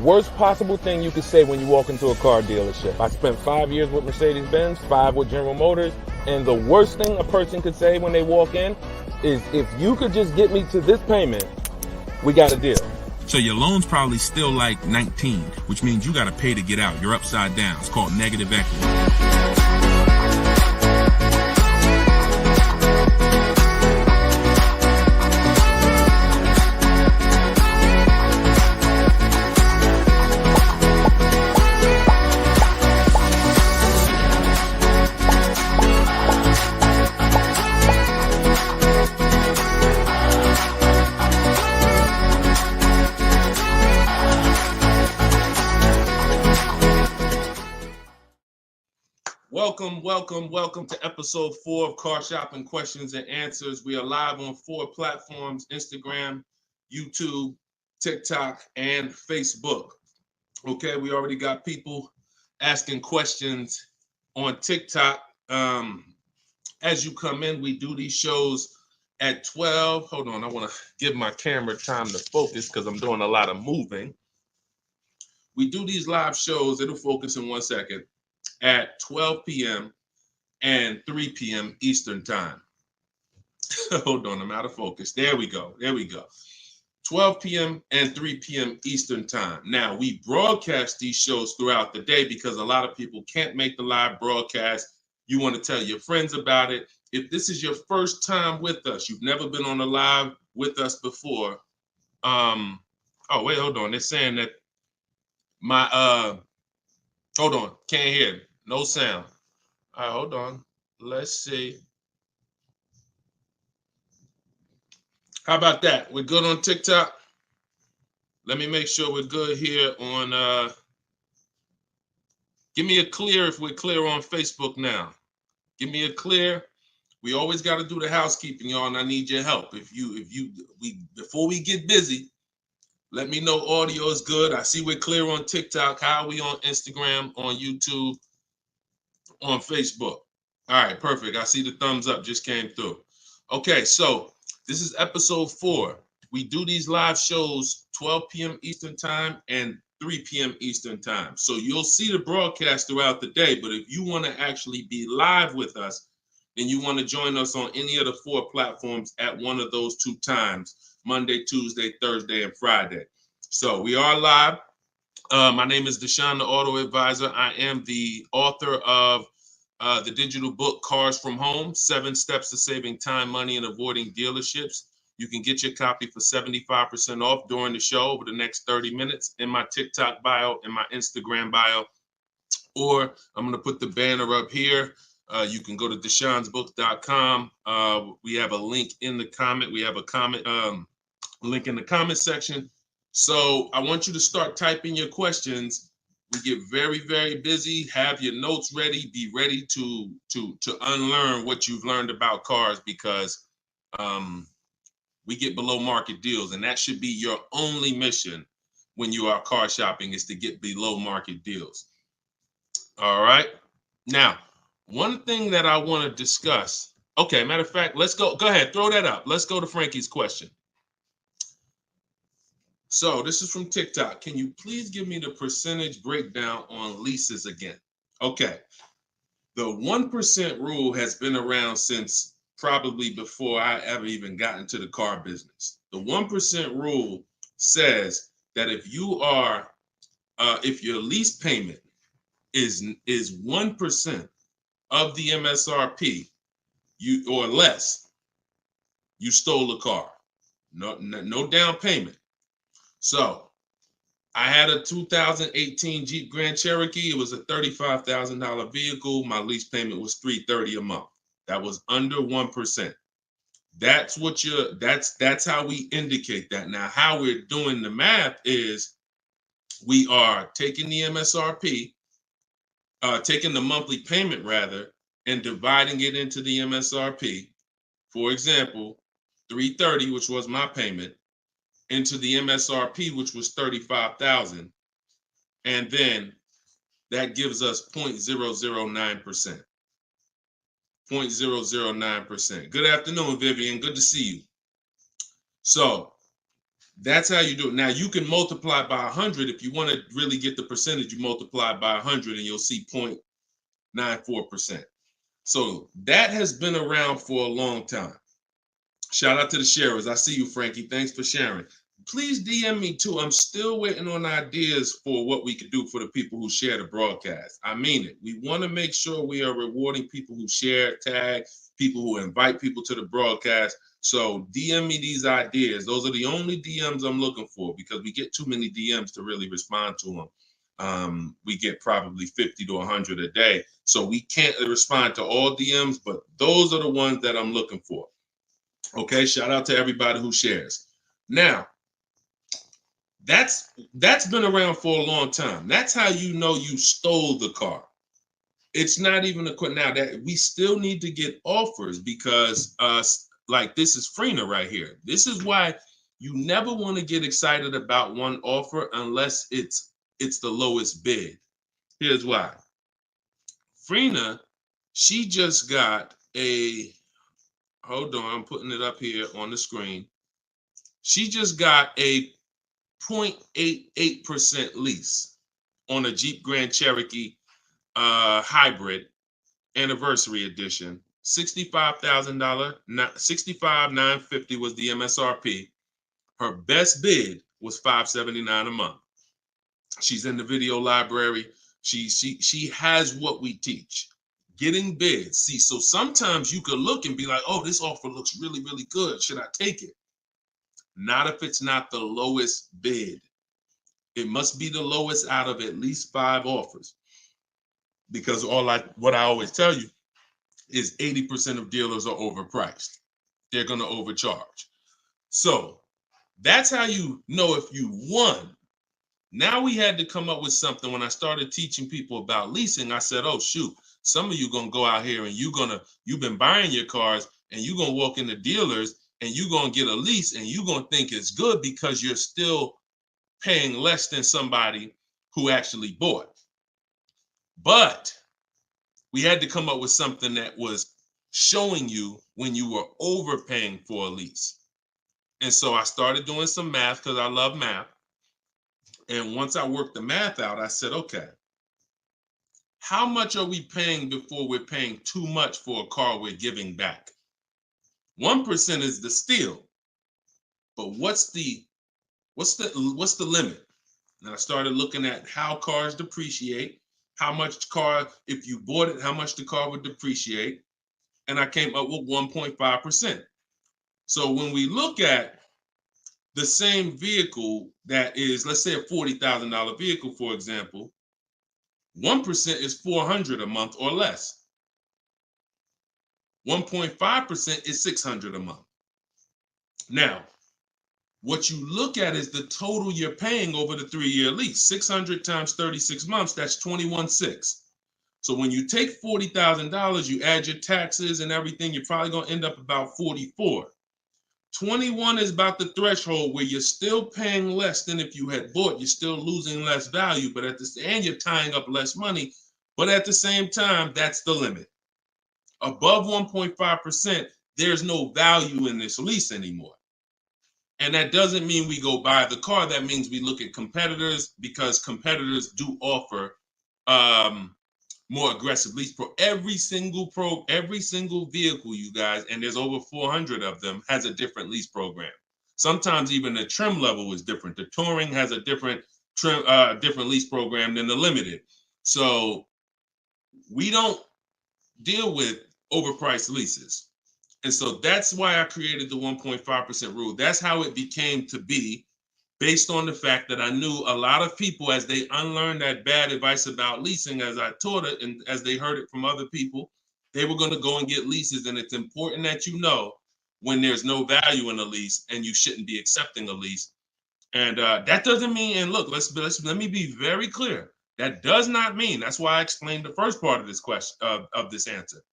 worst possible thing you could say when you walk into a car dealership. I spent 5 years with Mercedes-Benz, 5 with General Motors, and the worst thing a person could say when they walk in is, if you could just get me to this payment, we got a deal. So your loan's probably still like 19, which means you got to pay to get out. You're upside down. It's called negative equity. Welcome to episode 4 of Car Shopping Questions and Answers. We are live on 4 platforms: Instagram, YouTube, TikTok, and Facebook. Okay, we already got people asking questions on TikTok. As you come in, we do these shows at 12. Hold on, I want to give my camera time to focus because I'm doing a lot of moving. We do these live shows, it'll focus in 1 second, at 12 p.m. and 3 p.m. Eastern time. Hold on, I'm out of focus. There we go. 12 p.m. and 3 p.m. Eastern time. Now, we broadcast these shows throughout the day because a lot of people can't make the live broadcast. You want to tell your friends about it. If this is your first time with us, you've never been on a live with us before. Oh, wait, hold on. They're saying that hold on, can't hear. No sound. All right, hold on. Let's see. How about that? We're good on TikTok? Let me make sure we're good here on, give me a clear if we're clear on Facebook now. Give me a clear. We always got to do the housekeeping, y'all, and I need your help. Before we get busy, let me know audio is good. I see we're clear on TikTok. How are we on Instagram, on YouTube, on Facebook? All right, perfect. I see the thumbs up just came through. Okay, so this is episode 4. We do these live shows 12 p.m. Eastern time and 3 p.m. Eastern time. So you'll see the broadcast throughout the day, but if you want to actually be live with us, then you want to join us on any of the 4 platforms at one of those 2 times: Monday, Tuesday, Thursday, and Friday. So we are live. My name is Deshone the Auto Advisor. I am the author of the digital book, Cars from Home, 7 Steps to Saving Time, Money, and Avoiding Dealerships. You can get your copy for 75% off during the show over the next 30 minutes in my TikTok bio, in my Instagram bio, or I'm going to put the banner up here. You can go to deshonesbook.com. We have a link in the comment. We have a comment link in the comment section. So I want you to start typing your questions. We get very, very busy. Have your notes ready. Be ready to unlearn what you've learned about cars, because we get below market deals, and that should be your only mission when you are car shopping, is to get below market deals. All right. Now, one thing that I want to discuss. Okay, matter of fact, let's go. Go ahead, throw that up. Let's go to Frankie's question. So this is from TikTok. Can you please give me the percentage breakdown on leases again? Okay. The 1% rule has been around since probably before I ever even got into the car business. The 1% rule says that if your lease payment is 1% of the MSRP, or less, you stole the car. No down payment. So I had a 2018 Jeep Grand Cherokee. It was a $35,000 vehicle. My lease payment was $330 a month. That was under 1%. That's how we indicate that. Now, how we're doing the math is we are taking the MSRP, taking the monthly payment rather, and dividing it into the MSRP. For example, $330, which was my payment, into the MSRP, which was $35,000, and then that gives us 0.009%. 0.009%. Good afternoon, Vivian. Good to see you. So That's how you do it. Now you can multiply by 100 if you want to really get the percentage. You multiply by 100 and you'll see 0.94%. So that has been around for a long time. Shout out to the sharers. I see you, Frankie. Thanks for sharing. Please DM me too. I'm still waiting on ideas for what we could do for the people who share the broadcast. I mean it. We want to make sure we are rewarding people who share, tag, people who invite people to the broadcast. So DM me these ideas. Those are the only DMs I'm looking for because we get too many DMs to really respond to them. We get probably 50 to 100 a day. So we can't respond to all DMs, but those are the ones that I'm looking for. Okay, shout out to everybody who shares. Now, that's been around for a long time. That's how you know you stole the car. It's not even a question now that we still need to get offers because like this is Freener right here. This is why you never want to get excited about one offer unless it's the lowest bid. Here's why. Freener, she just got a, hold on, I'm putting it up here on the screen. She just got a 0.88% lease on a Jeep Grand Cherokee hybrid anniversary edition. $65,000, $65,950 was the MSRP. Her best bid was $579 a month. She's in the video library. She has what we teach. Getting bids. See, so sometimes you could look and be like, oh, this offer looks really, really good. Should I take it? Not if it's not the lowest bid. It must be the lowest out of at least 5 offers. Because what I always tell you is 80% of dealers are overpriced. They're going to overcharge. So that's how you know if you won. Now we had to come up with something. When I started teaching people about leasing, I said, oh, shoot, some of you going to go out here and you've been buying your cars and you're going to walk into dealers and you're going to get a lease and you're going to think it's good because you're still paying less than somebody who actually bought. But we had to come up with something that was showing you when you were overpaying for a lease. And so I started doing some math because I love math. And once I worked the math out, I said, okay, how much are we paying before we're paying too much for a car we're giving back? 1% is the steal. But what's the limit? And I started looking at how cars depreciate, how much car, if you bought it, how much the car would depreciate. And I came up with 1.5%. So when we look at the same vehicle that is, let's say a $40,000 vehicle, for example, 1% is $400 a month or less. 1.5% is $600 a month. Now, what you look at is the total you're paying over the 3-year lease. 600 times 36 months, that's 21.6. So when you take $40,000, you add your taxes and everything, you're probably going to end up about 44. 21 is about the threshold where you're still paying less than if you had bought. You're still losing less value, but and you're tying up less money. But at the same time, that's the limit. Above 1.5%, there's no value in this lease anymore. And that doesn't mean we go buy the car. That means we look at competitors because competitors do offer more aggressive lease pro. Every single vehicle, you guys, and there's over 400 of them, has a different lease program. Sometimes even the trim level is different. The Touring has a different lease program than the Limited. So we don't deal with overpriced leases. And so that's why I created the 1.5% rule. That's how it became to be, based on the fact that I knew a lot of people, as they unlearned that bad advice about leasing, as I taught it and as they heard it from other people, they were going to go and get leases. And it's important that you know when there's no value in a lease and you shouldn't be accepting a lease. And that doesn't mean, and look, let me be very clear. That does not mean, that's why I explained the first part of this question, of this answer.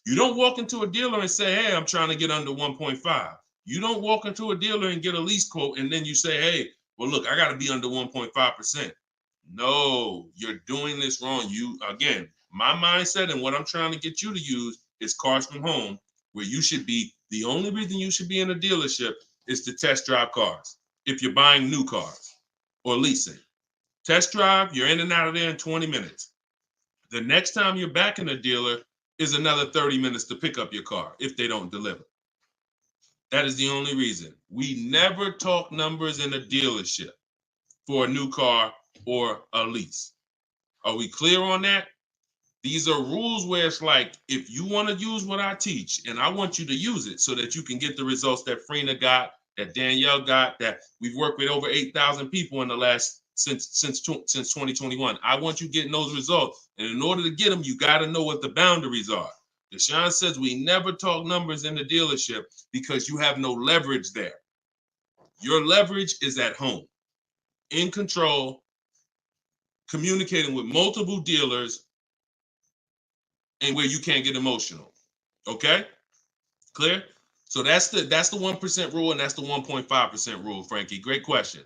You don't walk into a dealer and say, hey, I'm trying to get under 1.5. You don't walk into a dealer and get a lease quote and then you say, hey, well, look, I got to be under 1.5%. No, you're doing this wrong. Again, my mindset and what I'm trying to get you to use is Cars from Home, where you should be, the only reason you should be in a dealership is to test drive cars. if you're buying new cars or leasing. Test drive, you're in and out of there in 20 minutes. The next time you're back in a dealer is another 30 minutes to pick up your car if they don't deliver. That is the only reason. We never talk numbers in a dealership for a new car or a lease. Are we clear on that? These are rules where it's like, if you want to use what I teach, and I want you to use it so that you can get the results that Frina got, that Danielle got, that we've worked with over 8,000 people in the last since 2021. I want you getting those results. And in order to get them, you got to know what the boundaries are. Deshone says we never talk numbers in the dealership because you have no leverage there. Your leverage is at home, in control, communicating with multiple dealers, and where you can't get emotional. Okay? Clear? So that's the 1% rule, and that's the 1.5% rule, Frankie. Great question.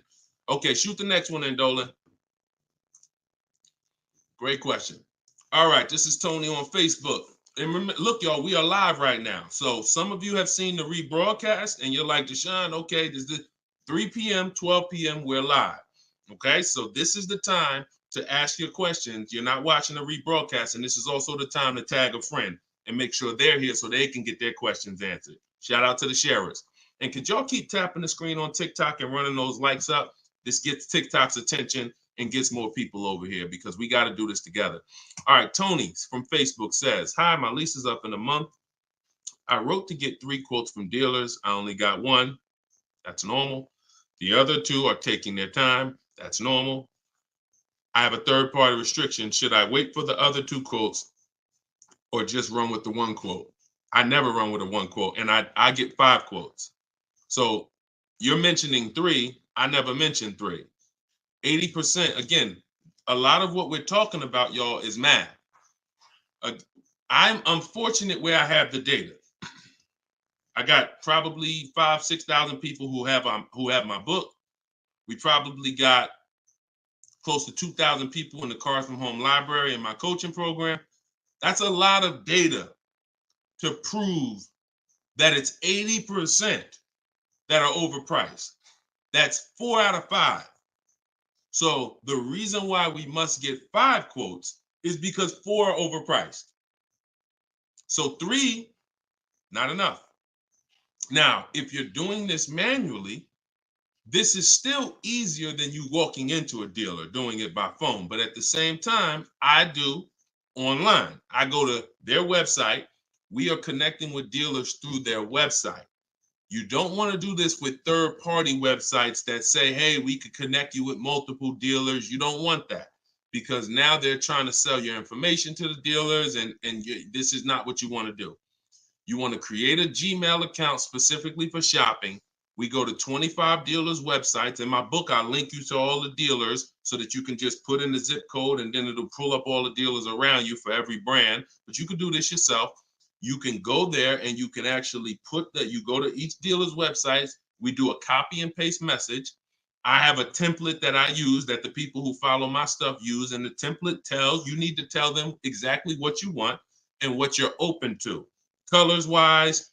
Okay, shoot the next one in, Dolan. Great question. All right, this is Tony on Facebook. And remember, look, y'all, we are live right now. So some of you have seen the rebroadcast, and you're like, Deshone, okay, this is 3 p.m., 12 p.m., we're live. Okay, so this is the time to ask your questions. You're not watching the rebroadcast, and this is also the time to tag a friend and make sure they're here so they can get their questions answered. Shout out to the sharers. And could y'all keep tapping the screen on TikTok and running those likes up? This gets TikTok's attention and gets more people over here because we got to do this together. All right, Tony from Facebook says, hi, my lease is up in a month. I wrote to get 3 quotes from dealers. I only got 1. That's normal. The other 2 are taking their time. That's normal. I have a third-party restriction. Should I wait for the other 2 quotes or just run with the 1 quote? I never run with a 1 quote, and I get 5 quotes. So you're mentioning 3. I never mentioned 3. 80%, again, a lot of what we're talking about, y'all, is math. I'm unfortunate where I have the data. I got probably 5,000-6,000 people who have my book. We probably got close to 2,000 people in the Cars from Home library in my coaching program. That's a lot of data to prove that it's 80% that are overpriced. That's 4 out of 5. So the reason why we must get 5 quotes is because 4 are overpriced. So 3, not enough. Now, if you're doing this manually, this is still easier than you walking into a dealer doing it by phone. But at the same time, I do online. I go to their website. We are connecting with dealers through their website. You don't want to do this with third-party websites that say, hey, we could connect you with multiple dealers. You don't want that because now they're trying to sell your information to the dealers, and this is not what you want to do. You want to create a Gmail account specifically for shopping. We go to 25 dealers' websites. In my book, I link you to all the dealers so that you can just put in the zip code, and then it'll pull up all the dealers around you for every brand. But you can do this yourself. You can go there and you can actually you go to each dealer's websites. We do a copy and paste message. I have a template that I use that the people who follow my stuff use. And the template tells, you need to tell them exactly what you want and what you're open to. Colors wise,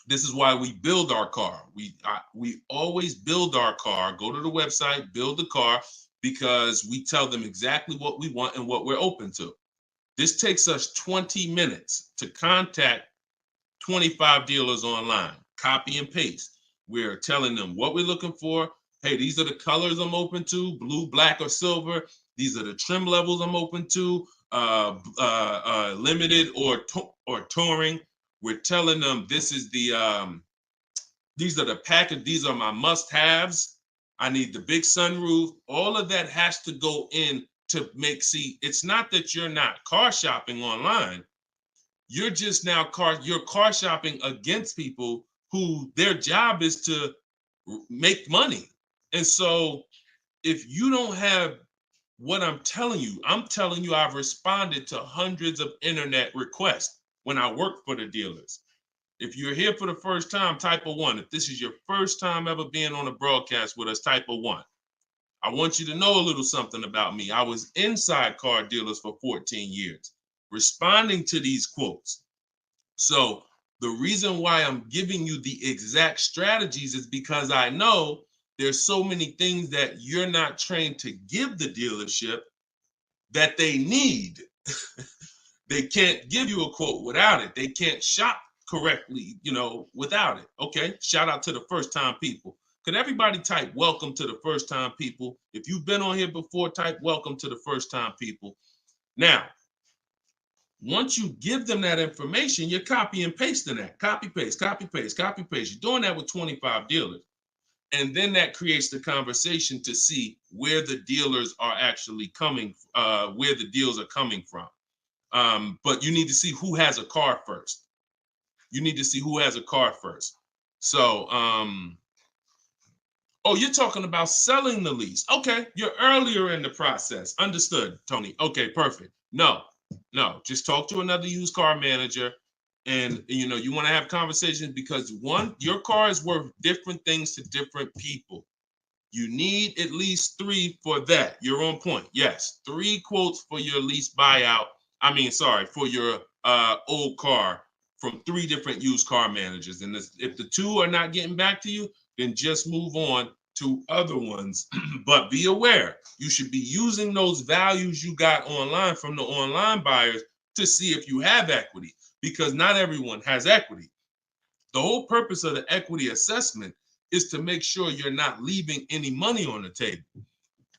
this is why we build our car. We always build our car, go to the website, build the car, because we tell them exactly what we want and what we're open to. This takes us 20 minutes to contact 25 dealers online, copy and paste. We're telling them what we're looking for. Hey, these are the colors I'm open to, blue, black, or silver. These are the trim levels I'm open to, limited or touring. We're telling them this is these are the package. These are my must-haves. I need the big sunroof. All of that has to go in to it's not that you're not car shopping online. You're just now you're car shopping against people who their job is to make money. And so if you don't have what I'm telling you I've responded to hundreds of internet requests when I work for the dealers. If you're here for the first time, type a 1. If this is your first time ever being on a broadcast with us, type a 1. I want you to know a little something about me. I was inside car dealers for 14 years, responding to these quotes. So The reason why I'm giving you the exact strategies is because I know there's so many things that you're not trained to give the dealership that they need. They can't give you a quote without it. They can't shop correctly, without it. Okay. Shout out to the first time people. Could everybody type welcome to the first time people? If you've been on here before, type welcome to the first time people. Now, once you give them that information, you're copy and pasting that. Copy, paste, copy, paste, copy, paste. You're doing that with 25 dealers. And then that creates the conversation to see where the dealers are actually coming, where the deals are coming from. But you need to see who has a car first. You need to see who has a car first. So, you're talking about selling the lease. Okay, you're earlier in the process. Understood, Tony. Okay, perfect. No, just talk to another used car manager. And, you want to have conversations because your car is worth different things to different people. You need at least 3 for that. You're on point. Yes, 3 quotes for your lease buyout. For your old car from 3 different used car managers. And if the 2 are not getting back to you, then just move on to other ones. But be aware, you should be using those values you got online from the online buyers to see if you have equity, because not everyone has equity. The whole purpose of the equity assessment is to make sure you're not leaving any money on the table.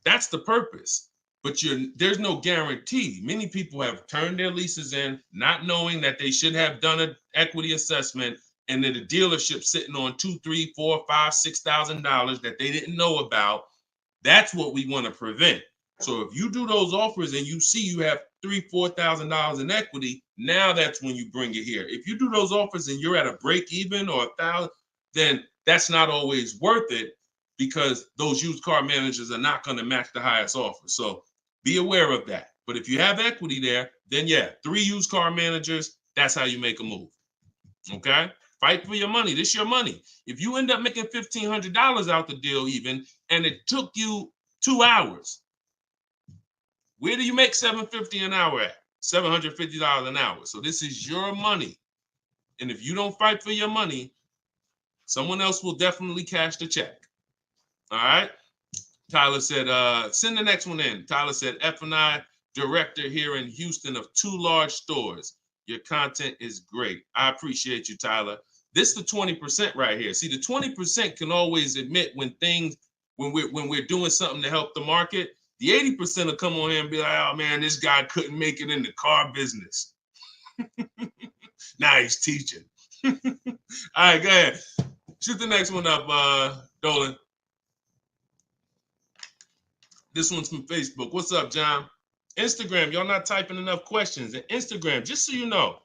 That's the purpose. But there's no guarantee. Many people have turned their leases in not knowing that they should have done an equity assessment, and then the dealership sitting on $2,000, $3,000, $4,000, $5,000, $6,000 that they didn't know about. That's what we want to prevent. So if you do those offers and you see you have $3,000, $4,000 in equity, now that's when you bring it here. If you do those offers and you're at a break even or $1,000, then that's not always worth it, because those used car managers are not going to match the highest offer. So be aware of that. But if you have equity there, then 3 used car managers, that's how you make a move. Okay? Fight for your money. This is your money. If you end up making $1,500 out the deal even, and it took you 2 hours, where do you make $750 an hour at? $750 an hour. So this is your money. And if you don't fight for your money, someone else will definitely cash the check. All right? Tyler said, send the next one in. Tyler said, F&I director here in Houston of 2 large stores. Your content is great. I appreciate you, Tyler. This is the 20% right here. See, the 20% can always admit when we're doing something to help the market. The 80% will come on here and be like, oh man, this guy couldn't make it in the car business. Now he's teaching. All right, go ahead. Shoot the next one up, Dolan. This one's from Facebook. What's up, John? Instagram, y'all not typing enough questions. And Instagram, just so you know,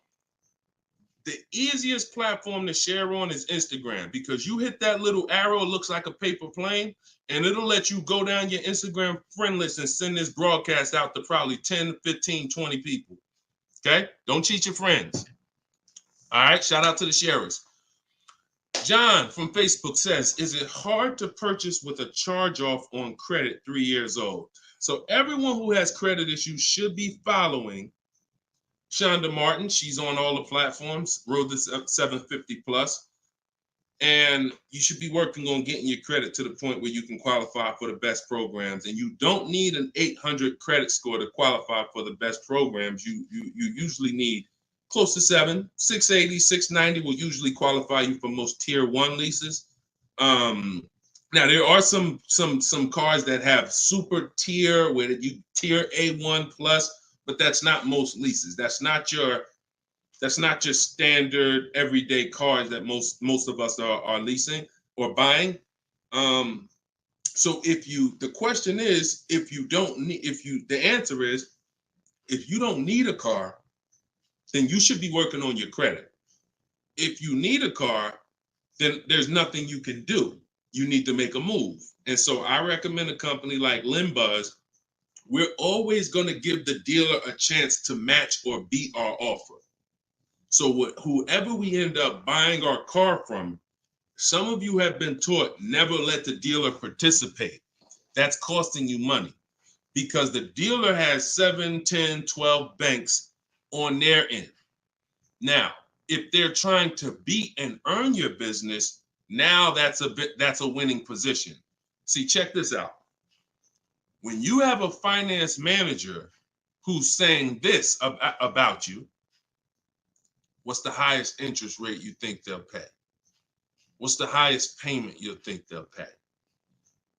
the easiest platform to share on is Instagram, because you hit that little arrow, it looks like a paper plane, and it'll let you go down your Instagram friend list and send this broadcast out to probably 10, 15, 20 people. Okay? Don't cheat your friends. All right? Shout out to the sharers. John from Facebook says, is it hard to purchase with a charge-off on credit 3 years old? So everyone who has credit issues should be following Shonda Martin. She's on all the platforms, Road to 750 plus. And you should be working on getting your credit to the point where you can qualify for the best programs. And you don't need an 800 credit score to qualify for the best programs. You usually need close to 680, 690 will usually qualify you for most tier 1 leases. Now there are some cars that have super tier where you tier A1 plus, but that's not most leases. That's not your standard everyday cars that most of us are leasing or buying. So the question is, the answer is, if you don't need a car, then you should be working on your credit. If you need a car, then there's nothing you can do. You need to make a move. And so I recommend a company like Limbuzz. We're always going to give the dealer a chance to match or beat our offer. So whoever we end up buying our car from, some of you have been taught never let the dealer participate. That's costing you money, because the dealer has 7, 10, 12 banks on their end. Now, if they're trying to beat and earn your business, now that's a winning position. See, check this out. When you have a finance manager who's saying this about you, what's the highest interest rate you think they'll pay? What's the highest payment you think they'll pay?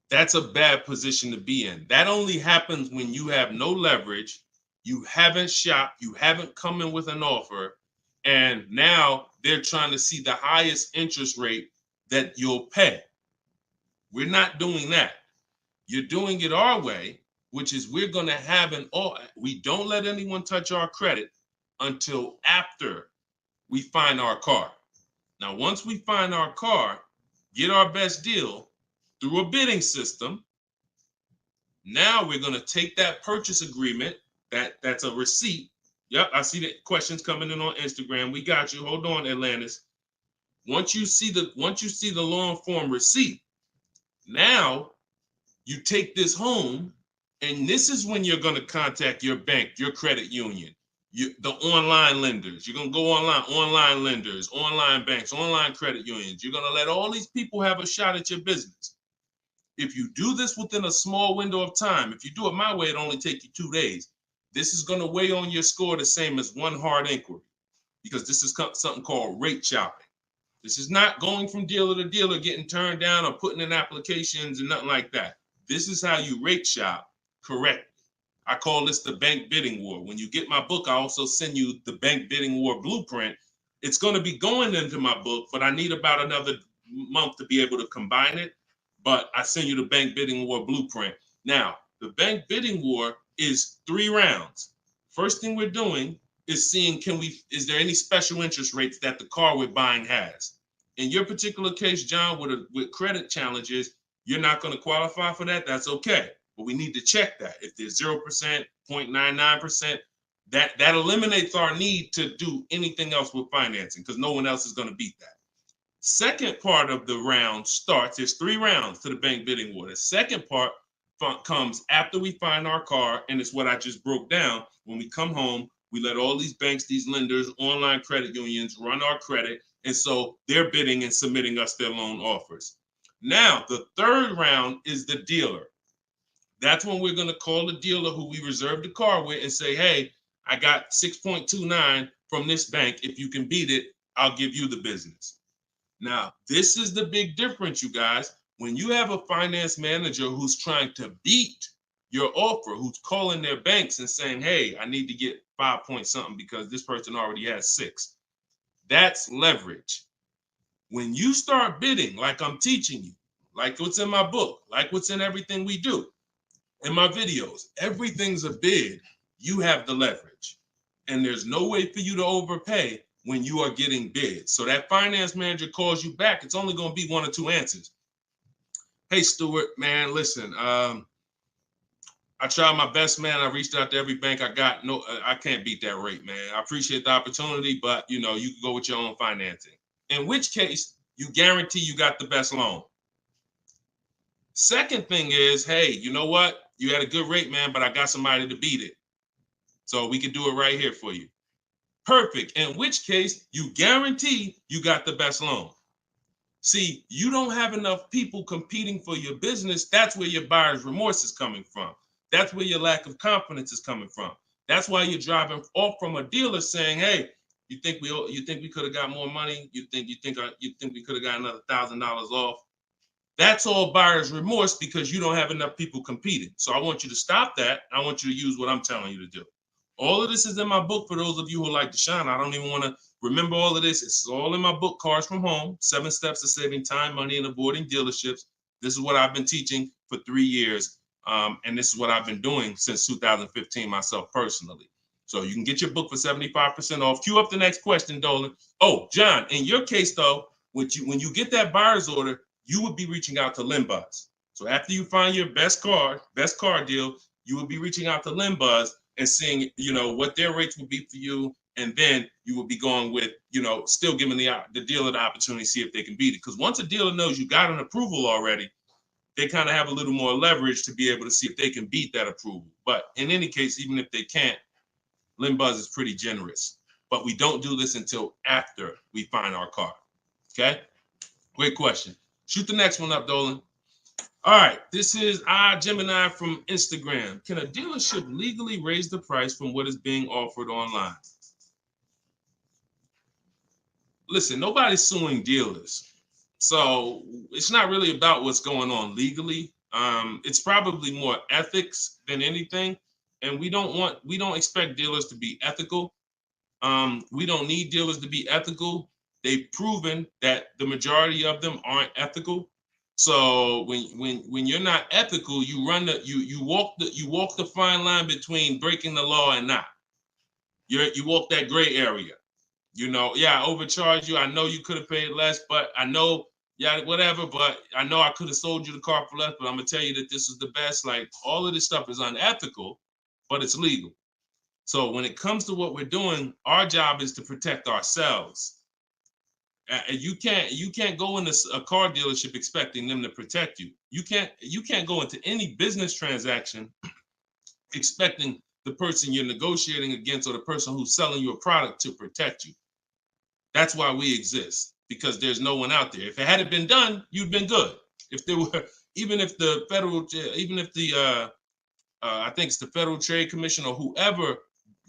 That's a bad position to be in. That only happens when you have no leverage, you haven't shopped, you haven't come in with an offer, and now they're trying to see the highest interest rate that you'll pay. We're not doing that. You're doing it our way, which is we're going to have we don't let anyone touch our credit until after we find our car. Now, once we find our car, get our best deal through a bidding system. Now we're going to take that purchase agreement, that's a receipt. Yep, I see the questions coming in on Instagram. We got you. Hold on, Atlantis. Once you see the long form receipt, now you take this home, and this is when you're going to contact your bank, your credit union, the online lenders. You're going to go online lenders, online banks, online credit unions. You're going to let all these people have a shot at your business. If you do this within a small window of time, if you do it my way, it only take you 2 days. This is going to weigh on your score the same as one hard inquiry, because this is something called rate shopping. This is not going from dealer to dealer, getting turned down or putting in applications and nothing like that. This is how you rate shop correctly. I call this the bank bidding war. When you get my book, I also send you the bank bidding war blueprint. It's going to be going into my book, but I need about another month to be able to combine it. But I send you the bank bidding war blueprint. Now, the bank bidding war is 3 rounds. First thing we're doing is seeing, is there any special interest rates that the car we're buying has? In your particular case, John, with credit challenges, you're not going to qualify for that. That's okay. But we need to check that. If there's 0%, 0.99%, that eliminates our need to do anything else with financing, because no one else is going to beat that. Second part of the round starts, there's 3 rounds to the bank bidding war. The second part comes after we find our car, and it's what I just broke down. When we come home, we let all these banks, these lenders, online credit unions run our credit, and so they're bidding and submitting us their loan offers. Now, the third round is the dealer. That's when we're going to call the dealer who we reserved the car with and say, hey, I got 6.29 from this bank. If you can beat it, I'll give you the business. Now, this is the big difference, you guys. When you have a finance manager who's trying to beat your offer, who's calling their banks and saying, hey, I need to get 5 point something because this person already has 6. That's leverage. When you start bidding, like I'm teaching you, like what's in my book, like what's in everything we do, in my videos, everything's a bid. You have the leverage. And there's no way for you to overpay when you are getting bids. So that finance manager calls you back, it's only going to be 1 or 2 answers. Hey, Stuart, man, listen, I tried my best, man. I reached out to every bank I got. No, I can't beat that rate, man. I appreciate the opportunity, but you can go with your own financing. In which case, you guarantee you got the best loan. Second thing is, hey, you know what? You had a good rate, man, but I got somebody to beat it. So we can do it right here for you. Perfect. In which case, you guarantee you got the best loan. See, you don't have enough people competing for your business. That's where your buyer's remorse is coming from. That's where your lack of confidence is coming from. That's why you're driving off from a dealer saying, hey, you think we could have got more money? You think we could have got another $1,000 off? That's all buyer's remorse because you don't have enough people competing. So I want you to stop that. I want you to use what I'm telling you to do. All of this is in my book for those of you who like Deshone. I don't even want to remember all of this. It's all in my book, Cars from Home, 7 Steps to Saving Time, Money, and Avoiding Dealerships. This is what I've been teaching for 3 years. And this is what I've been doing since 2015 myself personally. So you can get your book for 75% off. Cue up the next question, Dolan. Oh, John, in your case, though, when you get that buyer's order, you would be reaching out to Limbuzz. So after you find your best car deal, you would be reaching out to Limbuzz and seeing, what their rates would be for you. And then you would be going with, still giving the dealer the opportunity to see if they can beat it. Because once a dealer knows you got an approval already, they kind of have a little more leverage to be able to see if they can beat that approval. But in any case, even if they can't, Limbuzz is pretty generous. but we don't do this until after we find our car. Okay? Great question. Shoot the next one up, Dolan. All right, this is Gemini from Instagram. Can a dealership legally raise the price from what is being offered online? Listen, nobody's suing dealers. So it's not really about what's going on legally. It's probably more ethics than anything. And we don't expect dealers to be ethical. We don't need dealers to be ethical. They've proven that the majority of them aren't ethical. So when you're not ethical, you walk the fine line between breaking the law and not. You walk that gray area. You know, yeah, I overcharged you. I know you could have paid less, but I know, yeah, whatever. But I know I could have sold you the car for less. But I'm gonna tell you that this is the best. Like, all of this stuff is unethical, but it's legal. So when it comes to what we're doing, our job is to protect ourselves. And you can't go into a car dealership expecting them to protect you. You can't go into any business transaction expecting the person you're negotiating against or the person who's selling you a product to protect you. That's why we exist, because there's no one out there. If it hadn't been done, you'd been good. If there were, even if the I think it's the Federal Trade Commission or whoever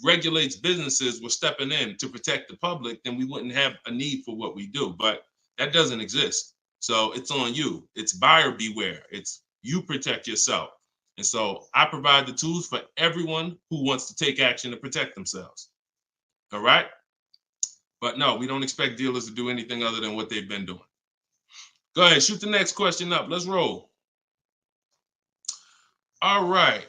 regulates businesses were stepping in to protect the public, then we wouldn't have a need for what we do. But that doesn't exist. So it's on you. It's buyer beware. It's you protect yourself. And so I provide the tools for everyone who wants to take action to protect themselves. All right? But no, we don't expect dealers to do anything other than what they've been doing. Go ahead, shoot the next question up. Let's roll. All right.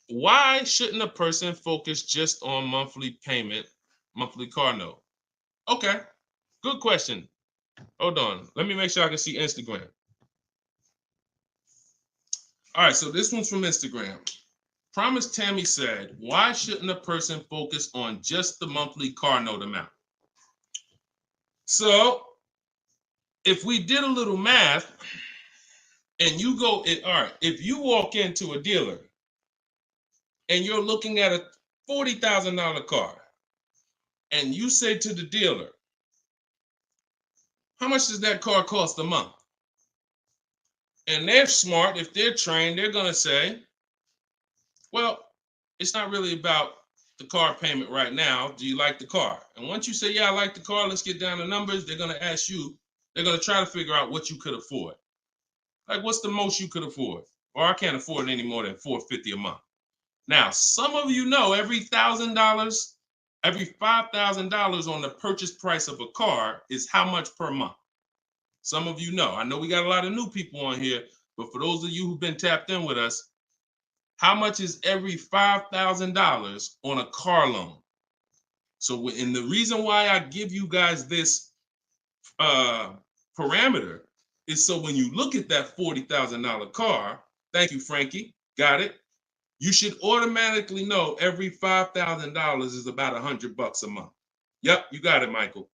Why shouldn't a person focus just on monthly payment, monthly car note? Okay, good question. Hold on. Let me make sure I can see Instagram. All right, so this one's from Instagram. Promise Tammy said, why shouldn't a person focus on just the monthly car note amount? So if we did a little math and you go, all right, if you walk into a dealer and you're looking at a $40,000 car and you say to the dealer, how much does that car cost a month? And they're smart. If they're trained, they're going to say, well, it's not really about the car payment right now. Do you like the car? And once you say, yeah, I like the car, let's get down to numbers, they're going to ask you, they're going to try to figure out what you could afford. Like, what's the most you could afford? Or I can't afford any more than $450 a month. Now, some of you know every $1,000, every $5,000 on the purchase price of a car is how much per month. Some of you know. I know we got a lot of new people on here, but for those of you who've been tapped in with us, how much is every $5,000 on a car loan? So, and the reason why I give you guys this parameter is so when you look at that $40,000 car, thank you, Frankie, got it. You should automatically know every $5,000 is about $100 a month. Yep, you got it, Michael.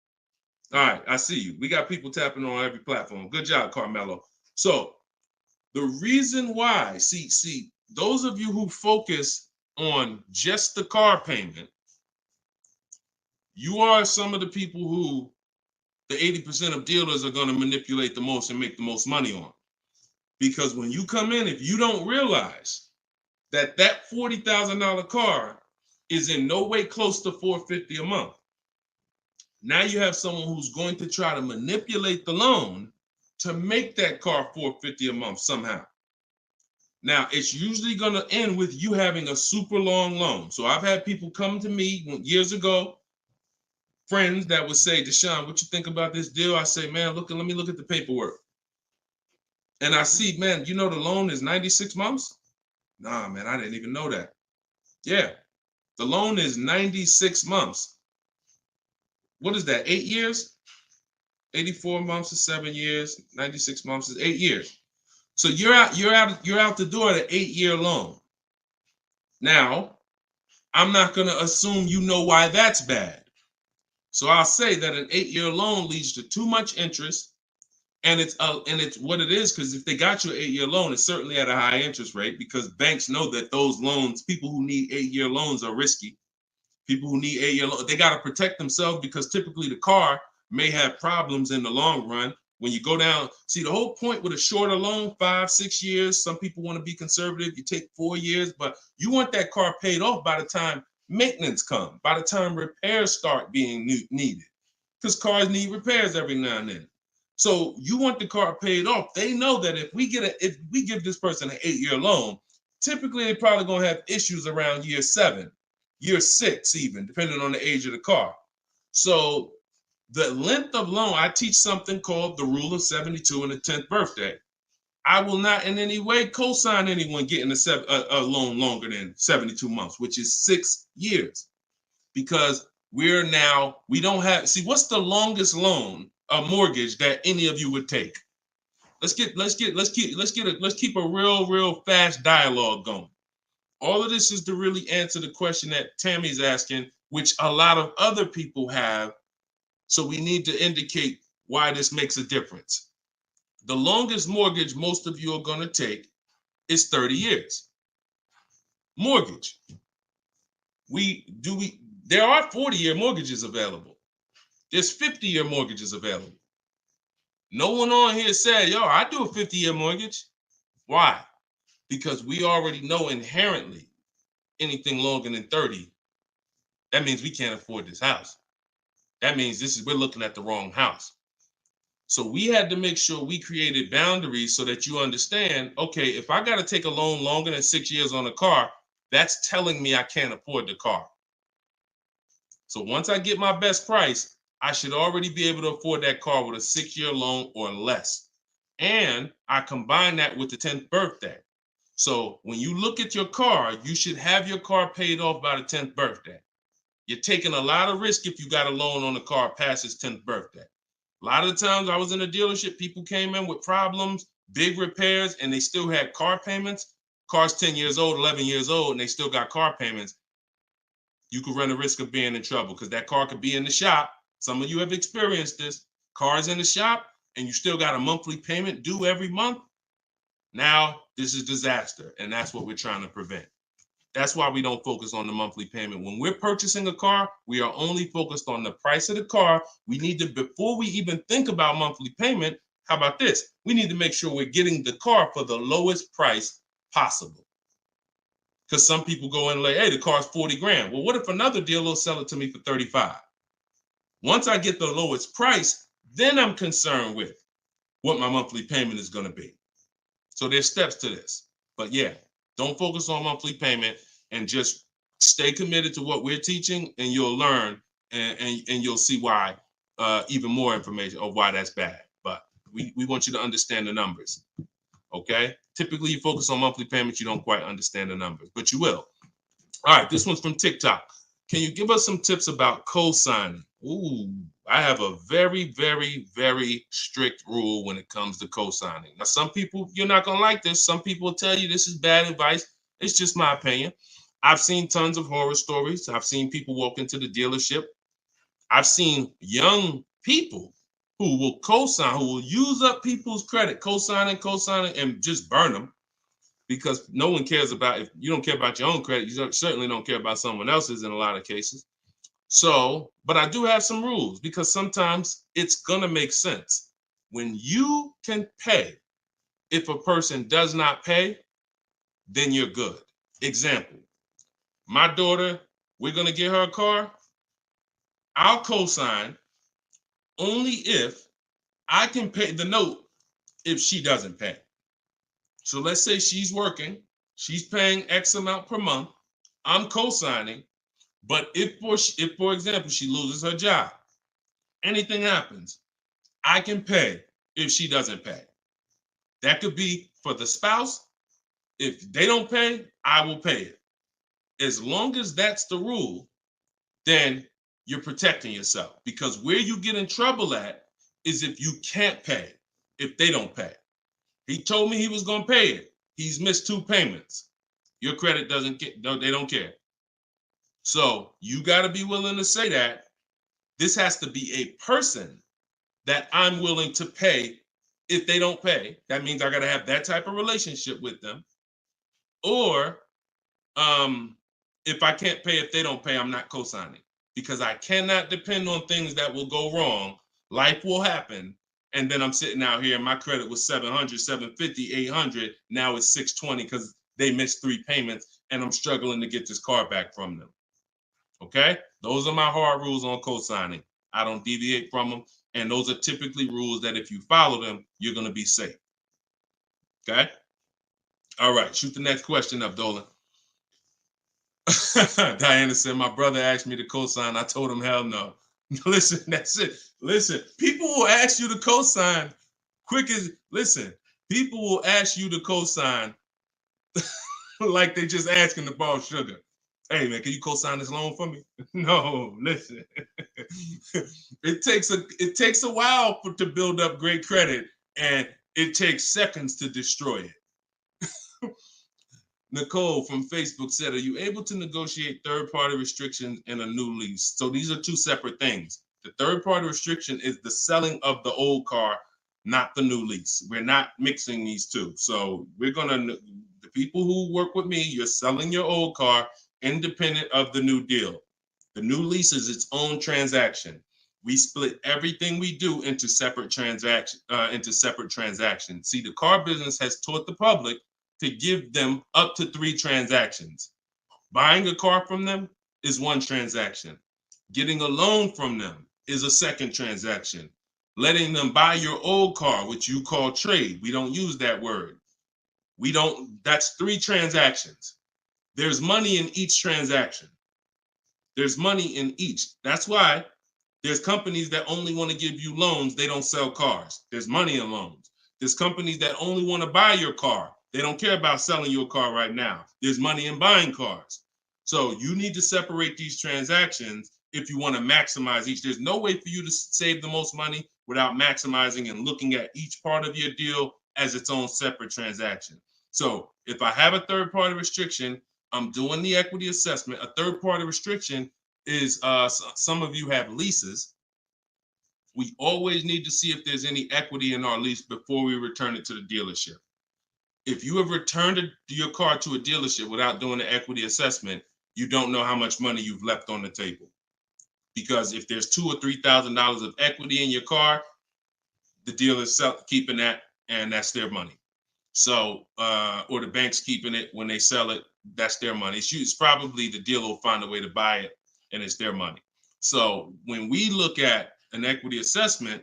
All right, I see you. We got people tapping on every platform. Good job, Carmelo. So the reason why, see, those of you who focus on just the car payment, you are some of the people who the 80% of dealers are going to manipulate the most and make the most money on. Because when you come in, if you don't realize that that $40,000 car is in no way close to $450 a month, now you have someone who's going to try to manipulate the loan to make that car $450 a month somehow. Now, it's usually going to end with you having a super long loan. So I've had people come to me years ago, friends that would say, Deshone, what you think about this deal? I say, man, let me look at the paperwork. And I see, man, you know the loan is 96 months? Nah, man, I didn't even know that. Yeah, the loan is 96 months. What is that, 8 years? 84 months is 7 years, 96 months is 8 years. So you're out the door at an 8-year loan. Now, I'm not going to assume you know why that's bad. So I'll say that an 8-year loan leads to too much interest, and it's what it is, because if they got you an 8-year loan, it's certainly at a high interest rate, because banks know that those loans, people who need 8-year loans are risky. People who need 8-year loan, they got to protect themselves because typically the car may have problems in the long run. When you go down, see the whole point with a shorter loan, 5-6 years. Some people want to be conservative. You take 4 years, but you want that car paid off by the time maintenance comes, by the time repairs start being needed, because cars need repairs every now and then. So you want the car paid off. They know that if we give this person an 8-year loan, typically they're probably gonna have issues around year 7, year 6, even depending on the age of the car. So the length of loan, I teach something called the rule of 72 and the 10th birthday. I will not in any way co-sign anyone getting a loan longer than 72 months, which is 6 years, because we don't have, see, what's the longest loan, a mortgage that any of you would take? Let's keep a real fast dialogue going. All of this is to really answer the question that Tammy's asking, which a lot of other people have. So we need to indicate why this makes a difference. The longest mortgage most of you are going to take is 30 years. Mortgage. There are 40-year mortgages available. There's 50-year mortgages available. No one on here said, yo, I do a 50-year mortgage. Why? Because we already know inherently anything longer than 30, that means we can't afford this house. That means we're looking at the wrong house. So we had to make sure we created boundaries so that you understand, okay, if I got to take a loan longer than 6 years on a car, that's telling me I can't afford the car. So once I get my best price, I should already be able to afford that car with a 6-year loan or less. And I combine that with the 10th birthday. So when you look at your car, you should have your car paid off by the 10th birthday. You're taking a lot of risk if you got a loan on the car past its 10th birthday. A lot of the times I was in a dealership, people came in with problems, big repairs, and they still had car payments. Car's 10 years old, 11 years old, and they still got car payments. You could run the risk of being in trouble because that car could be in the shop. Some of you have experienced this. Car's in the shop, and you still got a monthly payment due every month. Now, this is disaster, and that's what we're trying to prevent. That's why we don't focus on the monthly payment. When we're purchasing a car, we are only focused on the price of the car. We need to, before we even think about monthly payment, how about this? We need to make sure we're getting the car for the lowest price possible. Because some people go in and like, hey, the car's 40 grand. Well, what if another dealer will sell it to me for 35? Once I get the lowest price, then I'm concerned with what my monthly payment is going to be. So there's steps to this. But yeah, don't focus on monthly payment and just stay committed to what we're teaching, and you'll learn and you'll see why, even more information of why that's bad. But we want you to understand the numbers. Okay? Typically, you focus on monthly payments, you don't quite understand the numbers, but you will. All right, this one's from TikTok. Can you give us some tips about co-signing? Ooh, I have a very, very, very strict rule when it comes to co-signing. Now, some people, you're not going to like this. Some people will tell you this is bad advice. It's just my opinion. I've seen tons of horror stories. I've seen people walk into the dealership. I've seen young people who will co-sign, who will use up people's credit, co-signing, and just burn them, because no one cares about, if you don't care about your own credit, you certainly don't care about someone else's in a lot of cases. So, but I do have some rules, because sometimes it's going to make sense. When you can pay, if a person does not pay, then you're good. Example, my daughter, we're going to get her a car. I'll co-sign only if I can pay the note if she doesn't pay. So let's say she's working, she's paying X amount per month, I'm co-signing, but if for example, she loses her job, anything happens, I can pay if she doesn't pay. That could be for the spouse. If they don't pay, I will pay it. As long as that's the rule, then you're protecting yourself, because where you get in trouble at is if you can't pay, if they don't pay. He told me he was going to pay it. He's missed 2 payments. Your credit doesn't get, no, they don't care. So you got to be willing to say that. This has to be a person that I'm willing to pay if they don't pay. That means I got to have that type of relationship with them. Or if I can't pay, if they don't pay, I'm not co-signing, because I cannot depend on things that will go wrong. Life will happen. And then I'm sitting out here and my credit was 700, 750, 800. Now it's 620 because they missed 3 payments and I'm struggling to get this car back from them. Okay? Those are my hard rules on co-signing. I don't deviate from them. And those are typically rules that if you follow them, you're going to be safe. Okay? All right. Shoot the next question up, Dolan. Diana said, my brother asked me to co-sign. I told him, hell no. Listen, that's it. Listen, people will ask you to co-sign quick as, listen, people will ask you to co-sign like they just asking to borrow sugar. Hey man, can you co-sign this loan for me? No, listen. It takes a while to build up great credit, and it takes seconds to destroy it. Nicole from Facebook said, are you able to negotiate third-party restrictions in a new lease? So these are 2 separate things. The third-party restriction is the selling of the old car, not the new lease. We're not mixing these 2. So we're going to, the people who work with me, you're selling your old car independent of the new deal. The new lease is its own transaction. We split everything we do into separate transactions. See, the car business has taught the public to give them up to 3 transactions. Buying a car from them is 1 transaction. Getting a loan from them is a 2nd transaction. Letting them buy your old car, which you call trade. We don't use that word. That's 3 transactions. There's money in each transaction. There's money in each. That's why there's companies that only want to give you loans. They don't sell cars. There's money in loans. There's companies that only want to buy your car. They don't care about selling your car right now. There's money in buying cars. So you need to separate these transactions if you want to maximize each. There's no way for you to save the most money without maximizing and looking at each part of your deal as its own separate transaction. So if I have a third-party restriction, I'm doing the equity assessment. A third-party restriction is, some of you have leases. We always need to see if there's any equity in our lease before we return it to the dealership. If you have returned your car to a dealership without doing the equity assessment, you don't know how much money you've left on the table. Because if there's $2,000 or $3,000 of equity in your car, the dealer's keeping that, and that's their money. So, or the bank's keeping it when they sell it, that's their money. It's probably the dealer will find a way to buy it, and it's their money. So when we look at an equity assessment,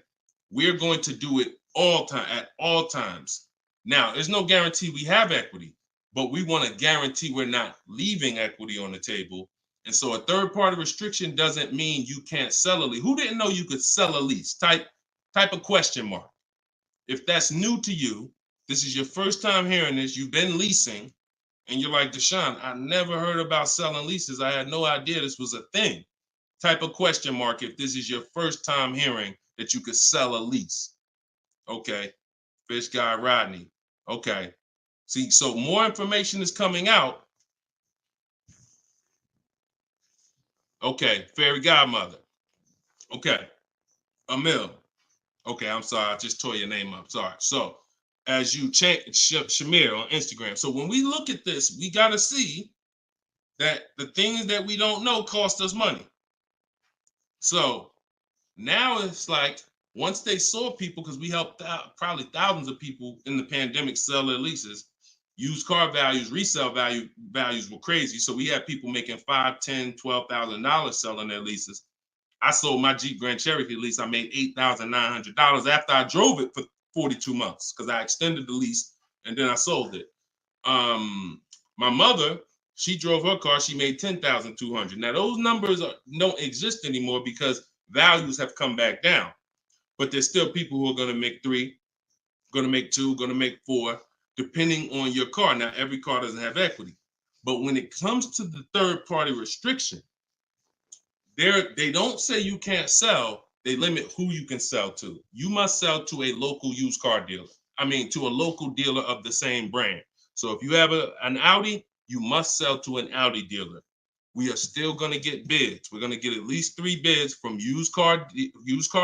we're going to do it at all times. Now, there's no guarantee we have equity, but we want to guarantee we're not leaving equity on the table. And so a third-party restriction doesn't mean you can't sell a lease. Who didn't know you could sell a lease? Type a question mark. If that's new to you, this is your first time hearing this, you've been leasing, and you're like, Deshone, I never heard about selling leases. I had no idea this was a thing. Type a question mark if this is your first time hearing that you could sell a lease. Okay. Fish Guy Rodney. Okay. See, so more information is coming out. Okay. Fairy Godmother. Okay. Emil. Okay, I'm sorry. I just tore your name up. Sorry. So as you change Shamir on Instagram. So when we look at this, we got to see that the things that we don't know cost us money. So now it's like, once they saw people, because we helped out probably thousands of people in the pandemic sell their leases, used car values, resale values were crazy. So we had people making $5,000, $10,000, $12,000 selling their leases. I sold my Jeep Grand Cherokee lease. I made $8,900 after I drove it for 42 months because I extended the lease and then I sold it. My mother, she drove her car. She made $10,200. Now those numbers don't exist anymore because values have come back down. But there's still people who are going to make 3, going to make 2, going to make 4, depending on your car. Now every car doesn't have equity, but when it comes to the third-party restriction, they don't say you can't sell. They limit who you can sell to. You must sell to a local used car dealer. I mean, to a local dealer of the same brand. So if you have an Audi, you must sell to an Audi dealer. We are still going to get bids. We're going to get at least 3 bids from used car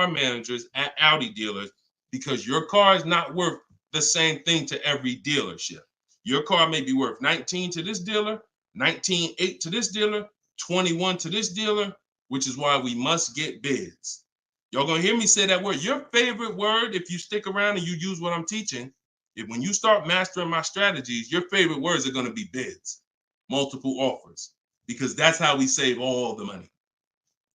managers at Audi dealers because your car is not worth the same thing to every dealership. Your car may be worth 19 to this dealer, 19.8 to this dealer, 21 to this dealer, which is why we must get bids. Y'all gonna hear me say that word. Your favorite word, if you stick around and you use what I'm teaching, when you start mastering my strategies, your favorite words are gonna be bids, multiple offers, because that's how we save all the money.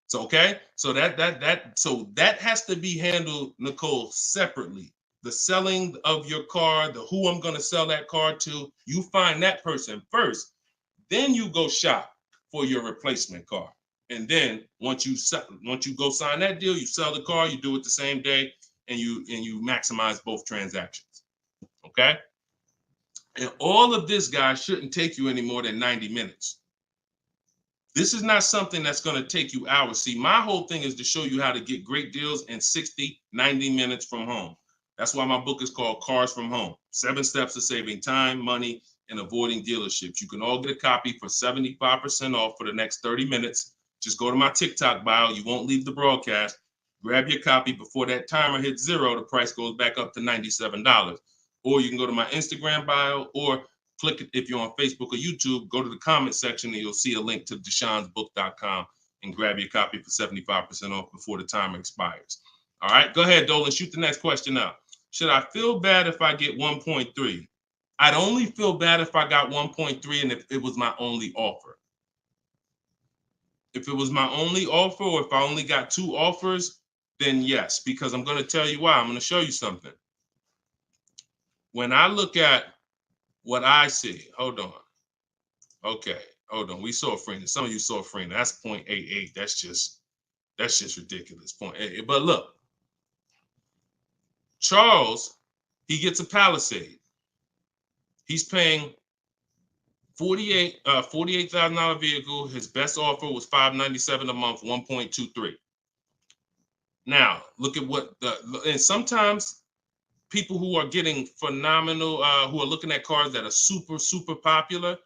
So okay, so that has to be handled, Nicole, separately. The selling of your car, the who I'm gonna sell that car to, you find that person first. Then you go shop for your replacement car. And then once you go sign that deal, you sell the car, you do it the same day, and you maximize both transactions. Okay? And all of this, guys, shouldn't take you any more than 90 minutes. This is not something that's going to take you hours. See, my whole thing is to show you how to get great deals in 60, 90 minutes from home. That's why my book is called Cars from Home. 7 Steps to Saving Time, Money, and Avoiding Dealerships. You can all get a copy for 75% off for the next 30 minutes. Just go to my TikTok bio. You won't leave the broadcast. Grab your copy before that timer hits 0. The price goes back up to $97. Or you can go to my Instagram bio, or click it if you're on Facebook or YouTube. Go to the comment section and you'll see a link to deshonsbook.com and grab your copy for 75% off before the timer expires. All right, go ahead, Dolan. Shoot the next question out. Should I feel bad if I get 1.3? I'd only feel bad if I got 1.3 and if it was my only offer. If it was my only offer, or if I only got 2 offers, then yes, because I'm going to tell you why. I'm going to show you something. When I look at what I see, hold on. Okay, hold on. We saw Freener. Some of you saw Freener. That's 0.88. That's just ridiculous. 0.88. But look, Charles, he gets a Palisade. He's paying $48,000 vehicle. His best offer was $597 a month, 1.23. Now, look at what and sometimes people who are getting phenomenal, who are looking at cars that are super, super popular,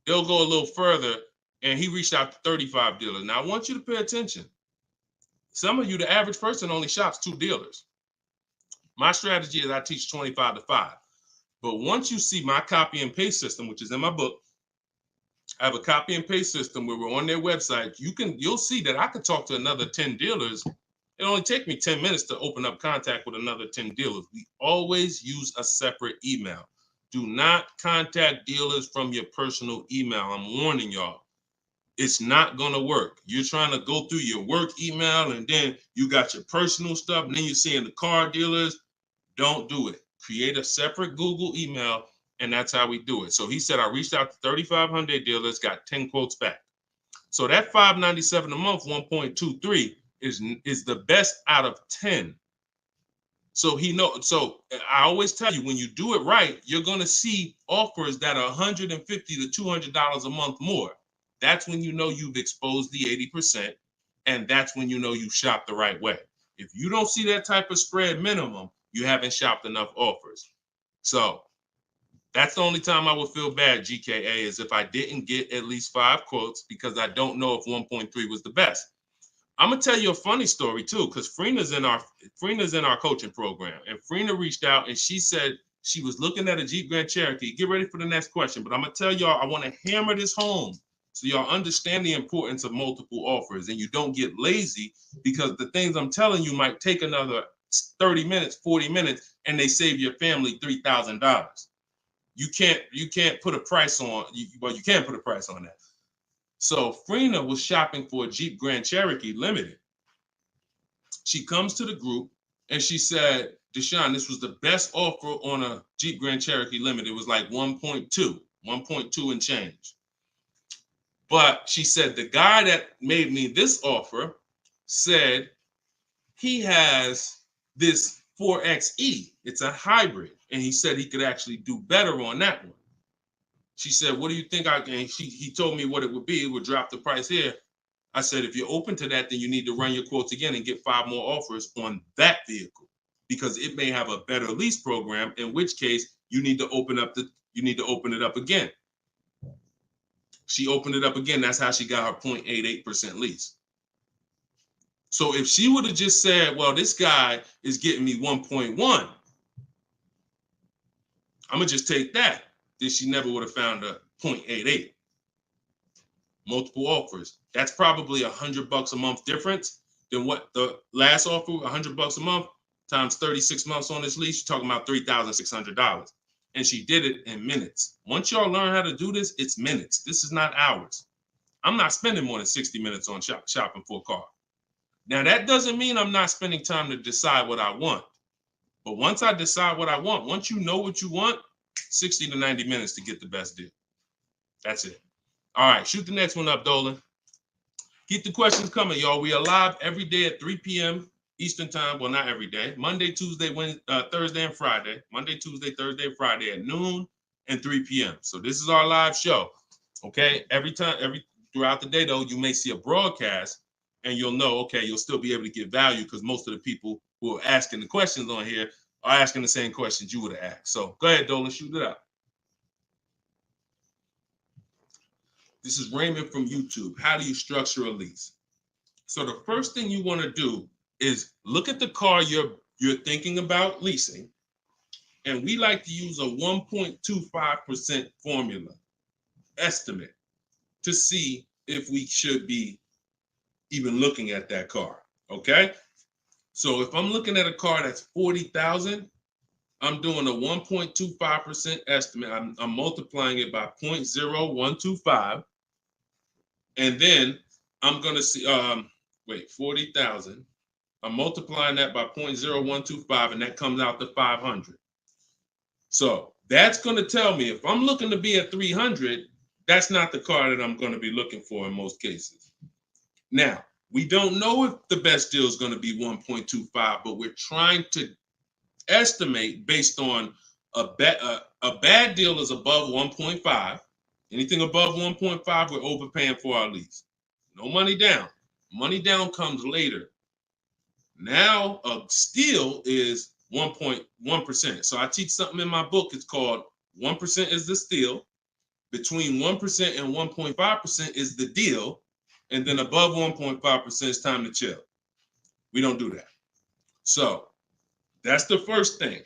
they'll go a little further, and he reached out to 35 dealers. Now, I want you to pay attention. Some of you, the average person only shops 2 dealers. My strategy is I teach 25 to 5. But once you see my copy and paste system, which is in my book, I have a copy and paste system where we're on their website. You'll see that I could talk to another 10 dealers. It only take me 10 minutes to open up contact with another 10 dealers. We always use a separate email. Do not contact dealers from your personal email. I'm warning y'all. It's not going to work. You're trying to go through your work email, and then you got your personal stuff, and then you're seeing the car dealers. Don't do it. Create a separate Google email, and that's how we do it. So he said, I reached out to 3,500 dealers, got 10 quotes back. So that $597 a month, 1.23 is the best out of 10. So so I always tell you, when you do it right, you're going to see offers that are $150 to $200 a month more. That's when you know you've exposed the 80%, and that's when you know you shopped the right way. If you don't see that type of spread minimum, you haven't shopped enough offers. So that's the only time I would feel bad, GKA, is if I didn't get at least 5 quotes, because I don't know if 1.3 was the best. I'm gonna tell you a funny story too, because Freena's in our coaching program, and Freena reached out and she said she was looking at a Jeep Grand Cherokee. Get ready for the next question, but I'm gonna tell y'all, I want to hammer this home so y'all understand the importance of multiple offers and you don't get lazy, because the things I'm telling you might take another 30 minutes, 40 minutes, and they save your family $3,000. You can't put a price on. You can't put a price on that. So Freena was shopping for a Jeep Grand Cherokee Limited. She comes to the group and she said, Deshone, this was the best offer on a Jeep Grand Cherokee Limited. It was like 1.2 and change. But she said, the guy that made me this offer said he has this 4xe. It's a hybrid. And he said he could actually do better on that one. She said, what do you think I can? He told me what it would be. It would drop the price here. I said, if you're open to that, then you need to run your quotes again and get 5 more offers on that vehicle, because it may have a better lease program, in which case you need to open it up again. She opened it up again. That's how she got her 0.88% lease. So if she would have just said, well, this guy is getting me 1.1, I'm going to just take that, then she never would have found a 0.88. multiple offers. That's probably $100 a month difference than what the last offer, $100 a month times 36 months on this lease. You're talking about $3,600. And she did it in minutes. Once y'all learn how to do this, it's minutes. This is not hours. I'm not spending more than 60 minutes on shopping for a car. Now, that doesn't mean I'm not spending time to decide what I want. But once I decide what I want, once you know what you want, 60 to 90 minutes to get the best deal. That's it. All right, shoot the next one up, Dolan. Keep the questions coming, y'all. We are live every day at 3 p.m. Eastern time. Well, not every day. Monday, Tuesday, Wednesday, Thursday, and Friday. Monday, Tuesday, Thursday, and Friday at noon and 3 p.m. So this is our live show. Okay. Throughout the day, though, you may see a broadcast and you'll know, okay, you'll still be able to get value because most of the people who are asking the questions on here are asking the same questions you would have asked. So go ahead, Dolan, shoot it out. This is Raymond from YouTube. How do you structure a lease? So the first thing you want to do is look at the car you're thinking about leasing. And we like to use a 1.25% formula estimate to see if we should be even looking at that car. Okay. So if I'm looking at a car that's $40,000, I'm doing a 1.25% estimate. I'm multiplying it by 0.0125. And then I'm going to see, 40,000. I'm multiplying that by 0.0125, and that comes out to 500. So that's going to tell me if I'm looking to be at 300, that's not the car that I'm going to be looking for in most cases. Now, we don't know if the best deal is going to be 1.25, but we're trying to estimate based on a bad deal is above 1.5. Anything above 1.5, we're overpaying for our lease. No money down. Money down comes later. Now, a steal is 1.1%. So I teach something in my book. It's called 1% is the steal. Between 1% and 1.5% is the deal. And then above 1.5% is time to chill. We don't do that. So that's the first thing.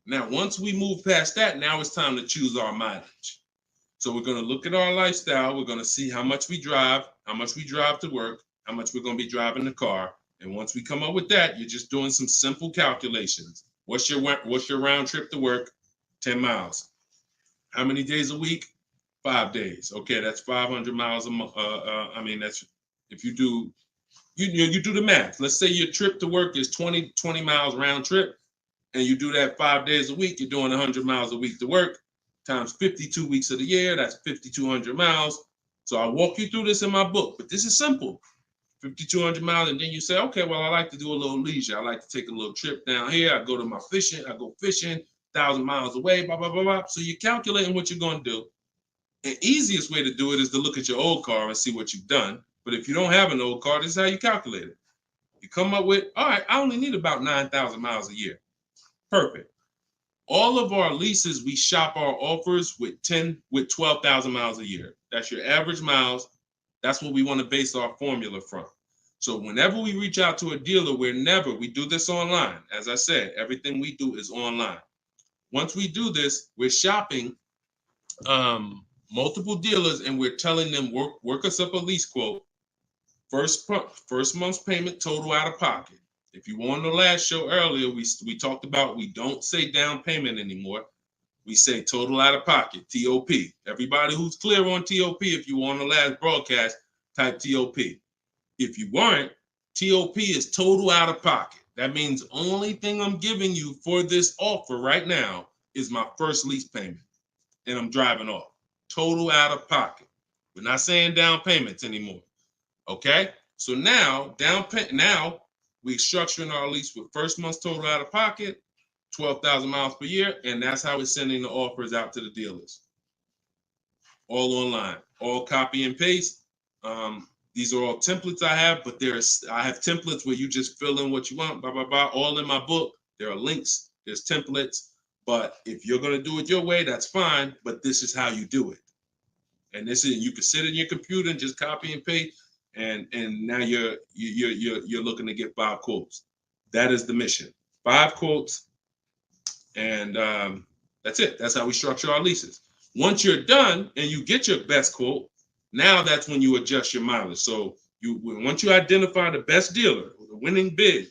Now, once we move past that, now it's time to choose our mileage. So we're going to look at our lifestyle. We're going to see how much we drive to work, how much we're going to be driving the car. And once we come up with that, you're just doing some simple calculations. What's your round trip to work? 10 miles. How many days a week? 5 days. Okay, that's 500 miles a month. That's if you do the math. Let's say your trip to work is 20 miles round trip, and you do that 5 days a week. You're doing 100 miles a week to work. Times 52 weeks of the year, that's 5,200 miles. So I walk you through this in my book, but this is simple. 5,200 miles, and then you say, okay, well, I like to do a little leisure. I like to take a little trip down here. I go to my fishing. I go fishing 1,000 miles away, blah, blah, blah, blah. So you're calculating what you're going to do. The easiest way to do it is to look at your old car and see what you've done. But if you don't have an old car, this is how you calculate it. You come up with, all right, I only need about 9,000 miles a year. Perfect. All of our leases, we shop our offers with 12,000 miles a year. That's your average miles. That's what we want to base our formula from. So whenever we reach out to a dealer, we do this online. As I said, everything we do is online. Once we do this, we're shopping multiple dealers and we're telling them work us up a lease quote. First month's payment total out of pocket. If you were on the last show earlier, we talked about we don't say down payment anymore. We say total out of pocket, TOP. Everybody who's clear on TOP, if you were on the last broadcast, type TOP. If you weren't, TOP is total out of pocket. That means only thing I'm giving you for this offer right now is my first lease payment, and I'm driving off. Total out of pocket. We're not saying down payments anymore. Okay? So now, we're structuring our lease with first month's total out of pocket, 12,000 miles per year, and that's how we're sending the offers out to the dealers. All online, all copy and paste. These are all templates I have, but I have templates where you just fill in what you want, blah, blah, blah, all in my book. There are links, there's templates, but if you're going to do it your way, that's fine, but this is how you do it. And you can sit in your computer and just copy and paste. And now you're looking to get 5 quotes. That is the mission. 5 quotes, and that's it. That's how we structure our leases. Once you're done and you get your best quote, Now that's when you adjust your mileage. So once you identify the best dealer, the winning bid,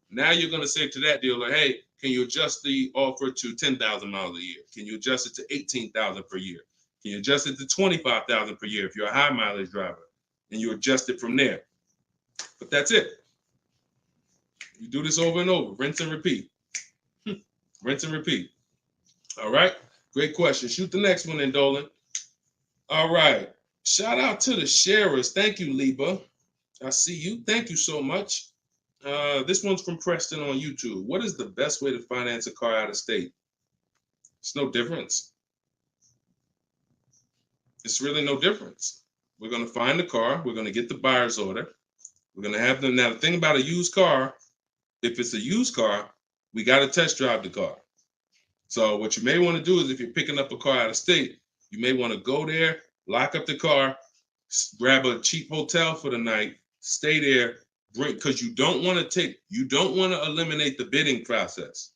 now you're going to say to that dealer, hey, can you adjust the offer to 10,000 miles a year? Can you adjust it to 18,000 per year? Can you adjust it to 25,000 per year if you're a high mileage driver? And you adjust it from there. But that's it. You do this over and over, rinse and repeat. Rinse and repeat. All right. Great question. Shoot the next one in, Dolan. All right. Shout out to the sharers. Thank you, Liba. I see you. Thank you so much. This one's from Preston on YouTube. What is the best way to finance a car out of state? It's no difference. It's really no difference. We're going to find the car. We're going to get the buyer's order. We're going to have them. Now, the thing about a used car, if it's a used car, we got to test drive the car. So what you may want to do is if you're picking up a car out of state, you may want to go there, lock up the car, grab a cheap hotel for the night, stay there, because you don't want to eliminate the bidding process.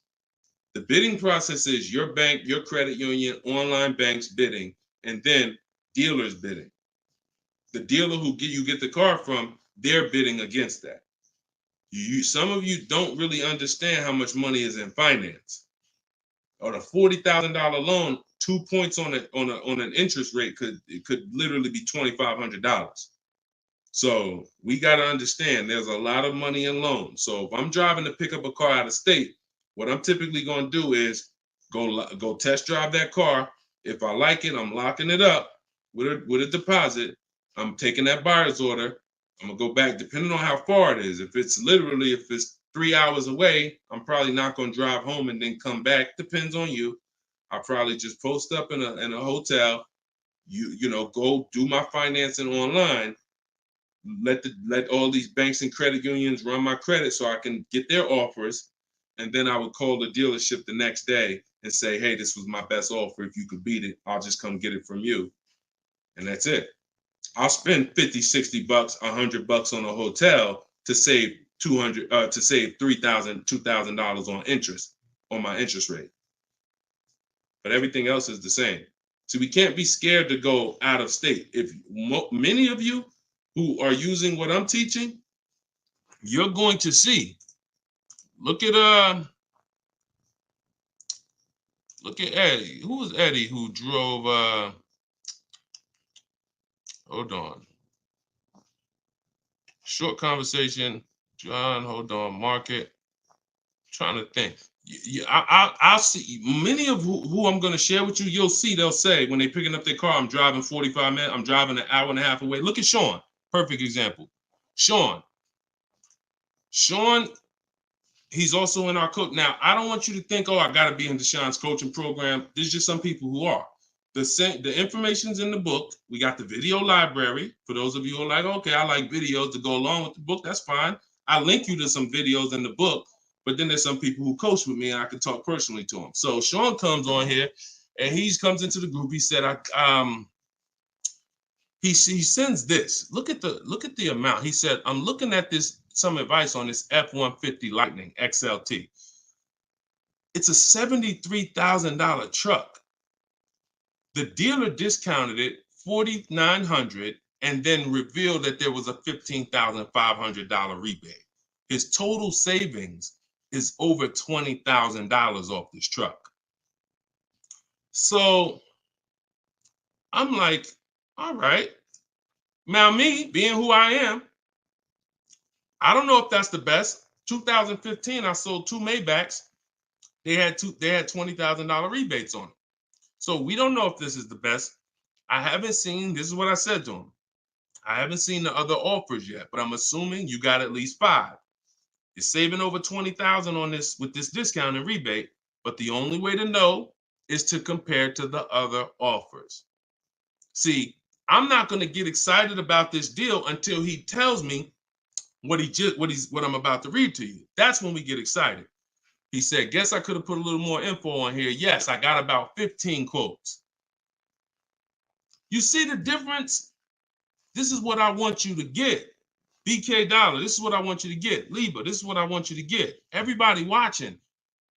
The bidding process is your bank, your credit union, online banks bidding, and then dealers bidding. The dealer who you get the car from, they're bidding against that. Some of you don't really understand how much money is in finance. On a $40,000 loan, 2 points on an interest rate could literally be $2,500. So we got to understand there's a lot of money in loans. So if I'm driving to pick up a car out of state, what I'm typically going to do is go test drive that car. If I like it, I'm locking it up with a deposit. I'm taking that buyer's order. I'm gonna go back, depending on how far it is. If it's 3 hours away, I'm probably not gonna drive home and then come back. Depends on you. I'll probably just post up in a hotel. You know, go do my financing online. Let all these banks and credit unions run my credit so I can get their offers. And then I would call the dealership the next day and say, hey, this was my best offer. If you could beat it, I'll just come get it from you. And that's it. I'll spend $50, $60, $100 on a hotel to save $3,000, $2,000 on interest on my interest rate. But everything else is the same. So we can't be scared to go out of state. If many of you who are using what I'm teaching, you're going to see. Look at Eddie. Who was Eddie who drove? Hold on. Short conversation. John, hold on. Market. Trying to think. I'll see. Many of who I'm going to share with you, you'll see, they'll say when they're picking up their car, I'm driving 45 minutes. I'm driving an hour and a half away. Look at Sean. Perfect example. Sean, he's also in our coach. Now, I don't want you to think, oh, I got to be in Deshaun's coaching program. There's just some people who are. The information's in the book. We got the video library. For those of you who are like, okay, I like videos to go along with the book. That's fine. I link you to some videos in the book. But then there's some people who coach with me and I can talk personally to them. So Sean comes on here and he comes into the group. He said, he sends this. Look at the amount. He said, I'm looking at some advice on this F-150 Lightning XLT. It's a $73,000 truck. The dealer discounted it $4,900 and then revealed that there was a $15,500 rebate. His total savings is over $20,000 off this truck. So I'm like, all right. Now me, being who I am, I don't know if that's the best. 2015, I sold 2 Maybachs. They had $20,000 rebates on it. So we don't know if this is the best. I haven't seen, this is what I said to him. I haven't seen the other offers yet, but I'm assuming you got at least 5. You're saving over $20,000 on this with this discount and rebate, but the only way to know is to compare to the other offers. See, I'm not going to get excited about this deal until he tells me what I'm about to read to you. That's when we get excited. He said, guess I could have put a little more info on here. Yes, I got about 15 quotes. You see the difference? This is what I want you to get. BK Dollar, this is what I want you to get. Liba, this is what I want you to get. Everybody watching,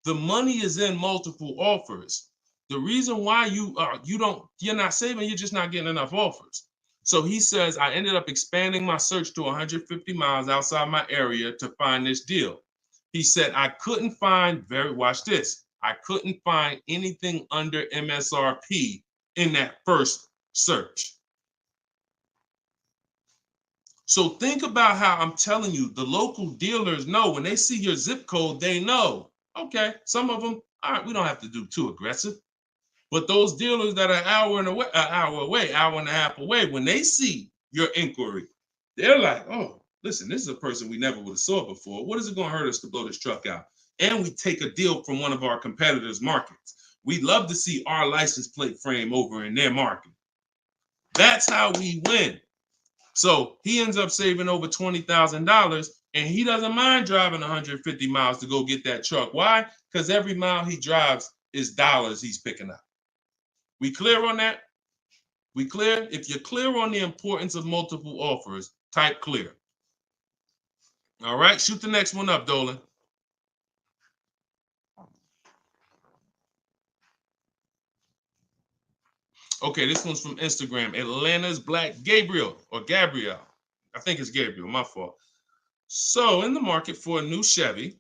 the money is in multiple offers. The reason why you're not saving, you're just not getting enough offers. So he says, I ended up expanding my search to 150 miles outside my area to find this deal. He said, I couldn't find, watch this, I couldn't find anything under MSRP in that first search. So think about how I'm telling you, the local dealers know when they see your zip code, they know, okay, some of them, all right, we don't have to do too aggressive. But those dealers that are an hour and a half away, when they see your inquiry, they're like, oh, listen, this is a person we never would have saw before. What is it going to hurt us to blow this truck out? And we take a deal from one of our competitors' markets. We'd love to see our license plate frame over in their market. That's how we win. So he ends up saving over $20,000, and he doesn't mind driving 150 miles to go get that truck. Why? Because every mile he drives is dollars he's picking up. We clear on that? We clear? If you're clear on the importance of multiple offers, type clear. All right, shoot the next one up, Dolan. Okay, this one's from Instagram. Atlanta's Black Gabriel, or Gabrielle. I think it's Gabriel, my fault. So, in the market for a new Chevy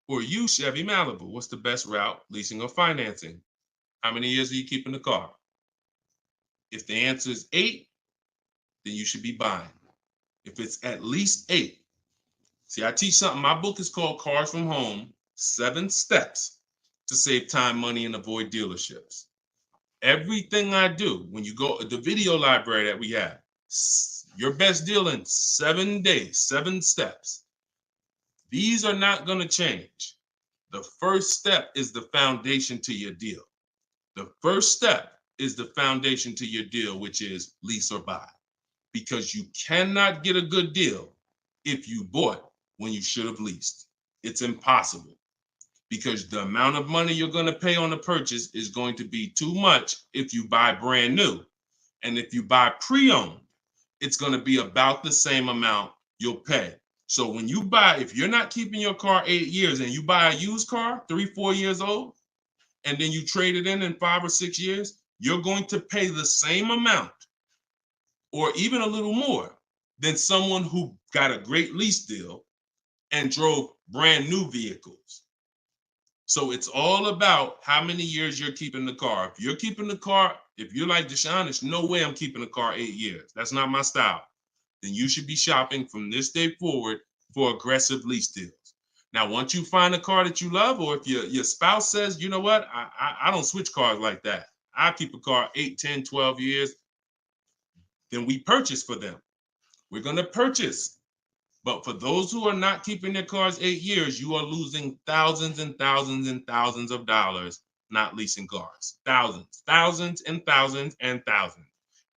or used Chevy Malibu, what's the best route, leasing or financing? How many years are you keeping the car? If the answer is 8, then you should be buying. If it's at least 8. See, I teach something. My book is called Cars from Home, 7 Steps to Save Time, Money, and Avoid Dealerships. Everything I do, when you go, the video library that we have, your best deal in 7 days, 7 steps. These are not going to change. The first step is the foundation to your deal. The first step is the foundation to your deal, which is lease or buy. Because you cannot get a good deal if you bought when you should have leased. It's impossible. Because the amount of money you're going to pay on the purchase is going to be too much if you buy brand new. And if you buy pre-owned, it's going to be about the same amount you'll pay. So when you buy, if you're not keeping your car 8 years and you buy a used car, 3-4 years old, and then you trade it in 5 or 6 years, you're going to pay the same amount or even a little more than someone who got a great lease deal and drove brand new vehicles. So it's all about how many years you're keeping the car. If you're keeping the car, if you're like Deshone, there's no way I'm keeping the car 8 years. That's not my style. Then you should be shopping from this day forward for aggressive lease deals. Now, once you find a car that you love, or if your spouse says, you know what, I don't switch cars like that. I keep a car 8, 10, 12 years. Then we purchase for them. We're going to purchase. But for those who are not keeping their cars 8 years, you are losing thousands and thousands and thousands of dollars not leasing cars. Thousands, thousands and thousands and thousands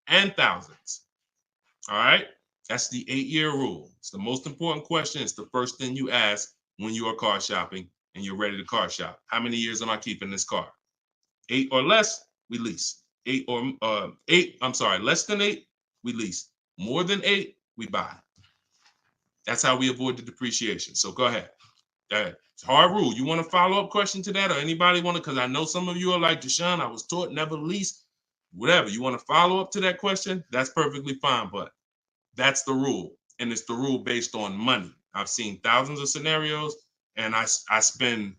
and thousands. All right? That's the 8-year rule. It's the most important question. It's the first thing you ask when you are car shopping and you're ready to car shop. How many years am I keeping this car? 8 or less, we lease. Less than 8, we lease. More than 8, we buy. That's how we avoid the depreciation. So go ahead. It's a hard rule. You want a follow-up question to that, or anybody want to? Because I know some of you are like, Deshone, I was taught never lease. Whatever. You want to follow up to that question? That's perfectly fine. But that's the rule. And it's the rule based on money. I've seen thousands of scenarios, and I spend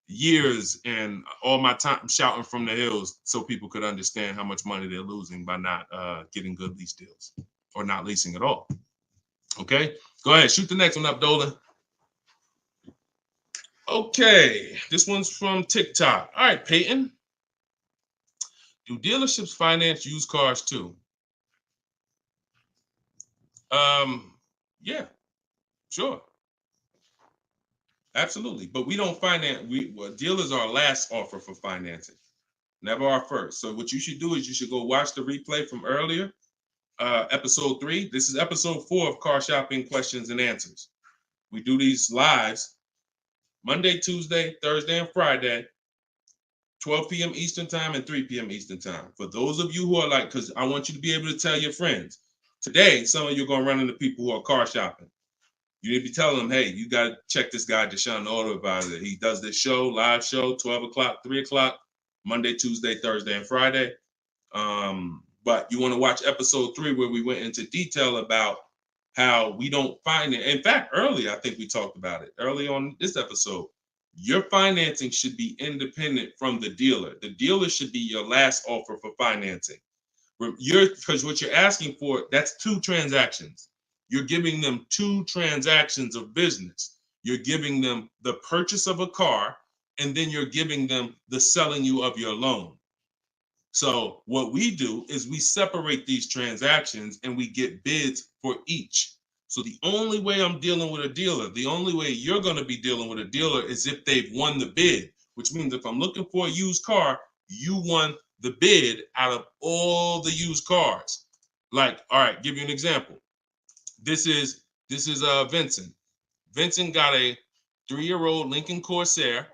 years and all my time shouting from the hills so people could understand how much money they're losing by not getting good lease deals or not leasing at all. Okay, go ahead, shoot the next one up, Dolan. Okay, this one's from TikTok. All right, Peyton. Do dealerships finance used cars too? Yeah, sure. Absolutely. But we don't finance, dealers are our last offer for financing, never our first. So what you should do is you should go watch the replay from earlier, episode 3. This is episode 4 of Car Shopping Questions and Answers. We do these lives Monday, Tuesday, Thursday, and Friday, 12 p.m. Eastern time and 3 p.m. Eastern time. For those of you who are like, because I want you to be able to tell your friends. Today, some of you are going to run into people who are car shopping. You need to be telling them, hey, you got to check this guy, Deshone the Auto Advisor. He does this show, live show, 12 o'clock, 3 o'clock, Monday, Tuesday, Thursday, and Friday. But you want to watch episode 3 where we went into detail about how we don't find it. In fact, earlier, I think we talked about it early on this episode. Your financing should be independent from the dealer. The dealer should be your last offer for financing. Because what you're asking for, that's 2 transactions. You're giving them 2 transactions of business. You're giving them the purchase of a car, and then you're giving them the selling you of your loan. So what we do is we separate these transactions and we get bids for each. So the only way I'm dealing with a dealer, the only way you're going to be dealing with a dealer is if they've won the bid, which means if I'm looking for a used car, you won the bid out of all the used cars. Like, all right, give you an example. This is Vincent. Vincent got a 3-year-old Lincoln Corsair,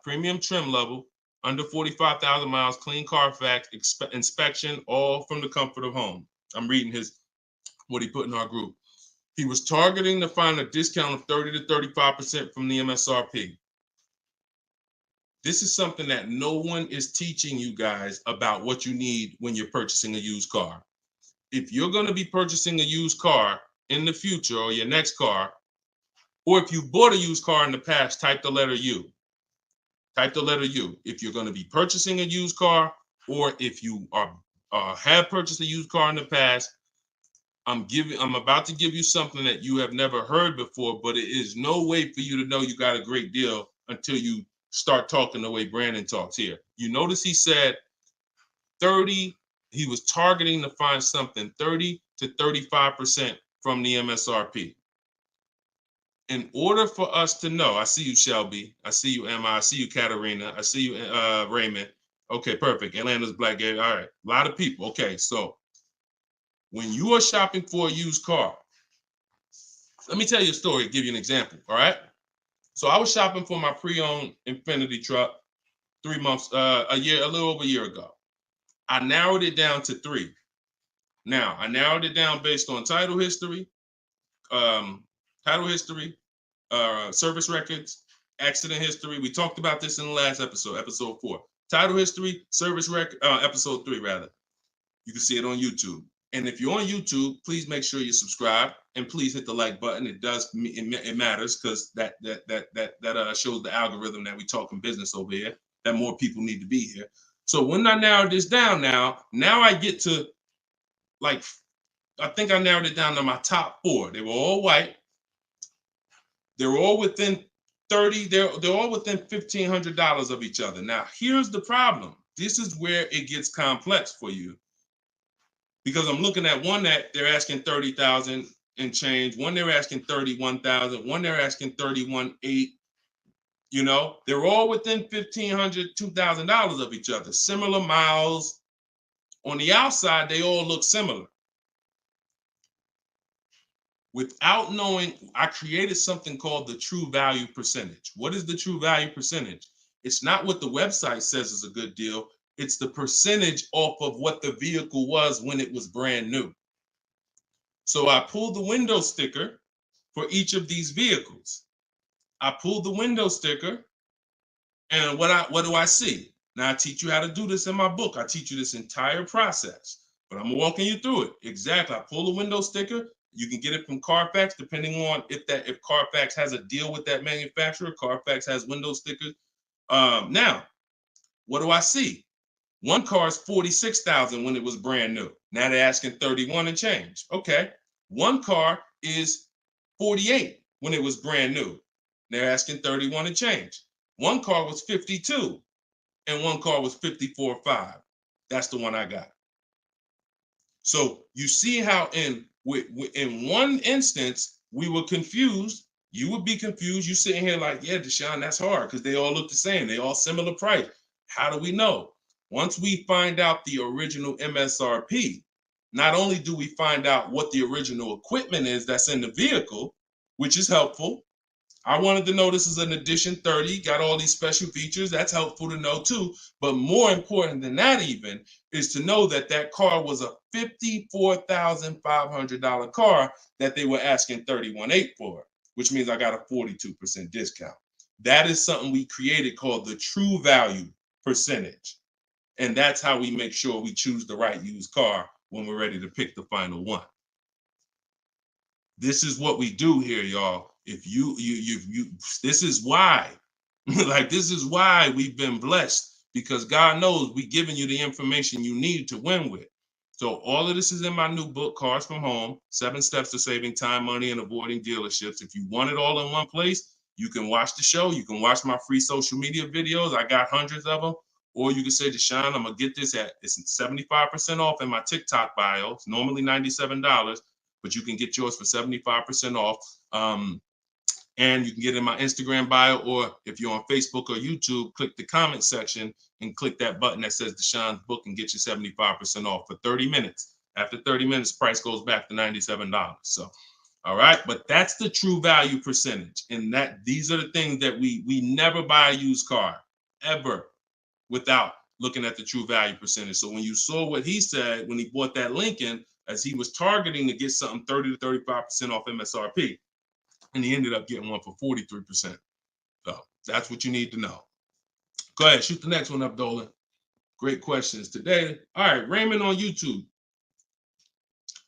premium trim level, under 45,000 miles, clean Carfax, inspection, all from the comfort of home. I'm reading what he put in our group. He was targeting to find a discount of 30 to 35% from the MSRP. This is something that no one is teaching you guys about what you need when you're purchasing a used car. If you're going to be purchasing a used car in the future, or your next car, or if you bought a used car in the past, type the letter U. Type the letter U. If you're going to be purchasing a used car, or if you have purchased a used car in the past, I'm about to give you something that you have never heard before, but it is no way for you to know you got a great deal until you start talking the way Brandon talks here. You notice he said 30, he was targeting to find something 30 to 35% from the MSRP. In order for us to know, I see you, Shelby. I see you, Emma. I see you, Katarina. I see you, Raymond. Okay, perfect. Atlanta's Black Gay. All right, a lot of people. Okay, so when you are shopping for a used car, let me tell you a story, give you an example, all right? So I was shopping for my pre-owned Infiniti truck 3 months, a little over a year ago. I narrowed it down to 3. Now, I narrowed it down based on title history, service records, accident history. We talked about this in the last episode, episode 4. Title history, service record, episode 3 rather. You can see it on YouTube. And if you're on YouTube, please make sure you subscribe and please hit the like button. It matters because that shows the algorithm that we talking business over here, that more people need to be here. So when I narrowed this down now I get to, like, I think I narrowed it down to my top 4. They were all white. They were all within 30, they're all within $1,500 of each other. Now, here's the problem. This is where it gets complex for you. Because I'm looking at one that they're asking 30,000 and change, one they're asking 31,000, one they're asking 31,800. You know, they're all within $1,500, $2,000 of each other. Similar miles. On the outside, they all look similar. Without knowing, I created something called the true value percentage. What is the true value percentage? It's not what the website says is a good deal. It's the percentage off of what the vehicle was when it was brand new. So I pulled the window sticker for each of these vehicles. I pulled the window sticker, and what do I see? Now, I teach you how to do this in my book. I teach you this entire process, but I'm walking you through it. Exactly. I pull the window sticker. You can get it from Carfax, depending on if Carfax has a deal with that manufacturer. Carfax has window stickers. Now, what do I see? One car is 46,000 when it was brand new. Now they're asking 31 and change. Okay. One car is 48 when it was brand new. They're asking 31 and change. One car was 52 and one car was 54.5. That's the one I got. So you see how in one instance we were confused. You would be confused. You sitting here like, yeah, Deshone, that's hard because they all look the same. They all similar price. How do we know? Once we find out the original MSRP, not only do we find out what the original equipment is that's in the vehicle, which is helpful. I wanted to know this is an edition 30, got all these special features. That's helpful to know too. But more important than that even is to know that that car was a $54,500 car that they were asking $31,800 for, which means I got a 42% discount. That is something we created called the true value percentage. And that's how we make sure we choose the right used car when we're ready to pick the final one. This is what we do here, y'all. If you this is why, like, this is why we've been blessed, because God knows we giving you the information you need to win with. So all of this is in my new book, Cars from Home, 7 Steps to Saving Time, Money, and Avoiding Dealerships. If you want it all in one place, you can watch the show. You can watch my free social media videos. I got hundreds of them. Or you can say, Deshone, I'm going to get this it's 75% off in my TikTok bio. It's normally $97, but you can get yours for 75% off. And you can get in my Instagram bio, or if you're on Facebook or YouTube, click the comment section and click that button that says Deshone's book and get you 75% off for 30 minutes. After 30 minutes, price goes back to $97. So, all right, but that's the true value percentage. And these are the things that we never buy a used car ever without looking at the true value percentage. So when you saw what he said when he bought that Lincoln, as he was targeting to get something 30 to 35% off MSRP, and he ended up getting one for 43%. So that's what you need to know. Go ahead, shoot the next one up, Dolan. Great questions today. All right, Raymond on YouTube.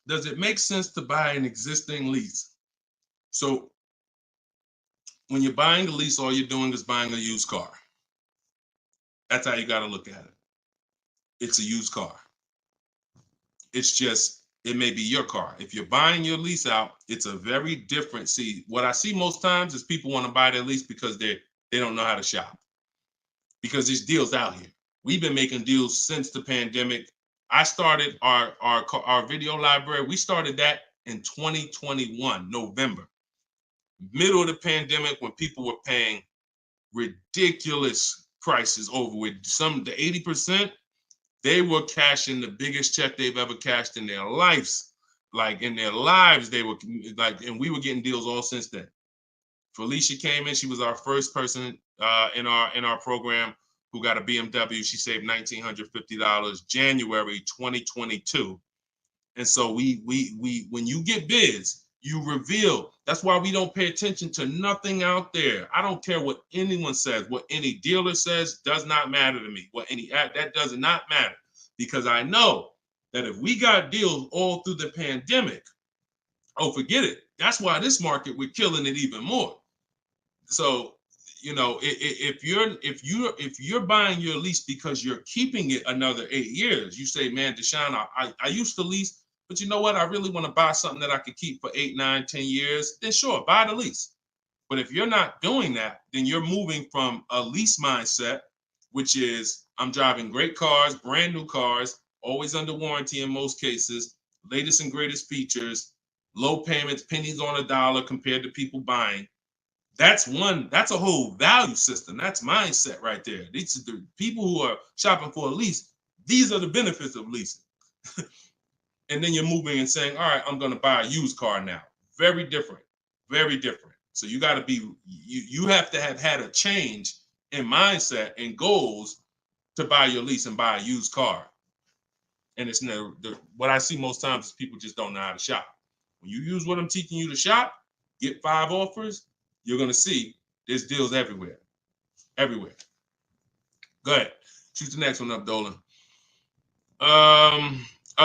Does it make sense to buy an existing lease? So when you're buying a lease, all you're doing is buying a used car. That's how you got to look at it. It's a used car. It's just, it may be your car. If you're buying your lease out, it's a very different. See, what I see most times is people want to buy their lease because they don't know how to shop. Because there's deals out here. We've been making deals since the pandemic. I started our video library. We started that in 2021, November. Middle of the pandemic, when people were paying ridiculous prices over with the 80%. They were cashing the biggest check they've ever cashed in their lives. Like in their lives, they were like, and we were getting deals all since then. Felicia came in. She was our first person in our program who got a BMW. She saved $1,950 January 2022. And so we when you get bids, you reveal. That's why we don't pay attention to nothing out there. I don't care what anyone says, what any dealer says does not matter to me. That does not matter, because I know that if we got deals all through the pandemic, oh, forget it. That's why this market, we're killing it even more. So, you know, if you're buying your lease because you're keeping it another 8 years, you say, man, Deshone, I used to lease, but you know what? I really want to buy something that I could keep for 8, 9, 10 years. Then sure, buy the lease. But if you're not doing that, then you're moving from a lease mindset, which is I'm driving great cars, brand new cars, always under warranty in most cases, latest and greatest features, low payments, pennies on a dollar compared to people buying. That's a whole value system. That's mindset right there. These are the people who are shopping for a lease. These are the benefits of leasing. And then you're moving and saying, all right, I'm going to buy a used car now. Very different, very different. So you got to be, you have to have had a change in mindset and goals to buy your lease and buy a used car. And it's what I see most times is people just don't know how to shop. When you use what I'm teaching you to shop, get 5 offers, you're going to see there's deals everywhere. Everywhere. Go ahead. Shoot the next one up, Dolan.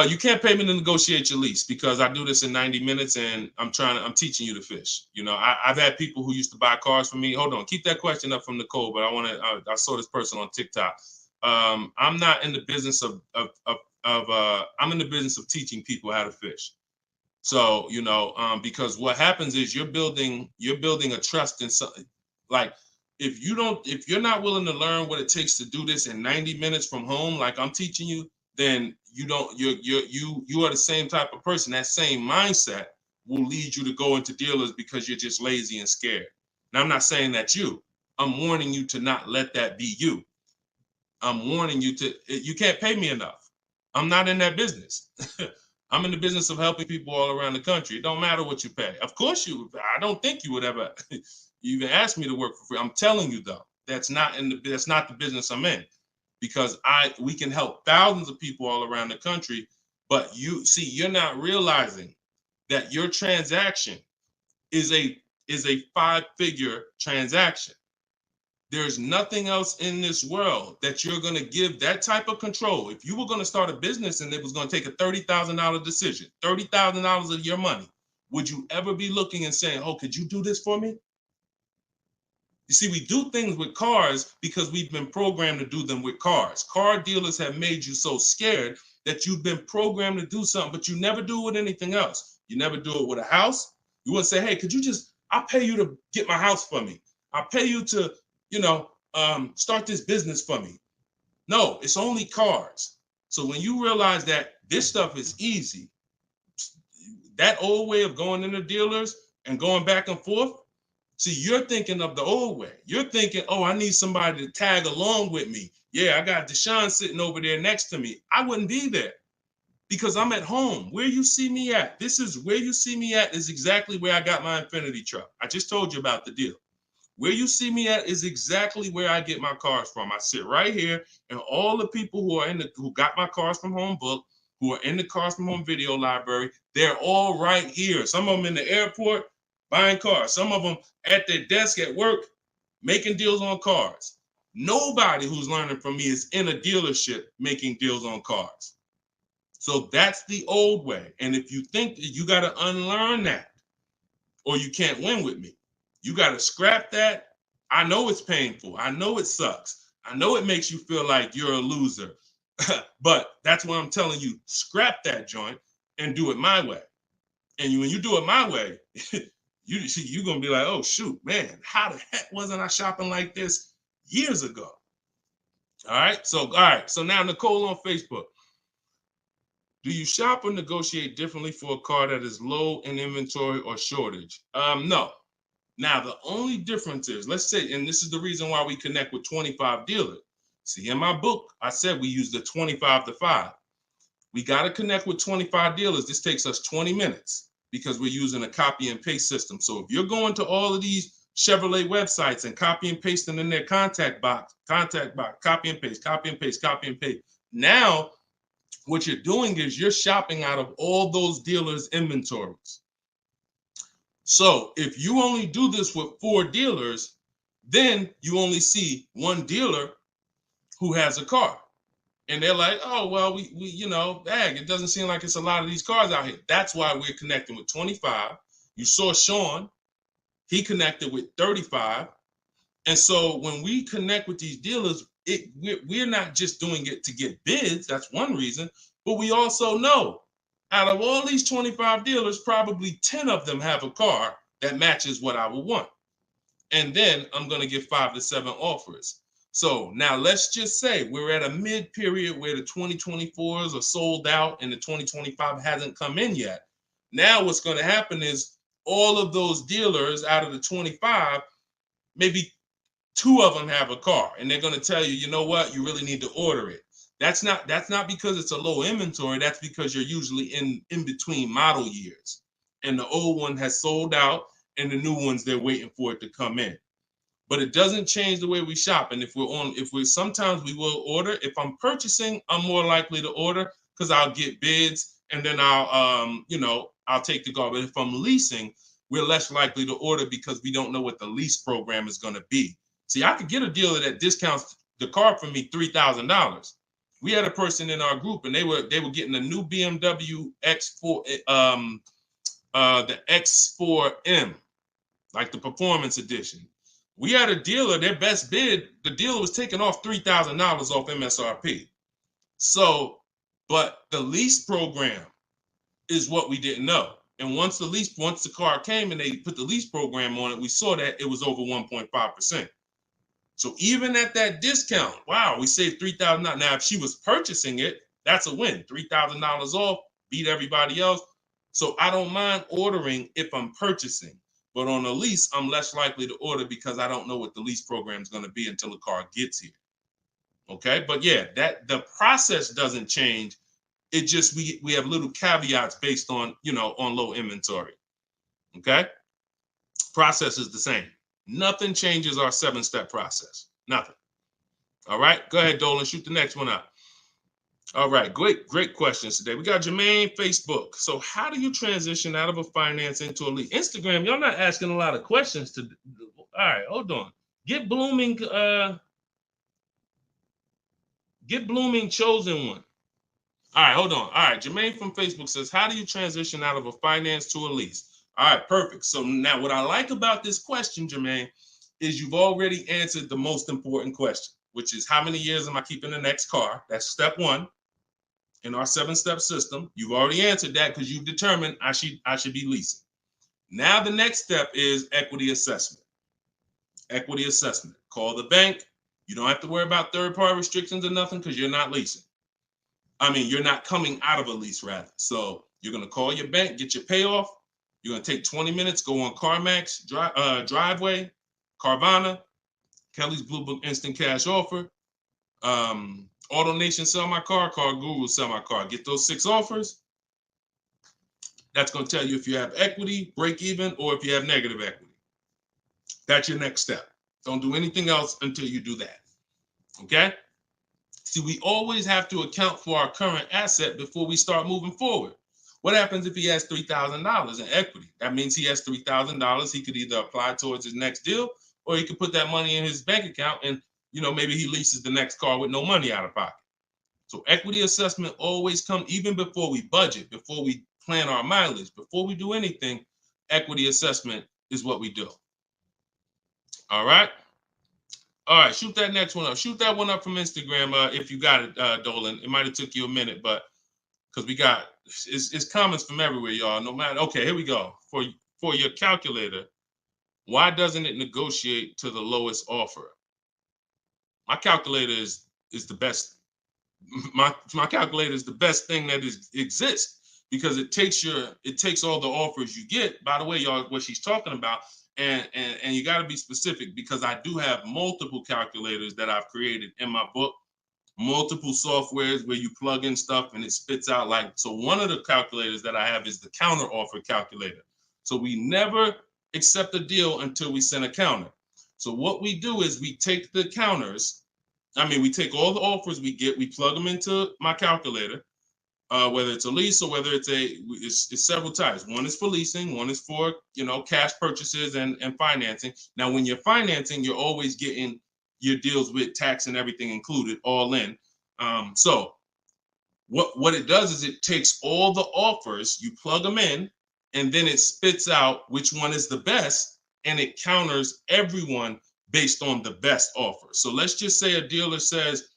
You can't pay me to negotiate your lease because I do this in 90 minutes and I'm teaching you to fish. You know, I've had people who used to buy cars from me. Hold on, keep that question up from Nicole, but I saw this person on TikTok. I'm not in the business I'm in the business of teaching people how to fish. So, you know, because what happens is you're building a trust in something. Like if you're not willing to learn what it takes to do this in 90 minutes from home, like I'm teaching you, then you are the same type of person. That same mindset will lead you to go into dealers because you're just lazy and scared. Now, I'm not saying that's you. I'm warning you to not let that be you. I'm warning you you can't pay me enough. I'm not in that business. I'm in the business of helping people all around the country. It don't matter what you pay. Of course I don't think you would ever even ask me to work for free. I'm telling you though, that's not the business I'm in. Because we can help thousands of people all around the country, but you're not realizing that your transaction is a 5-figure transaction. There's nothing else in this world that you're going to give that type of control. If you were going to start a business and it was going to take a $30,000 decision, $30,000 of your money, would you ever be looking and saying, oh, could you do this for me? You see, we do things with cars because we've been programmed to do them with cars. Car dealers have made you so scared that you've been programmed to do something, but you never do it with anything else. You never do it with a house. You wouldn't say, hey, could you just, I'll pay you to get my house for me. I'll pay you to, start this business for me. No, it's only cars. So when you realize that this stuff is easy, that old way of going into dealers and going back and forth, see, you're thinking of the old way. You're thinking, oh, I need somebody to tag along with me. Yeah, I got Deshone sitting over there next to me. I wouldn't be there because I'm at home. Where you see me at, this is where you see me at is exactly where I got my Infinity truck. I just told you about the deal. Where you see me at is exactly where I get my cars from. I sit right here, and all the people who got my Cars from Home book, who are in the Cars from Home video library, they're all right here. Some of them in the airport buying cars. Some of them at their desk at work making deals on cars. Nobody who's learning from me is in a dealership making deals on cars. So that's the old way. And if you think that you got to unlearn that or you can't win with me, you got to scrap that. I know it's painful. I know it sucks. I know it makes you feel like you're a loser. But that's what I'm telling you. Scrap that joint and do it my way. And when you do it my way, you're going to be like, oh, shoot, man, how the heck wasn't I shopping like this years ago? All right. So now Nicole on Facebook. Do you shop or negotiate differently for a car that is low in inventory or shortage? No. Now, the only difference is, let's say, and this is the reason why we connect with 25 dealers. See, in my book, I said we use the 25 to 5. We got to connect with 25 dealers. This takes us 20 minutes because we're using a copy and paste system. So if you're going to all of these Chevrolet websites and copy and pasting in their contact box, copy and paste, copy and paste, copy and paste. Now, what you're doing is you're shopping out of all those dealers' inventories. So if you only do this with 4 dealers, then you only see one dealer who has a car. And they're like, oh, well, we it doesn't seem like it's a lot of these cars out here. That's why we're connecting with 25. You saw Sean, he connected with 35. And so when we connect with these dealers, we're not just doing it to get bids. That's one reason. But we also know out of all these 25 dealers, probably 10 of them have a car that matches what I would want. And then I'm going to get 5 to 7 offers. So now let's just say we're at a mid period where the 2024s are sold out and the 2025 hasn't come in yet. Now what's going to happen is all of those dealers out of the 25, maybe 2 of them have a car, and they're going to tell you, you know what, you really need to order it. That's not because it's a low inventory. That's because you're usually in between model years, and the old one has sold out, and the new ones, they're waiting for it to come in. But it doesn't change the way we shop. And sometimes we will order. If I'm purchasing, I'm more likely to order because I'll get bids, and then I'll take the car. But if I'm leasing, we're less likely to order because we don't know what the lease program is going to be. See, I could get a dealer that discounts the car for me $3,000. We had a person in our group, and they were getting a new BMW X4, the X4M, like the performance edition. We had a dealer, their best bid, the dealer was taking off $3,000 off MSRP. So, but the lease program is what we didn't know. And once the car came and they put the lease program on it, we saw that it was over 1.5%. So even at that discount, wow, we saved $3,000. Now, if she was purchasing it, that's a win. $3,000 off, beat everybody else. So I don't mind ordering if I'm purchasing. But on a lease, I'm less likely to order because I don't know what the lease program is going to be until the car gets here. Okay, but yeah, that the process doesn't change. It just we have little caveats based on on low inventory. Okay, process is the same. Nothing changes our 7-step process. Nothing. All right, go ahead, Dolan. Shoot the next one up. All right, great questions today. We got Jermaine, Facebook. So how do you transition out of a finance into a lease? Instagram, y'all not asking a lot of questions. All right, hold on. Get Blooming chosen one. All right, hold on. All right, Jermaine from Facebook says, how do you transition out of a finance to a lease? All right, perfect. So now what I like about this question, Jermaine, is you've already answered the most important question, which is how many years am I keeping the next car? That's step one in our 7-step system. You've already answered that because you've determined I should be leasing. Now the next step is equity assessment. Equity assessment. Call the bank. You don't have to worry about third-party restrictions or nothing because you're not leasing. You're not coming out of a lease, rather. So you're going to call your bank, get your payoff. You're going to take 20 minutes, go on CarMax, Driveway, Carvana, Kelly's Blue Book Instant Cash Offer, AutoNation Sell My Car, Car Guru Sell My Car. Get those 6 offers. That's going to tell you if you have equity, break even, or if you have negative equity. That's your next step. Don't do anything else until you do that. Okay? See, we always have to account for our current asset before we start moving forward. What happens if he has $3,000 in equity? That means he has $3,000 he could either apply towards his next deal, or he could put that money in his bank account and, maybe he leases the next car with no money out of pocket. So equity assessment always comes, even before we budget, before we plan our mileage, before we do anything, equity assessment is what we do. All right? All right, shoot that next one up. Shoot that one up from Instagram if you got it, Dolan. It might have took you a minute, but because we got it's comments from everywhere, y'all. No matter. Okay, here we go. For your calculator, why doesn't it negotiate to the lowest offer? My calculator is the best. My calculator is the best thing that exists because it takes all the offers you get. By the way, y'all, what she's talking about. And you got to be specific because I do have multiple calculators that I've created in my book, multiple softwares where you plug in stuff and it spits out so one of the calculators that I have is the counter offer calculator. So we never accept a deal until we send a counter. So what we do is we take the counters. We take all the offers we get, we plug them into my calculator. Whether it's a lease or whether it's several types. One is for leasing, one is for cash purchases and financing. Now, when you're financing, you're always getting your deals with tax and everything included, all in. So what it does is it takes all the offers, you plug them in, and then it spits out which one is the best, and it counters everyone based on the best offer. So let's just say a dealer says,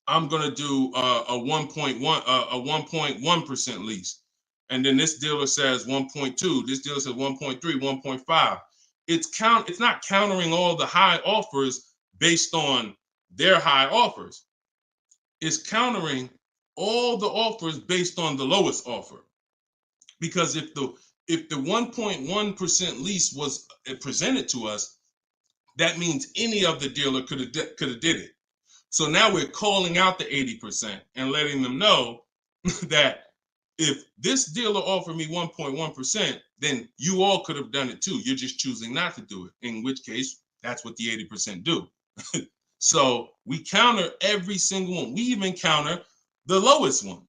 I'm going to do a 1.1% lease. And then this dealer says 1.2, this dealer says 1.3, 1.5. It's not countering all the high offers based on their high offers. It's countering all the offers based on the lowest offer. Because if the 1.1% lease was presented to us, that means any of the dealer could have did it. So now we're calling out the 80% and letting them know that if this dealer offered me 1.1%, then you all could have done it too. You're just choosing not to do it, in which case that's what the 80% do. So we counter every single one. We even counter the lowest one.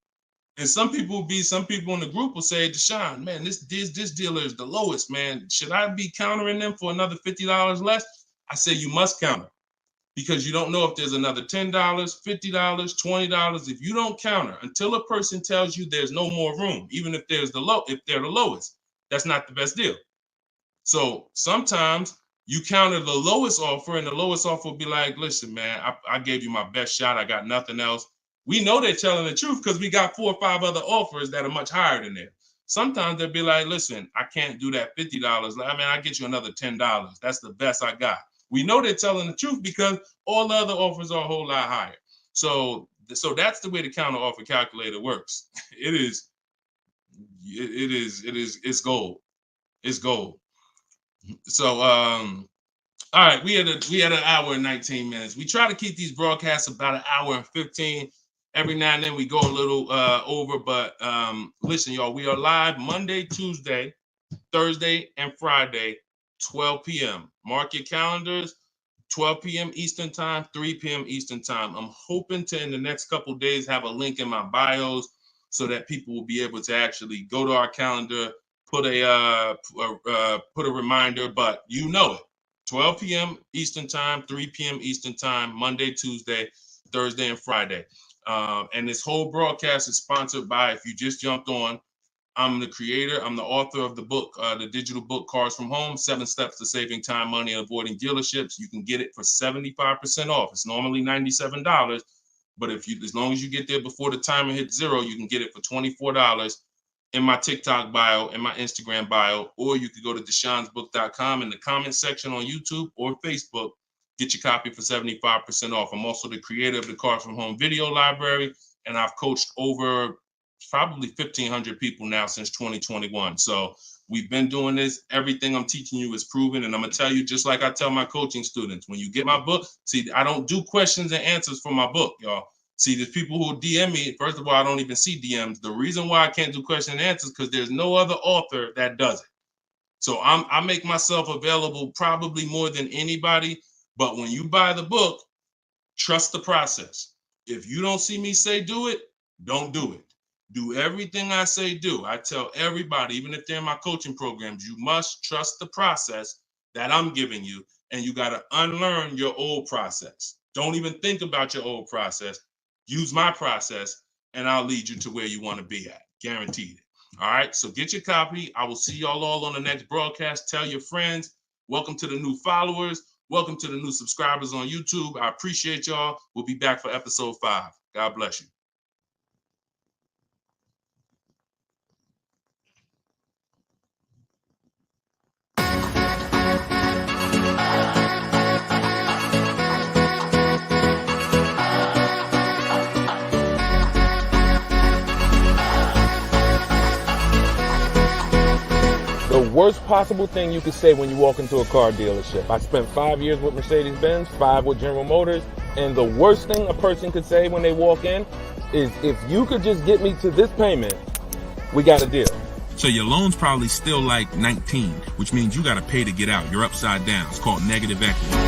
And some people in the group will say, Deshone, man, this dealer is the lowest, man. Should I be countering them for another $50 less? I say you must counter. Because you don't know if there's another $10, $50, $20. If you don't counter until a person tells you there's no more room, even if they're the lowest, that's not the best deal. So sometimes you counter the lowest offer, and the lowest offer will be like, listen, man, I gave you my best shot. I got nothing else. We know they're telling the truth because we got 4 or 5 other offers that are much higher than that. Sometimes they'll be like, listen, I can't do that $50. I get you another $10. That's the best I got. We know they're telling the truth because all the other offers are a whole lot higher. So that's the way the counter offer calculator works. It's gold. It's gold. So all right, we had an hour and 19 minutes. We try to keep these broadcasts about an hour and 15. Every now and then we go a little over, but listen, y'all, we are live Monday, Tuesday, Thursday, and Friday, 12 p.m. Mark your calendars, 12 p.m. Eastern time, 3 p.m. Eastern time. I'm hoping to, in the next couple of days, have a link in my bios so that people will be able to actually go to our calendar, put a reminder, but you know it. 12 p.m. Eastern time, 3 p.m. Eastern time, Monday, Tuesday, Thursday, and Friday. And this whole broadcast is sponsored by, if you just jumped on, I'm the creator, I'm the author of the book, the digital book, Cars from Home, 7 Steps to Saving Time, Money, and Avoiding Dealerships. You can get it for 75% off. It's normally $97, but as long as you get there before the timer hits 0, you can get it for $24 in my TikTok bio, in my Instagram bio, or you could go to deshonesbook.com in the comment section on YouTube or Facebook, get your copy for 75% off. I'm also the creator of the Cars from Home video library, and I've coached over probably 1,500 people now since 2021. So we've been doing this. Everything I'm teaching you is proven. And I'm going to tell you, just like I tell my coaching students, when you get my book, see, I don't do questions and answers for my book, y'all. See, there's people who DM me. First of all, I don't even see DMs. The reason why I can't do question and answers because there's no other author that does it. So I make myself available probably more than anybody. But when you buy the book, trust the process. If you don't see me say do it, don't do it. Do everything I say do. I tell everybody, even if they're in my coaching programs, you must trust the process that I'm giving you, and you got to unlearn your old process. Don't even think about your old process. Use my process, and I'll lead you to where you want to be at. Guaranteed. All right, so get your copy. I will see y'all all on the next broadcast. Tell your friends. Welcome to the new followers. Welcome to the new subscribers on YouTube. I appreciate y'all. We'll be back for episode 5. God bless you. The worst possible thing you could say when you walk into a car dealership. I spent 5 years with Mercedes-Benz, 5 with General Motors, and the worst thing a person could say when they walk in is, if you could just get me to this payment, we got a deal. So your loan's probably still like 19, which means you got to pay to get out. You're upside down. It's called negative equity.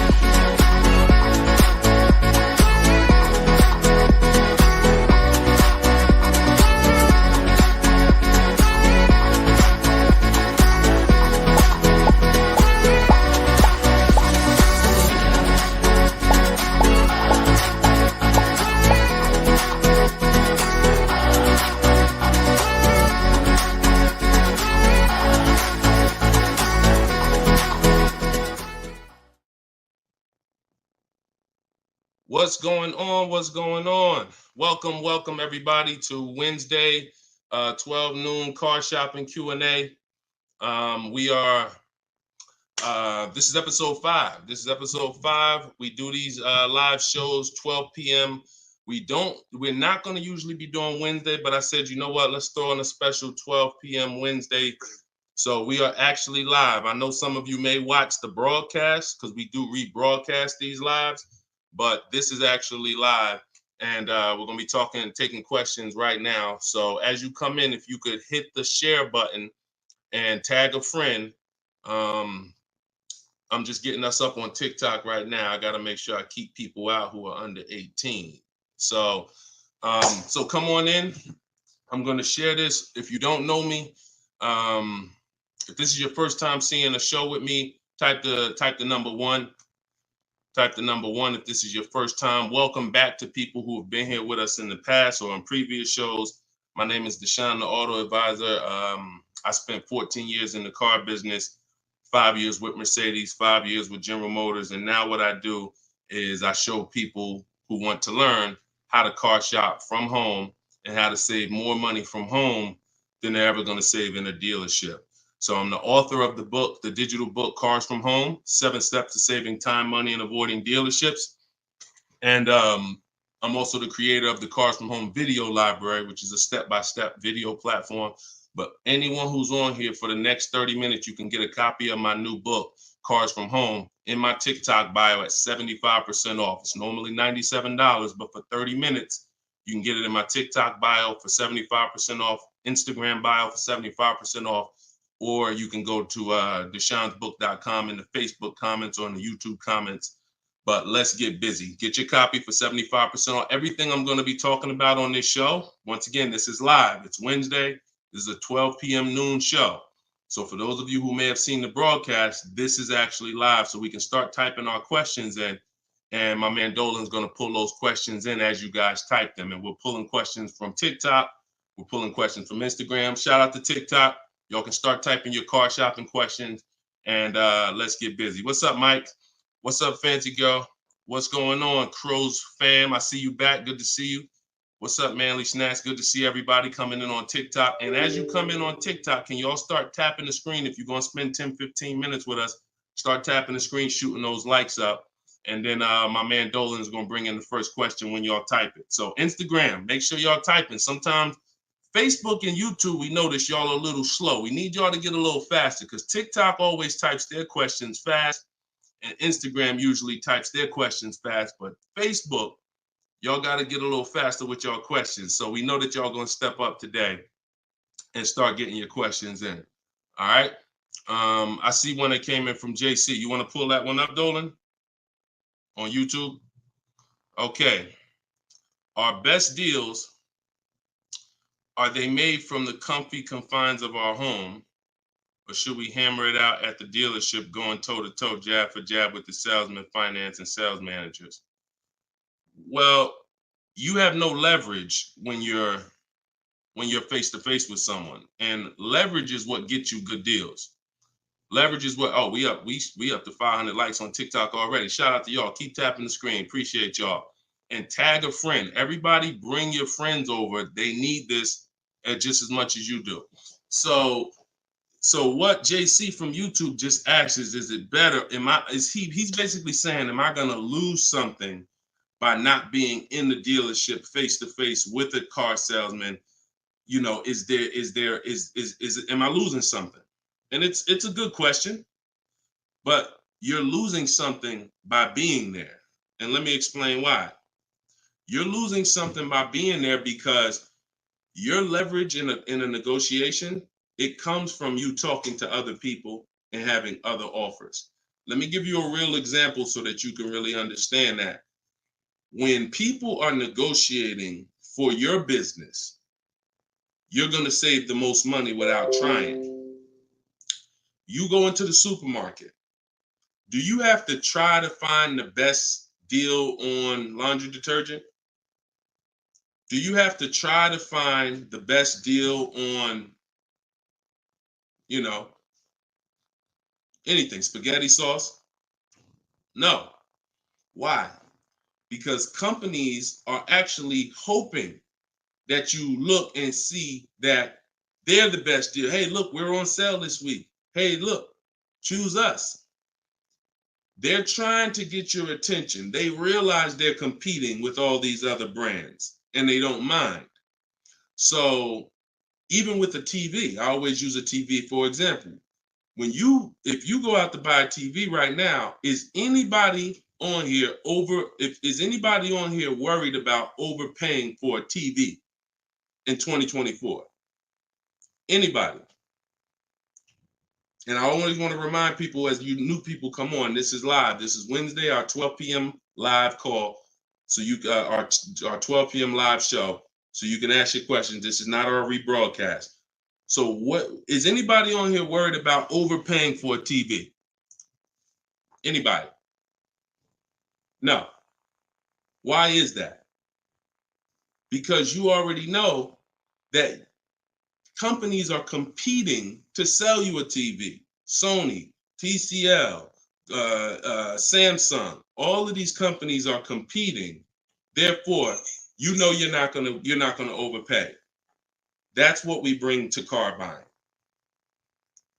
What's going on? What's going on? Welcome everybody to Wednesday, 12 noon car shopping Q&A. This is episode 5. We do these live shows 12 p.m. We're not going to usually be doing Wednesday, but I said, you know what? Let's throw in a special 12 p.m. Wednesday. So we are actually live. I know some of you may watch the broadcast because we do rebroadcast these lives, but this is actually live, and we're going to be talking and taking questions right now. So as you come in, if you could hit the share button and tag a friend. I'm just getting us up on TikTok right now. I got to make sure I keep people out who are under 18. So come on in. I'm going to share this. If you don't know me, if this is your first time seeing a show with me, type the number 1. Type the number 1 if this is your first time. Welcome back to people who have been here with us in the past or in previous shows. My name is Deshone the Auto Advisor. I spent 14 years in the car business, 5 years with Mercedes, 5 years with General Motors. And now what I do is I show people who want to learn how to car shop from home and how to save more money from home than they're ever going to save in a dealership. So I'm the author of the book, the digital book, Cars from Home, 7 Steps to Saving Time, Money, and Avoiding Dealerships. And I'm also the creator of the Cars from Home video library, which is a step-by-step video platform. But anyone who's on here for the next 30 minutes, you can get a copy of my new book, Cars from Home, in my TikTok bio at 75% off. It's normally $97, but for 30 minutes, you can get it in my TikTok bio for 75% off, Instagram bio for 75% off. Or you can go to deshonesbook.com in the Facebook comments or in the YouTube comments. But let's get busy. Get your copy for 75% off. Everything I'm going to be talking about on this show, once again, this is live. It's Wednesday. This is a 12 p.m. noon show. So for those of you who may have seen the broadcast, this is actually live, so we can start typing our questions in. And my man Dolan's going to pull those questions in as you guys type them. And we're pulling questions from TikTok. We're pulling questions from Instagram. Shout out to TikTok. Y'all can start typing your car shopping questions, and let's get busy. What's up, Mike? What's up, Fancy Girl? What's going on, Crows fam? I see you back. Good to see you. What's up, Manly Snacks? Good to see everybody coming in on TikTok. And as you come in on TikTok, can y'all start tapping the screen? If you're going to spend 10, 15 minutes with us, start tapping the screen, shooting those likes up. And then my man Dolan is going to bring in the first question when y'all type it. So Instagram, make sure y'all typing. Sometimes Facebook and YouTube, we notice y'all are a little slow. We need y'all to get a little faster because TikTok always types their questions fast and Instagram usually types their questions fast. But Facebook, y'all got to get a little faster with y'all questions. So we know that y'all going to step up today and start getting your questions in. All right. I see one that came in from JC. You want to pull that one up, Dolan? On YouTube? Okay. Our best deals, are they made from the comfy confines of our home, or should we hammer it out at the dealership going toe-to-toe, jab for jab with the salesman, finance, and sales managers? Well, you have no leverage when you're face-to-face with someone. And leverage is what gets you good deals. Leverage is what, oh, we up to 500 likes on TikTok already. Shout out to y'all. Keep tapping the screen. Appreciate y'all. And tag a friend. Everybody bring your friends over. They need this just as much as you do. So what JC from YouTube just asks is it better? He's basically saying, am I gonna lose something by not being in the dealership face-to-face with a car salesman? You know, am I losing something? And it's a good question, but you're losing something by being there. And let me explain why. You're losing something by being there because your leverage in a negotiation, it comes from you talking to other people and having other offers. Let me give you a real example so that you can really understand that. When people are negotiating for your business, you're going to save the most money without trying. You go into the supermarket. Do you have to try to find the best deal on laundry detergent? Do you have to try to find the best deal on, anything, spaghetti sauce? No. Why? Because companies are actually hoping that you look and see that they're the best deal. Hey, look, we're on sale this week. Hey, look, choose us. They're trying to get your attention. They realize they're competing with all these other brands and they don't mind. So even with the TV, I always use a TV for example. If you go out to buy a TV right now, is anybody on here worried about overpaying for a TV in 2024? Anybody? And I always want to remind people, as you new people come on, this is live. This is Wednesday, our 12 p.m. live call. So our 12 p.m. live show. So you can ask your questions. This is not our rebroadcast. So what is anybody on here worried about overpaying for a TV? Anybody? No. Why is that? Because you already know that companies are competing to sell you a TV. Sony, TCL, Samsung, all of these companies are competing. Therefore, you're not gonna overpay. That's what we bring to car buying.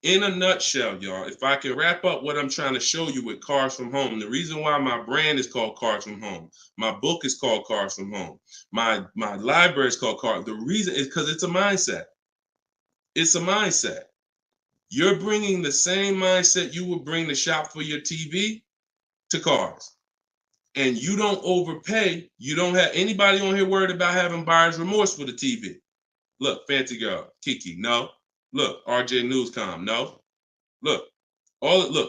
In a nutshell, y'all, if I can wrap up what I'm trying to show you with Cars from Home, the reason why my brand is called Cars from Home, my book is called Cars from Home, my library is called Cars. The reason is because it's a mindset. It's a mindset. You're bringing the same mindset you would bring to shop for your TV to cars. And you don't overpay. You don't have anybody on here worried about having buyer's remorse for the TV. Look, Fancy Girl, Kiki, no. Look, RJ Newscom, no. Look,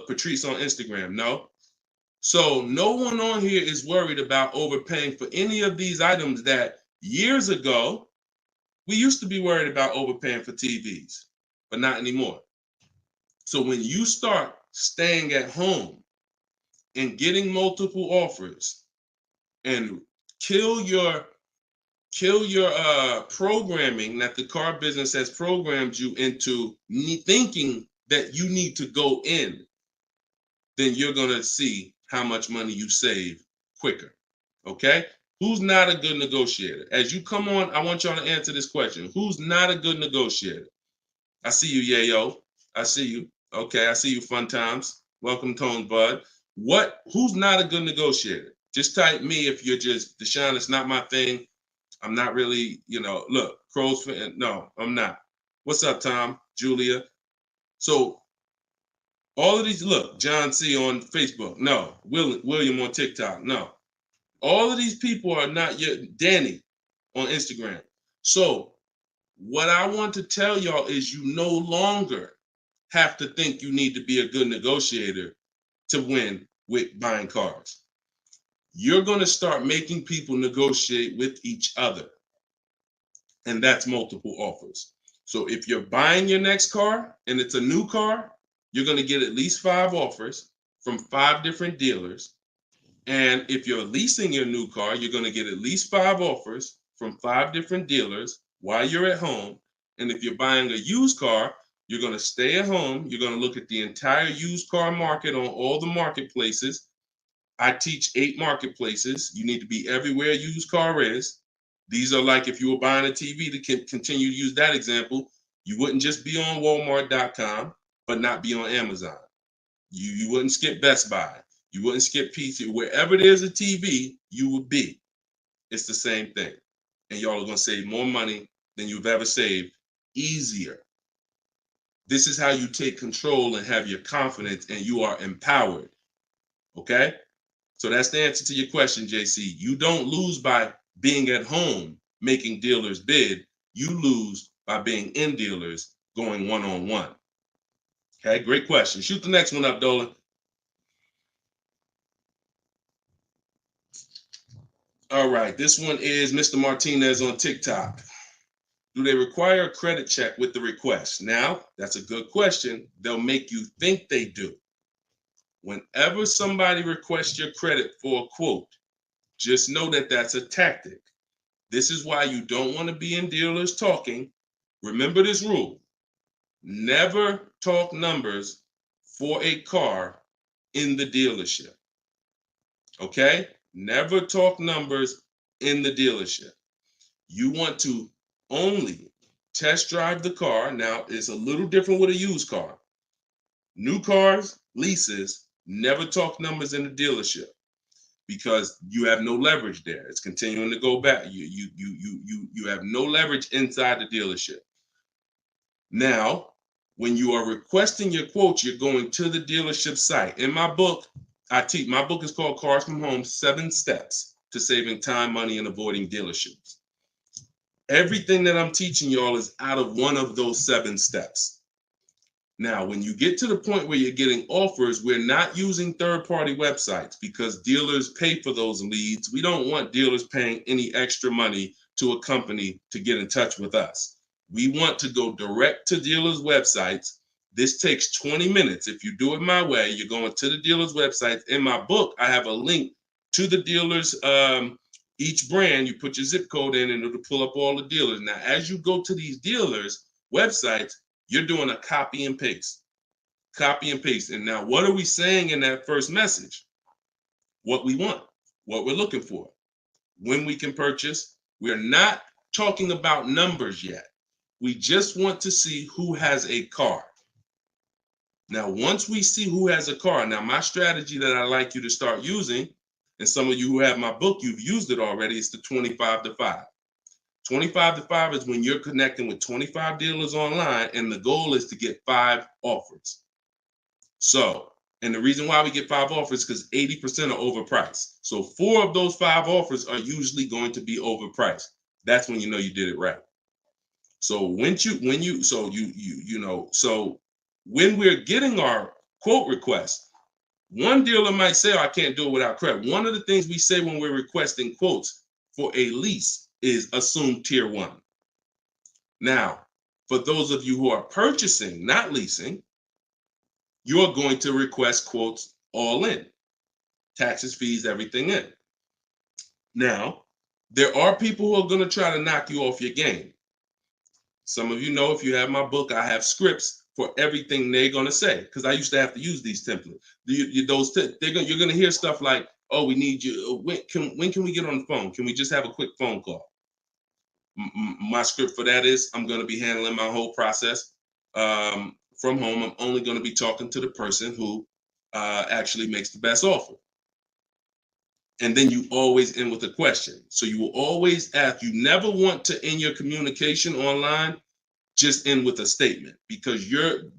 Patrice on Instagram, no. So no one on here is worried about overpaying for any of these items that years ago, we used to be worried about overpaying for TVs, but not anymore. So when you start staying at home and getting multiple offers and kill your programming that the car business has programmed you into thinking that you need to go in, then you're going to see how much money you save quicker. Okay? Who's not a good negotiator? As you come on, I want y'all to answer this question. Who's not a good negotiator? I see you, Yayo. I see you. Okay, I see you, Fun Times. Welcome, Tone Bud. Who's not a good negotiator? Just type me if you're just, Deshone, it's not my thing. I'm not really, look, Crow's fan. No, I'm not. What's up, Tom? Julia? So all of these, look, John C. on Facebook. No. William on TikTok. No. All of these people are not yet. Danny on Instagram. So what I want to tell y'all is you no longer have to think you need to be a good negotiator to win with buying cars. You're going to start making people negotiate with each other. And that's multiple offers. So if you're buying your next car and it's a new car, you're going to get at least 5 offers from 5 different dealers. And if you're leasing your new car, you're going to get at least 5 offers from 5 different dealers while you're at home. And if you're buying a used car, you're going to stay at home. You're going to look at the entire used car market on all the marketplaces. I teach 8 marketplaces. You need to be everywhere a used car is. These are like if you were buying a TV, to continue to use that example, you wouldn't just be on Walmart.com, but not be on Amazon. You wouldn't skip Best Buy. You wouldn't skip PC. Wherever there's a TV, you would be. It's the same thing. And y'all are going to save more money than you've ever saved, easier. This is how you take control and have your confidence, and you are empowered. Okay? So that's the answer to your question, JC. You don't lose by being at home making dealers bid. You lose by being in dealers going one-on-one. Okay, great question. Shoot the next one up, Dolan. All right, this one is Mr. Martinez on TikTok. Do they require a credit check with the request? Now, that's a good question. They'll make you think they do. Whenever somebody requests your credit for a quote, just know that that's a tactic. This is why you don't want to be in dealers talking. Remember this rule. Never talk numbers for a car in the dealership. Okay? Never talk numbers in the dealership. You want to only test drive the car. Now, it's a little different with a used car. New cars, leases, never talk numbers in the dealership because you have no leverage there. It's continuing to go back. You have no leverage inside the dealership. Now, when you are requesting your quote, you're going to the dealership site. In my book, I teach, my book is called Cars from Home, 7 Steps to Saving Time, Money, and Avoiding Dealerships. Everything that I'm teaching y'all is out of one of those 7 steps. Now, when you get to the point where you're getting offers, we're not using third-party websites because dealers pay for those leads. We don't want dealers paying any extra money to a company to get in touch with us. We want to go direct to dealers' websites. This takes 20 minutes. If you do it my way, you're going to the dealer's website. In my book, I have a link to the dealers, each brand. You put your zip code in and it'll pull up all the dealers. Now, as you go to these dealers' websites, you're doing a copy and paste. Copy and paste. And now, what are we saying in that first message? What we want, what we're looking for, when we can purchase. We're not talking about numbers yet. We just want to see who has a car. Now, once we see who has a car, now my strategy that I like you to start using, and some of you who have my book, you've used it already, is the 25 to 5. 25 to 5 is when you're connecting with 25 dealers online, and the goal is to get 5 offers. So, and the reason why we get 5 offers is because 80% are overpriced. So 4 of those 5 offers are usually going to be overpriced. That's when you know you did it right. So when we're getting our quote request, one dealer might say, oh, I can't do it without credit. One of the things we say when we're requesting quotes for a lease is assume tier 1. Now, for those of you who are purchasing, not leasing, you're going to request quotes all in. Taxes, fees, everything in. Now, there are people who are going to try to knock you off your game. Some of you know, if you have my book, I have scripts for everything they're going to say, because I used to have to use these templates. You're going to hear stuff like, oh, we need you. When can we get on the phone? Can we just have a quick phone call? My script for that is I'm going to be handling my whole process from home. I'm only going to be talking to the person who actually makes the best offer. And then you always end with a question. So you will always ask. You never want to end your communication online just end with a statement, because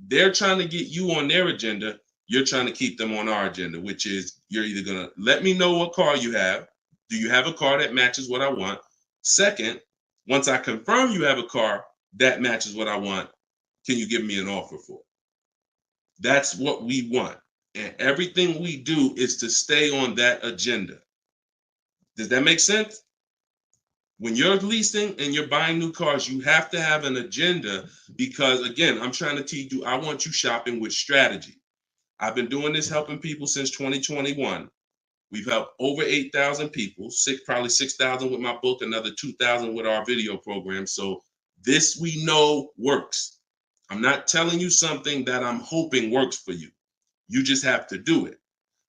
they're trying to get you on their agenda. You're trying to keep them on our agenda, which is you're either going to let me know what car you have. Do you have a car that matches what I want? Second, once I confirm you have a car that matches what I want, can you give me an offer for it? That's what we want. And everything we do is to stay on that agenda. Does that make sense? When you're leasing and you're buying new cars, you have to have an agenda, because, again, I'm trying to teach you, I want you shopping with strategy. I've been doing this helping people since 2021. We've helped over 8,000 people, probably 6,000 with my book, another 2,000 with our video program. So this we know works. I'm not telling you something that I'm hoping works for you. You just have to do it.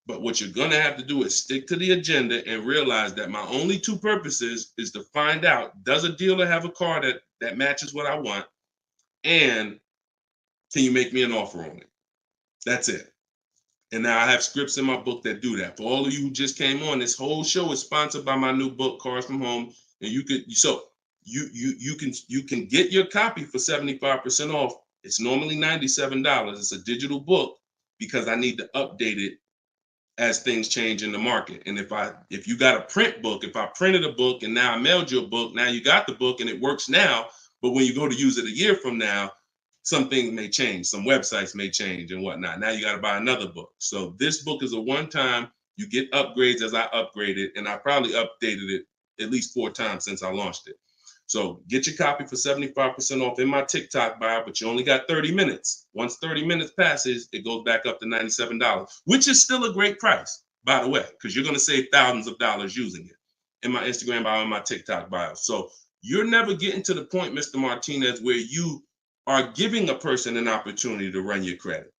But what you're going to have to do is stick to the agenda and realize that my only two purposes is to find out, does a dealer have a car that matches what I want? And can you make me an offer on it? That's it. And now I have scripts in my book that do that. For all of you who just came on, this whole show is sponsored by my new book, Cars from Home. And you can get your copy for 75% off. It's normally $97. It's a digital book because I need to update it as things change in the market. And if you got a print book, if I printed a book and now I mailed you a book, now you got the book and it works now, but when you go to use it a year from now, some things may change, some websites may change and whatnot. Now you got to buy another book. So this book is a one-time, you get upgrades as I upgrade it, and I probably updated it at least 4 times since I launched it. So get your copy for 75% off in my TikTok bio, but you only got 30 minutes. Once 30 minutes passes, it goes back up to $97, which is still a great price, by the way, because you're going to save thousands of dollars using it in my Instagram bio and my TikTok bio. So you're never getting to the point, Mr. Martinez, where you are giving a person an opportunity to run your credit,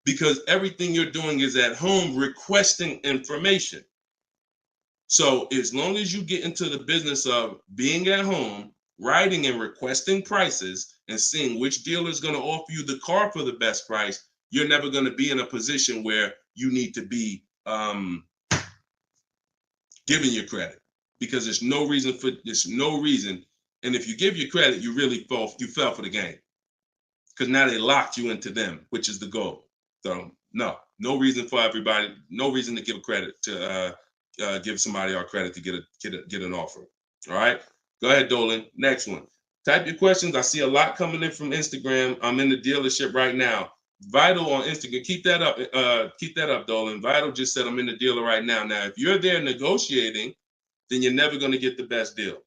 because everything you're doing is at home requesting information. So as long as you get into the business of being at home, writing and requesting prices and seeing which dealer is going to offer you the car for the best price, you're never going to be in a position where you need to be giving your credit, because there's no reason. And if you give your credit, you really fell for the game, because now they locked you into them, which is the goal. So no reason for everybody, no reason to give credit to give somebody our credit to get an offer. All right, go ahead, Dolan. Next one. Type your questions. I see a lot coming in from Instagram. I'm in the dealership right now. Vital on Instagram. Keep that up. Keep that up, Dolan. Vital just said I'm in the dealer right now. Now, if you're there negotiating, then you're never going to get the best deal.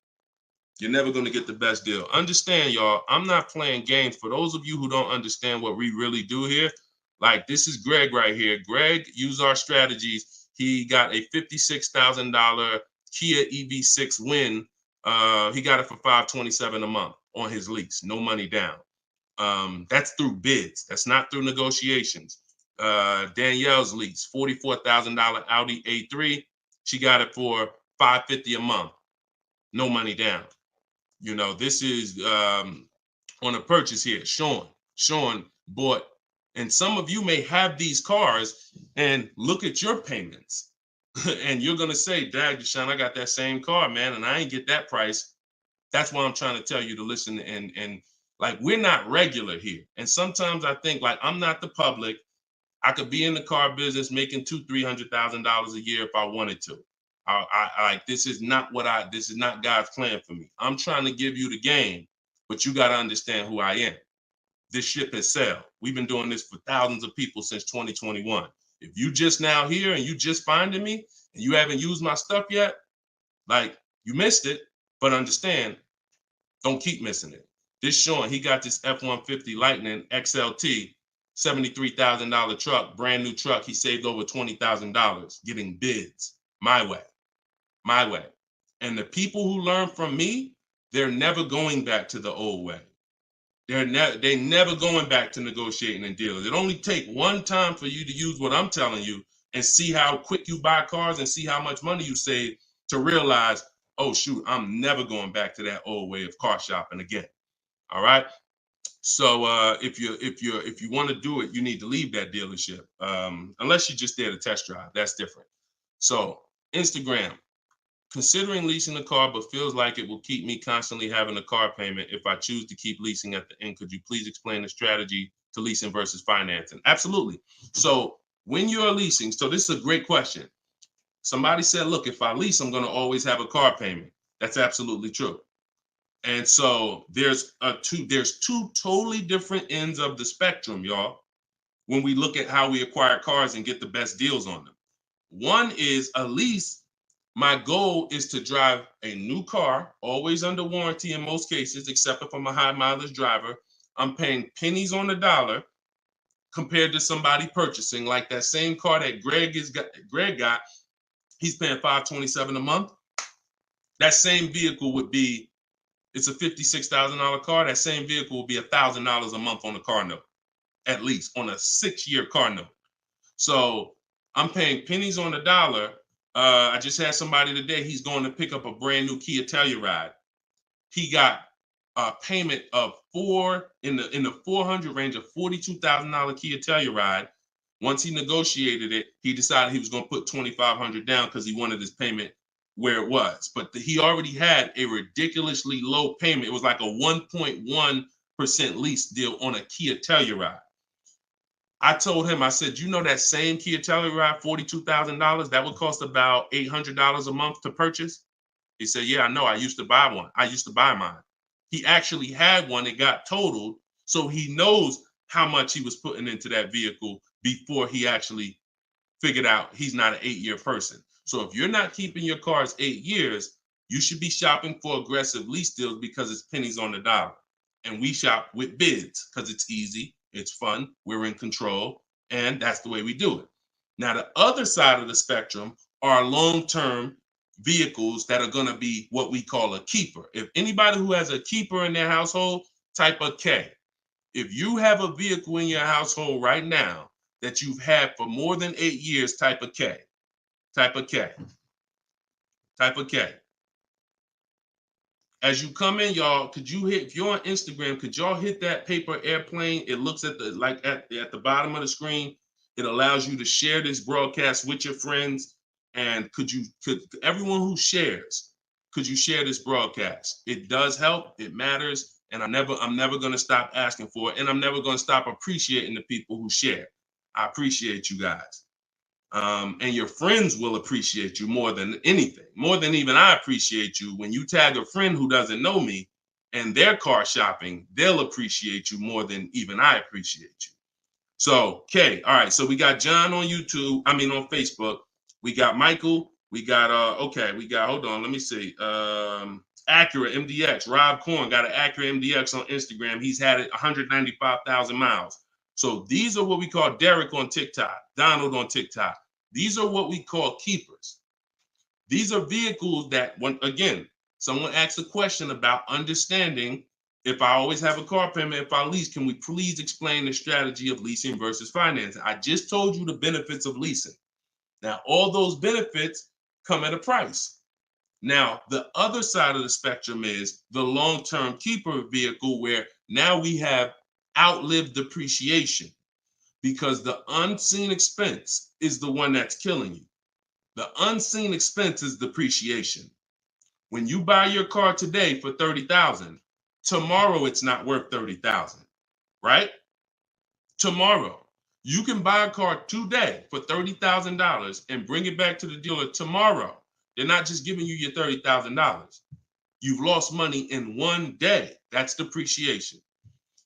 You're never going to get the best deal. Understand, y'all, I'm not playing games. For those of you who don't understand what we really do here, like, this is Greg right here. Greg used our strategies. He got a $56,000 Kia EV6 win. He got it for $527 a month on his lease, no money down. That's through bids. That's not through negotiations. Danielle's lease, $44,000 Audi A3. She got it for $550 a month, no money down. You know, this is on a purchase here. Sean bought, and some of you may have these cars and look at your payments and you're going to say, Dad, Deshone, I got that same car, man, and I ain't get that price. That's why I'm trying to tell you to listen. And like, we're not regular here. And sometimes I think, like, I'm not the public. I could be in the car business making $200,000-$300,000 a year if I wanted to. This is not God's plan for me. I'm trying to give you the game, but you got to understand who I am. This ship has sailed. We've been doing this for thousands of people since 2021. If you just now here and you just finding me and you haven't used my stuff yet, like, you missed it, but understand, don't keep missing it. This Sean, he got this F-150 Lightning XLT $73,000 truck, brand new truck. He saved over $20,000 getting bids my way. And the people who learn from me, they're never going back to the old way. They're never going back to negotiating and dealing. It only take one time for you to use what I'm telling you and see how quick you buy cars and see how much money you save to realize, oh shoot, I'm never going back to that old way of car shopping again. All right. So if you want to do it, you need to leave that dealership. Unless you're just there to test drive, that's different. So Instagram. Considering leasing a car, but feels like it will keep me constantly having a car payment if I choose to keep leasing at the end. Could you please explain the strategy to leasing versus financing? Absolutely. So when you're leasing, so this is a great question. Somebody said, look, if I lease, I'm going to always have a car payment. That's absolutely true. And so there's two totally different ends of the spectrum, y'all, when we look at how we acquire cars and get the best deals on them. One is a lease. My goal is to drive a new car, always under warranty in most cases, except if I'm a high mileage driver. I'm paying pennies on the dollar compared to somebody purchasing like that same car that Greg got. He's paying $527 a month. That same vehicle would be, it's a $56,000 car. That same vehicle will be $1,000 a month on the car note, at least on a 6-year car note. So I'm paying pennies on the dollar. I just had somebody today, he's going to pick up a brand new Kia Telluride. He got a payment of in the 400 range of $42,000 Kia Telluride. Once he negotiated it, he decided he was going to put $2,500 down because he wanted his payment where it was. But he already had a ridiculously low payment. It was like a 1.1% lease deal on a Kia Telluride. I told him, I said, you know that same Kia Telluride, $42,000, that would cost about $800 a month to purchase? He said, yeah, I know. I used to buy one. I used to buy mine. He actually had one. It got totaled. So he knows how much he was putting into that vehicle before he actually figured out he's not an 8-year person. So if you're not keeping your cars 8 years, you should be shopping for aggressive lease deals because it's pennies on the dollar. And we shop with bids because it's easy. It's fun. We're in control. And that's the way we do it. Now, the other side of the spectrum are long-term vehicles that are going to be what we call a keeper. If anybody who has a keeper in their household, type a K. If you have a vehicle in your household right now that you've had for more than 8 years, type a K. Type a K. Type a K. As you come in, y'all, could you hit, if you're on Instagram, could y'all hit that paper airplane? It looks at the, like at the bottom of the screen. It allows you to share this broadcast with your friends. And could everyone who shares, could you share this broadcast? It does help. It matters. And I'm never going to stop asking for it. And I'm never going to stop appreciating the people who share. I appreciate you guys. And your friends will appreciate you more than anything, more than even I appreciate you. When you tag a friend who doesn't know me and they're car shopping, they'll appreciate you more than even I appreciate you. So, okay, all right. So we got John on on Facebook. We got Michael. We got, hold on, let me see. Acura MDX, Rob Korn got an Acura MDX on Instagram. He's had it 195,000 miles. So these are what we call Derek on TikTok, Donald on TikTok. These are what we call keepers. These are vehicles that, when again, someone asks a question about understanding if I always have a car payment, if I lease, can we please explain the strategy of leasing versus financing? I just told you the benefits of leasing. Now, all those benefits come at a price. Now, the other side of the spectrum is the long-term keeper vehicle where now we have outlived depreciation because the unseen expense is the one that's killing you. The unseen expense is depreciation. When you buy your car today for $30,000, tomorrow it's not worth $30,000, right? Tomorrow. You can buy a car today for $30,000 and bring it back to the dealer tomorrow. They're not just giving you your $30,000. You've lost money in one day. That's depreciation.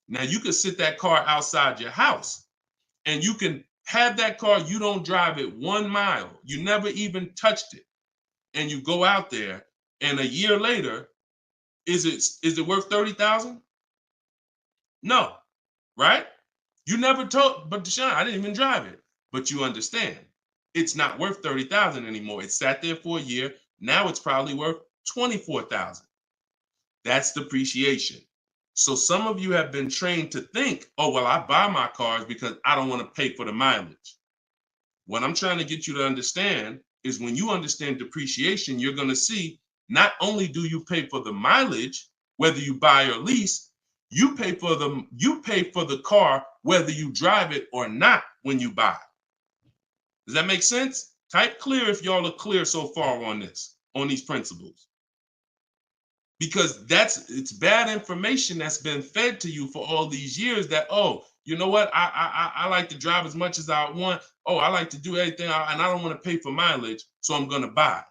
Now you can sit that car outside your house and you can have that car. You don't drive it 1 mile. You never even touched it. And you go out there and a year later, is it worth $30,000? No, right? You never told, but Deshone, I didn't even drive it. But you understand, it's not worth $30,000 anymore. It sat there for a year. Now it's probably worth $24,000. That's depreciation. So some of you have been trained to think, oh, well, I buy my cars because I don't want to pay for the mileage. What I'm trying to get you to understand is when you understand depreciation, you're going to see not only do you pay for the mileage, whether you buy or lease, you pay for the car whether you drive it or not when you buy. Does that make sense? Type clear if y'all are clear so far on this, on these principles. Because it's bad information that's been fed to you for all these years that, oh, you know what? I like to drive as much as I want. Oh, I like to do everything and I don't want to pay for mileage, so I'm going to buy.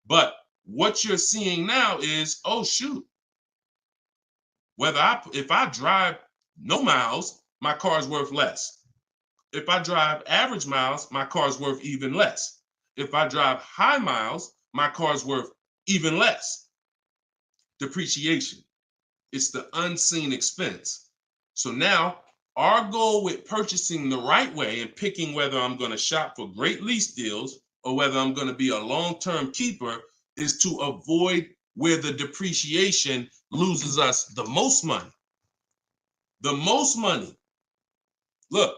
But what you're seeing now is, oh, shoot. If I drive no miles, my car's worth less. If I drive average miles, my car's worth even less. If I drive high miles, my car's worth even less. Depreciation. It's the unseen expense. So now our goal with purchasing the right way and picking whether I'm going to shop for great lease deals or whether I'm going to be a long-term keeper is to avoid where the depreciation loses us the most money. The most money. Look,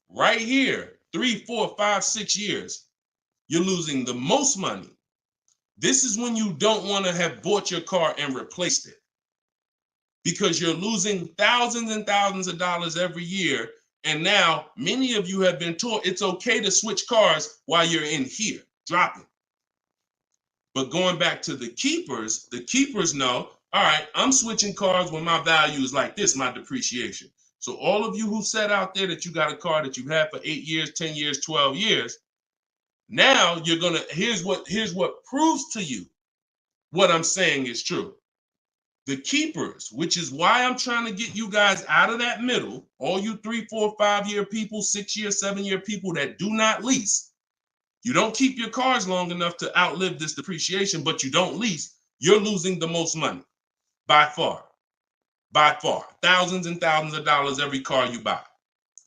right here, 3, 4, 5, 6 years, you're losing the most money. This is when you don't want to have bought your car and replaced it, because you're losing thousands and thousands of dollars every year. And now many of you have been taught it's okay to switch cars while you're in here, dropping. But going back to the keepers know, all right, I'm switching cars when my value is like this, my depreciation. So all of you who said out there that you got a car that you've had for 8 years, 10 years, 12 years, now you're gonna, here's what proves to you what I'm saying is true. The keepers, which is why I'm trying to get you guys out of that middle, all you 3, 4, 5 year people, 6 year, 7 year people that do not lease. You don't keep your cars long enough to outlive this depreciation, but you don't lease. You're losing the most money by far, thousands and thousands of dollars every car you buy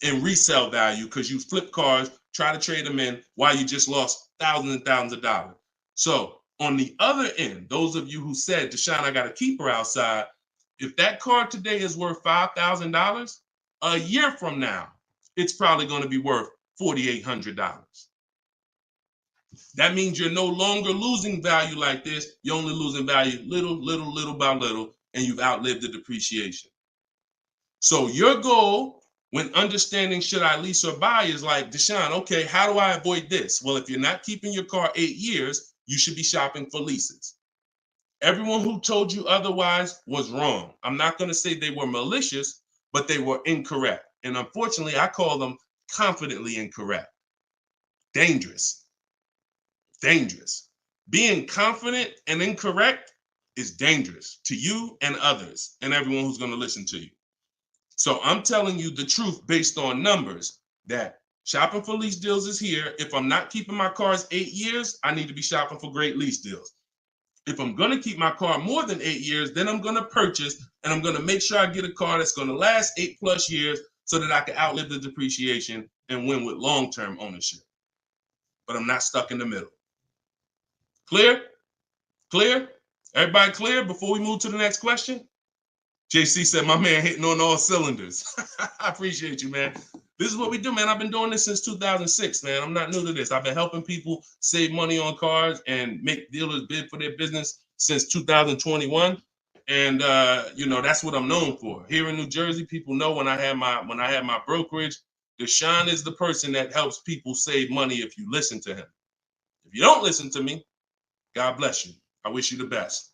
in resale value, because you flip cars, try to trade them in while you just lost thousands and thousands of dollars. So on the other end, those of you who said, Deshone, I got a keeper outside, if that car today is worth $5,000, a year from now, it's probably going to be worth $4,800. That means you're no longer losing value like this. You're only losing value little by little, and you've outlived the depreciation. So your goal when understanding should I lease or buy is like, Deshone, okay, how do I avoid this? Well, if you're not keeping your car 8 years, you should be shopping for leases. Everyone who told you otherwise was wrong. I'm not going to say they were malicious, but they were incorrect. And unfortunately, I call them confidently incorrect. Dangerous. Being confident and incorrect is dangerous to you and others and everyone who's going to listen to you. So I'm telling you the truth based on numbers, that shopping for lease deals is here. If I'm not keeping my cars 8 years, I need to be shopping for great lease deals. If I'm going to keep my car more than 8 years, then I'm going to purchase and I'm going to make sure I get a car that's going to last 8+ years so that I can outlive the depreciation and win with long-term ownership. But I'm not stuck in the middle. Clear? Everybody clear before we move to the next question? JC said, my man hitting on all cylinders. I appreciate you, man. This is what we do, man. I've been doing this since 2006, man. I'm not new to this. I've been helping people save money on cars and make dealers bid for their business since 2021. And that's what I'm known for. Here in New Jersey, people know when I had my brokerage, Deshone is the person that helps people save money if you listen to him. If you don't listen to me, God bless you. I wish you the best.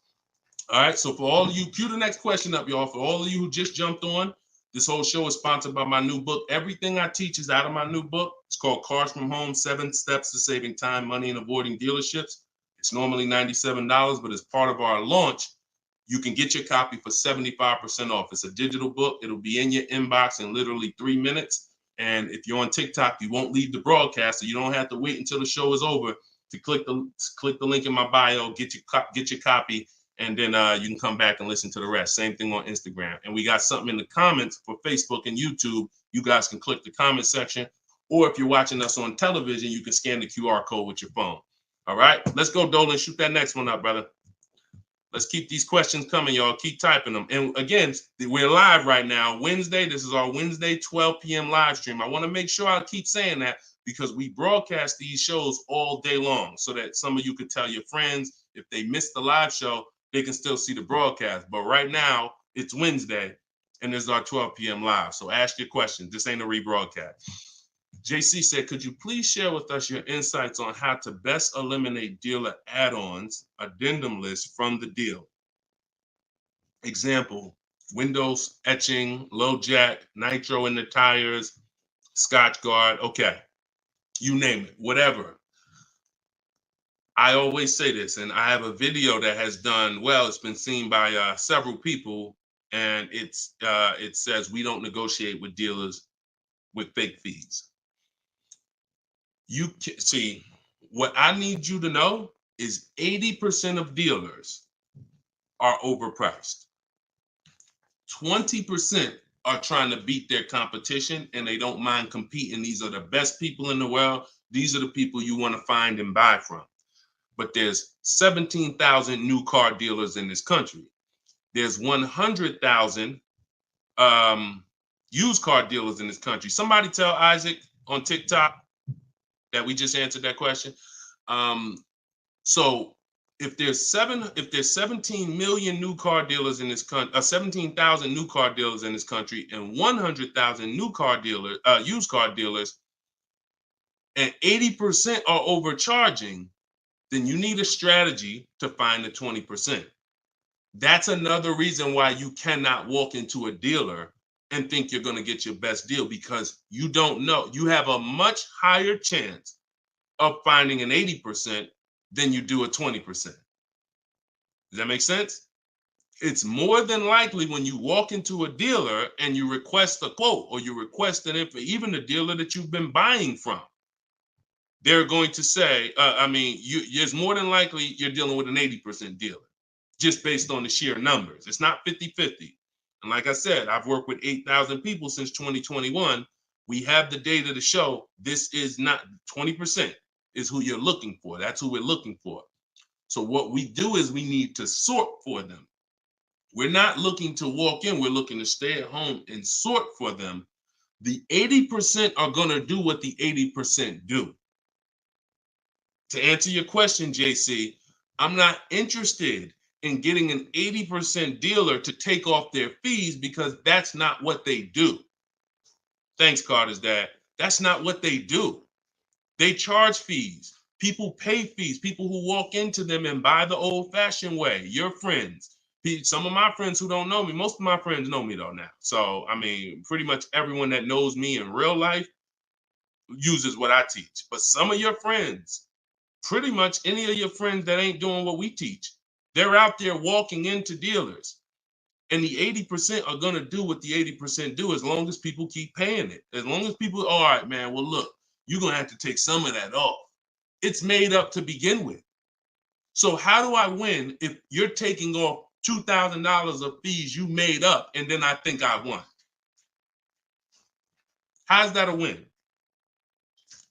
All right, so for all of you, cue the next question up, y'all. For all of you who just jumped on, this whole show is sponsored by my new book. Everything I teach is out of my new book. It's called Cars from Home, 7 Steps to Saving Time, Money, and Avoiding Dealerships. It's normally $97, but as part of our launch, you can get your copy for 75% off. It's a digital book. It'll be in your inbox in literally 3 minutes. And if you're on TikTok, you won't leave the broadcast, so you don't have to wait until the show is over to click the link in my bio, get your copy, and then you can come back and listen to the rest. Same thing on Instagram. And we got something in the comments for Facebook and YouTube. You guys can click the comment section, or if you're watching us on television, you can scan the QR code with your phone. All right, let's go, Dolan. Shoot that next one up, brother. Let's keep these questions coming, y'all. Keep typing them. And again, we're live right now, Wednesday. This is our Wednesday 12 p.m. live stream. I want to make sure I keep saying that because we broadcast these shows all day long so that some of you could tell your friends if they missed the live show, they can still see the broadcast. But right now, it's Wednesday, and this is our 12 p.m. live. So ask your questions. This ain't a rebroadcast. JC said, could you please share with us your insights on how to best eliminate dealer add-ons, addendum lists from the deal? Example, windows etching, low jack, nitro in the tires, Scotch guard. Okay, you name it, whatever. I always say this, and I have a video that has done well. It's been seen by several people, and it says we don't negotiate with dealers with fake fees. You can see, what I need you to know is 80% of dealers are overpriced. 20% are trying to beat their competition and they don't mind competing. These are the best people in the world. These are the people you want to find and buy from. But there's 17,000 new car dealers in this country. There's 100,000 used car dealers in this country. Somebody tell Isaac on TikTok that we just answered that question. So if there's 17 million new car dealers in this country, 17,000 new car dealers in this country, and 100,000 new car dealers, used car dealers, and 80% are overcharging, then you need a strategy to find the 20%. That's another reason why you cannot walk into a dealer and think you're going to get your best deal, because you don't know. You have a much higher chance of finding an 80% than you do a 20%. Does that make sense? It's more than likely when you walk into a dealer and you request a quote or you request an info, even the dealer that you've been buying from, they're going to say, it's more than likely you're dealing with an 80% dealer just based on the sheer numbers. It's not 50-50. And like I said, I've worked with 8,000 people since 2021. We have the data to show this is not 20% is who you're looking for. That's who we're looking for. So what we do is we need to sort for them. We're not looking to walk in. We're looking to stay at home and sort for them. The 80% are going to do what the 80% do. To answer your question, JC, I'm not interested in getting an 80% dealer to take off their fees because that's not what they do. Thanks, Carter's dad. That's not what they do. They charge fees. People pay fees. People who walk into them and buy the old-fashioned way. Your friends. Some of my friends who don't know me, most of my friends know me though now. So, pretty much everyone that knows me in real life uses what I teach. But some of your friends, pretty much any of your friends that ain't doing what we teach, they're out there walking into dealers. And the 80% are going to do what the 80% do as long as people keep paying it. As long as people, all right, man, well, look, you're going to have to take some of that off. It's made up to begin with. So how do I win if you're taking off $2,000 of fees you made up and then I think I won? How's that a win?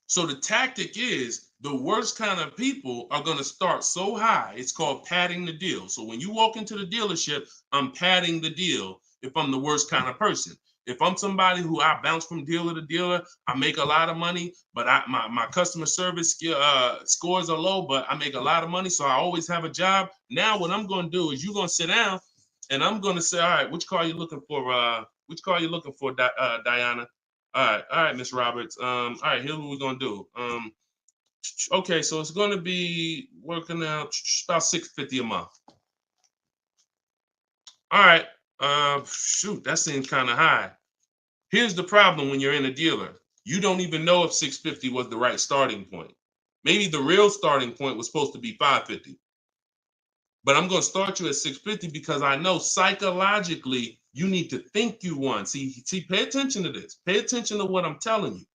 So the tactic is, the worst kind of people are going to start so high. It's called padding the deal. So when you walk into the dealership, I'm padding the deal if I'm the worst kind of person. If I'm somebody who I bounce from dealer to dealer, I make a lot of money, but my customer service scores are low, but I make a lot of money, so I always have a job. Now what I'm going to do is you're going to sit down, and I'm going to say, all right, which car are you looking for? Which car are you looking for, Diana? All right, Miss Roberts. All right, here's what we're going to do. Okay, so it's going to be working out about $650 a month. All right, shoot, that seems kind of high. Here's the problem when you're in a dealer. You don't even know if $650 was the right starting point. Maybe the real starting point was supposed to be $550. But I'm going to start you at $650 because I know psychologically you need to think you won. See, pay attention to this. Pay attention to what I'm telling you.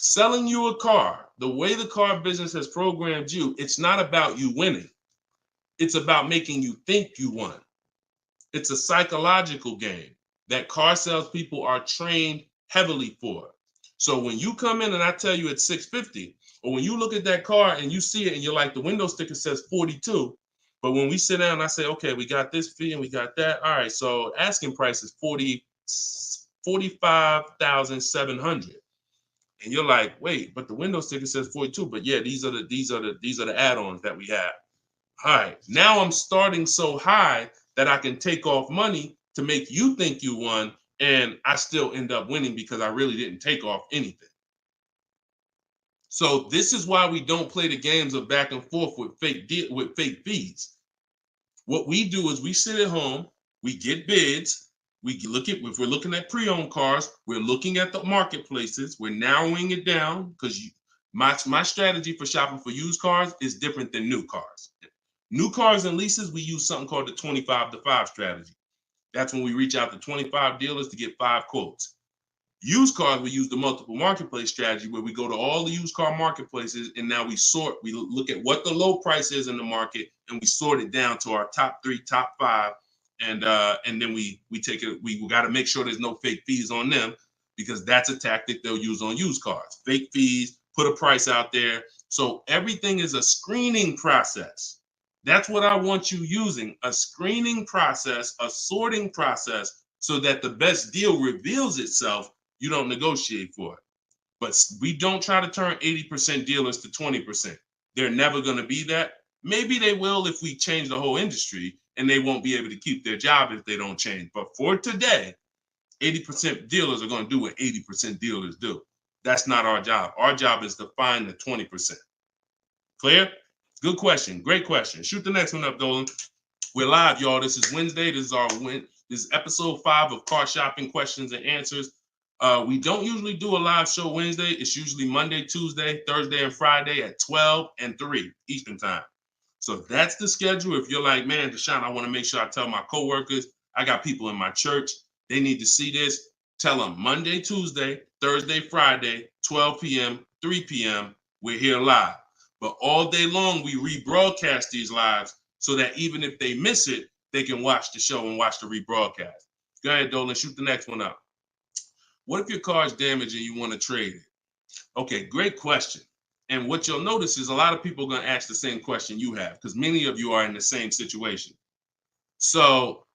Selling you a car, the way the car business has programmed you, it's not about you winning. It's about making you think you won. It's a psychological game that car salespeople are trained heavily for. So when you come in and I tell you it's 650, or when you look at that car and you see it and you're like, the window sticker says 42, but when we sit down and I say, okay, we got this fee and we got that. All right, so asking price is 45,700. And you're like, wait, but the window sticker says 42. But yeah, these are the add-ons that we have. All right, now I'm starting so high that I can take off money to make you think you won, and I still end up winning because I really didn't take off anything. So this is why we don't play the games of back and forth with fake fees. What we do is we sit at home, we get bids, if we're looking at pre-owned cars, we're looking at the marketplaces, we're narrowing it down because my strategy for shopping for used cars is different than new cars. New cars and leases, we use something called the 25 to 5 strategy. That's when we reach out to 25 dealers to get 5 quotes. Used cars, we use the multiple marketplace strategy where we go to all the used car marketplaces and now we look at what the low price is in the market and we sort it down to our top 3, top 5. And then we take it, we got to make sure there's no fake fees on them because that's a tactic they'll use on used cars. Fake fees, put a price out there. So everything is a screening process. That's what I want you using, a screening process, a sorting process, so that the best deal reveals itself. You don't negotiate for it. But we don't try to turn 80% dealers to 20%. They're never going to be that. Maybe they will if we change the whole industry, and they won't be able to keep their job if they don't change. But for today, 80% dealers are going to do what 80% dealers do. That's not our job. Our job is to find the 20%. Clear? Good question. Great question. Shoot the next one up, Dolan. We're live, y'all. This is Wednesday. This is episode 5 of Car Shopping Questions and Answers. We don't usually do a live show Wednesday. It's usually Monday, Tuesday, Thursday, and Friday at 12 and 3 Eastern time. So that's the schedule. If you're like, man, Deshone, I want to make sure I tell my coworkers, I got people in my church, they need to see this. Tell them Monday, Tuesday, Thursday, Friday, 12 p.m., 3 p.m., we're here live. But all day long, we rebroadcast these lives so that even if they miss it, they can watch the show and watch the rebroadcast. Go ahead, Dolan, shoot the next one up. What if your car is damaged and you want to trade it? Okay, great question. And what you'll notice is a lot of people are going to ask the same question you have because many of you are in the same situation. So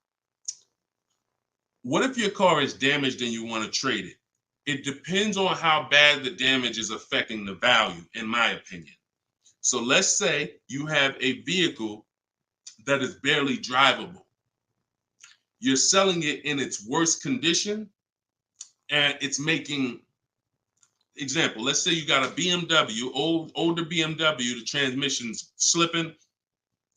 what if your car is damaged and you want to trade it? It depends on how bad the damage is affecting the value, in my opinion. So let's say you have a vehicle that is barely drivable. You're selling it in its worst condition and it's making, example, let's say you got a BMW, older BMW, the transmission's slipping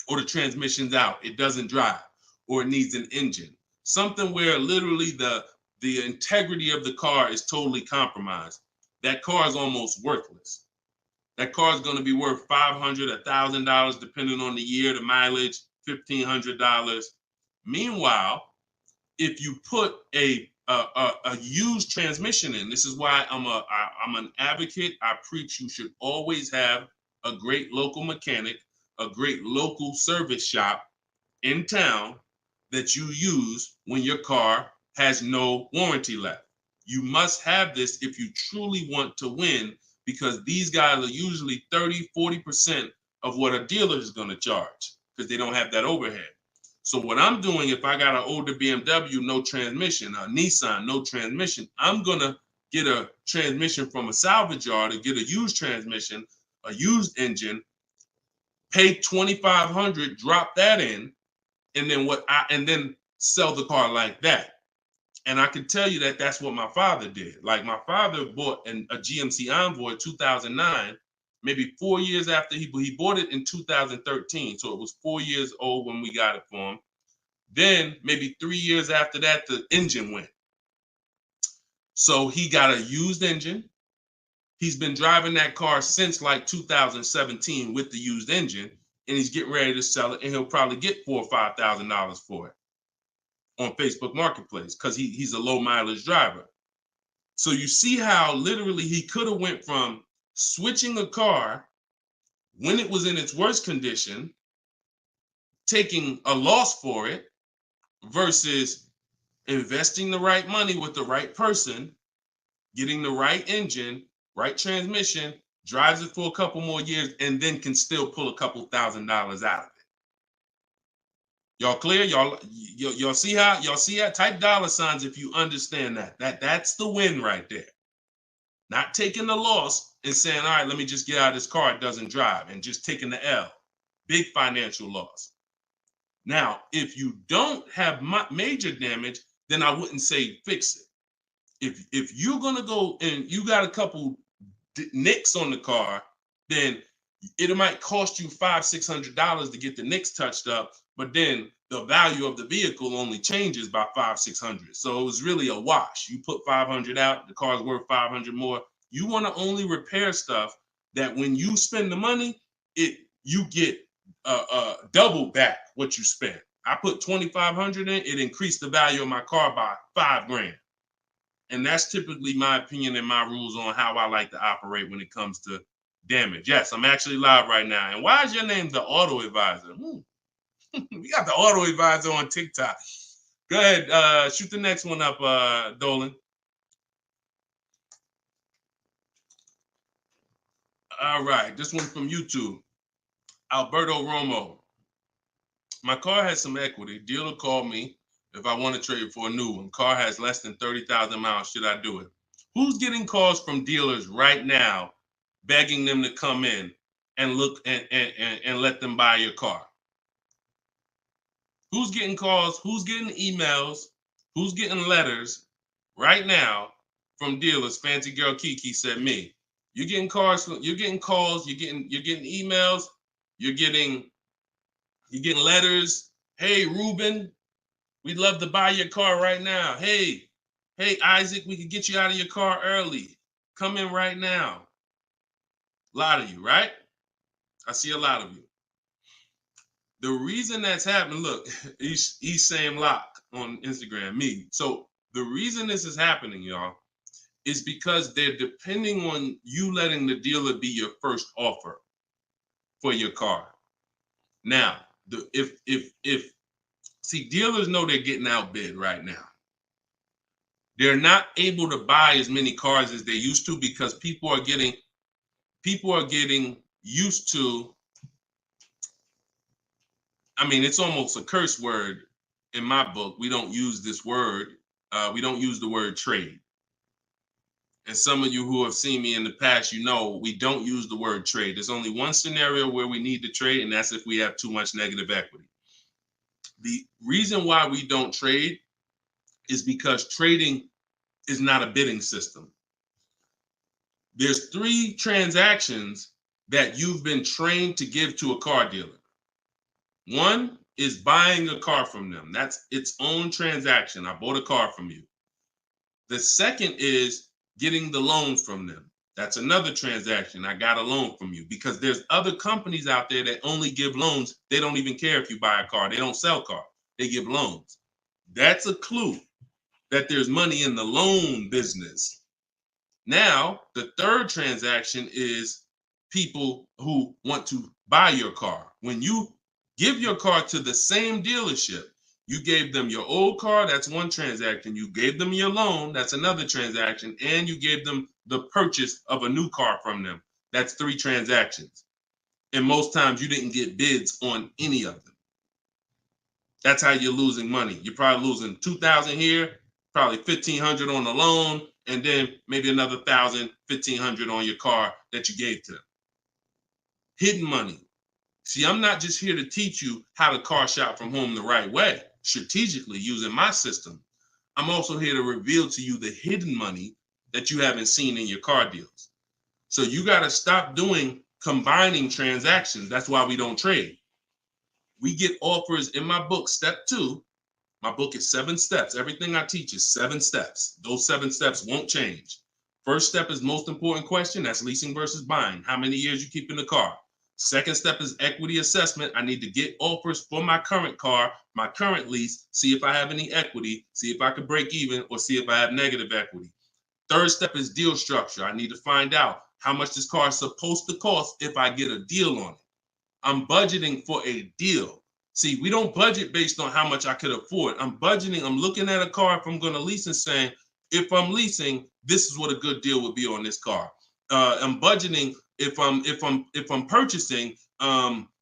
or the transmission's out. It doesn't drive or it needs an engine. Something where literally the integrity of the car is totally compromised. That car is almost worthless. That car is going to be worth $500, $1,000, depending on the year, the mileage, $1,500. Meanwhile, if you put a used transmission in, this is why I'm an advocate. I preach you should always have a great local mechanic, a great local service shop in town that you use when your car has no warranty left. You must have this if you truly want to win, because these guys are usually 30, 40% of what a dealer is going to charge because they don't have that overhead. So what I'm doing, if I got an older BMW, no transmission, a Nissan, no transmission, I'm going to get a transmission from a salvage yard and get a used transmission, a used engine, pay $2,500, drop that in, and then sell the car like that. And I can tell you that that's what my father did. Like my father bought a GMC Envoy 2009, maybe 4 years after he bought it in 2013. So it was 4 years old when we got it for him. Then maybe 3 years after that, the engine went. So he got a used engine. He's been driving that car since like 2017 with the used engine, and he's getting ready to sell it, and he'll probably get $4,000 or $5,000 for it on Facebook Marketplace because he's a low mileage driver. So you see how literally he could have went from switching a car when it was in its worst condition taking a loss for it versus investing the right money with the right person, getting the right engine, right transmission, drives it for a couple more years, and then can still pull a couple $1,000s out of it. Y'all clear? Y'all see how? Y'all see how? Type dollar signs if you understand that. That's the win right there. Not taking the loss and saying, all right, let me just get out of this car, it doesn't drive, and just taking the L. Big financial loss. Now, if you don't have major damage, then I wouldn't say fix it. If you're gonna go and you got a couple nicks on the car, then it might cost you $500-600 to get the nicks touched up, but then the value of the vehicle only changes by $500-600. So it was really a wash. You put $500 out, the car's worth $500 more. You want to only repair stuff that when you spend the money, you get double back what you spent. I put $2,500 in, it increased the value of my car by $5,000. And that's typically my opinion and my rules on how I like to operate when it comes to damage. Yes, I'm actually live right now. And why is your name the Auto Advisor? We got the Auto Advisor on TikTok. Go ahead, shoot the next one up, Dolan. All right, this one from YouTube. Alberto Romo. My car has some equity. Dealer called me if I want to trade for a new one. Car has less than 30,000 miles. Should I do it? Who's getting calls from dealers right now begging them to come in and look and let them buy your car? Who's getting calls? Who's getting emails? Who's getting letters right now from dealers? Fancy Girl Kiki said me. You're getting calls. You're getting calls. You're getting emails. You're getting letters. Hey, Ruben, we'd love to buy your car right now. Hey, Isaac, we could get you out of your car early. Come in right now. A lot of you, right? I see a lot of you. The reason that's happening, look, he's saying lock on Instagram, me. So the reason this is happening, y'all, is because they're depending on you letting the dealer be your first offer for your car. Now, see, dealers know they're getting outbid right now. They're not able to buy as many cars as they used to because people are getting used to, I mean, it's almost a curse word in my book. We don't use this word. We don't use the word trade. And some of you who have seen me in the past, you know, we don't use the word trade. There's only one scenario where we need to trade, and that's if we have too much negative equity. The reason why we don't trade is because trading is not a bidding system. There's 3 transactions that you've been trained to give to a car dealer. One is buying a car from them. That's its own transaction. I bought a car from you. The second is getting the loan from them. That's another transaction. I got a loan from you, because there's other companies out there that only give loans. They don't even care if you buy a car. They don't sell cars. They give loans. That's a clue that there's money in the loan business. Now, the third transaction is people who want to buy your car. When you give your car to the same dealership, you gave them your old car, that's one transaction. You gave them your loan, that's another transaction. And you gave them the purchase of a new car from them. That's 3 transactions. And most times you didn't get bids on any of them. That's how you're losing money. You're probably losing $2,000 here, probably $1,500 on the loan, and then maybe another $1,000, $1,500 on your car that you gave to them. Hidden money. See, I'm not just here to teach you how to car shop from home the right way, strategically using my system. I'm also here to reveal to you the hidden money that you haven't seen in your car deals. So you got to stop doing combining transactions. That's why we don't trade. We get offers in my book, step 2. My book is 7 steps. Everything I teach is 7 steps. Those 7 steps won't change. First step is most important question. That's leasing versus buying. How many years you keep in the car? Second step is equity assessment. I need to get offers for my current car, my current lease, see if I have any equity, see if I can break even, or see if I have negative equity. Third step is deal structure. I need to find out how much this car is supposed to cost if I get a deal on it. I'm budgeting for a deal. See, we don't budget based on how much I could afford. I'm budgeting, I'm looking at a car if I'm going to lease and saying, if I'm leasing, this is what a good deal would be on this car. I'm budgeting if I'm purchasing,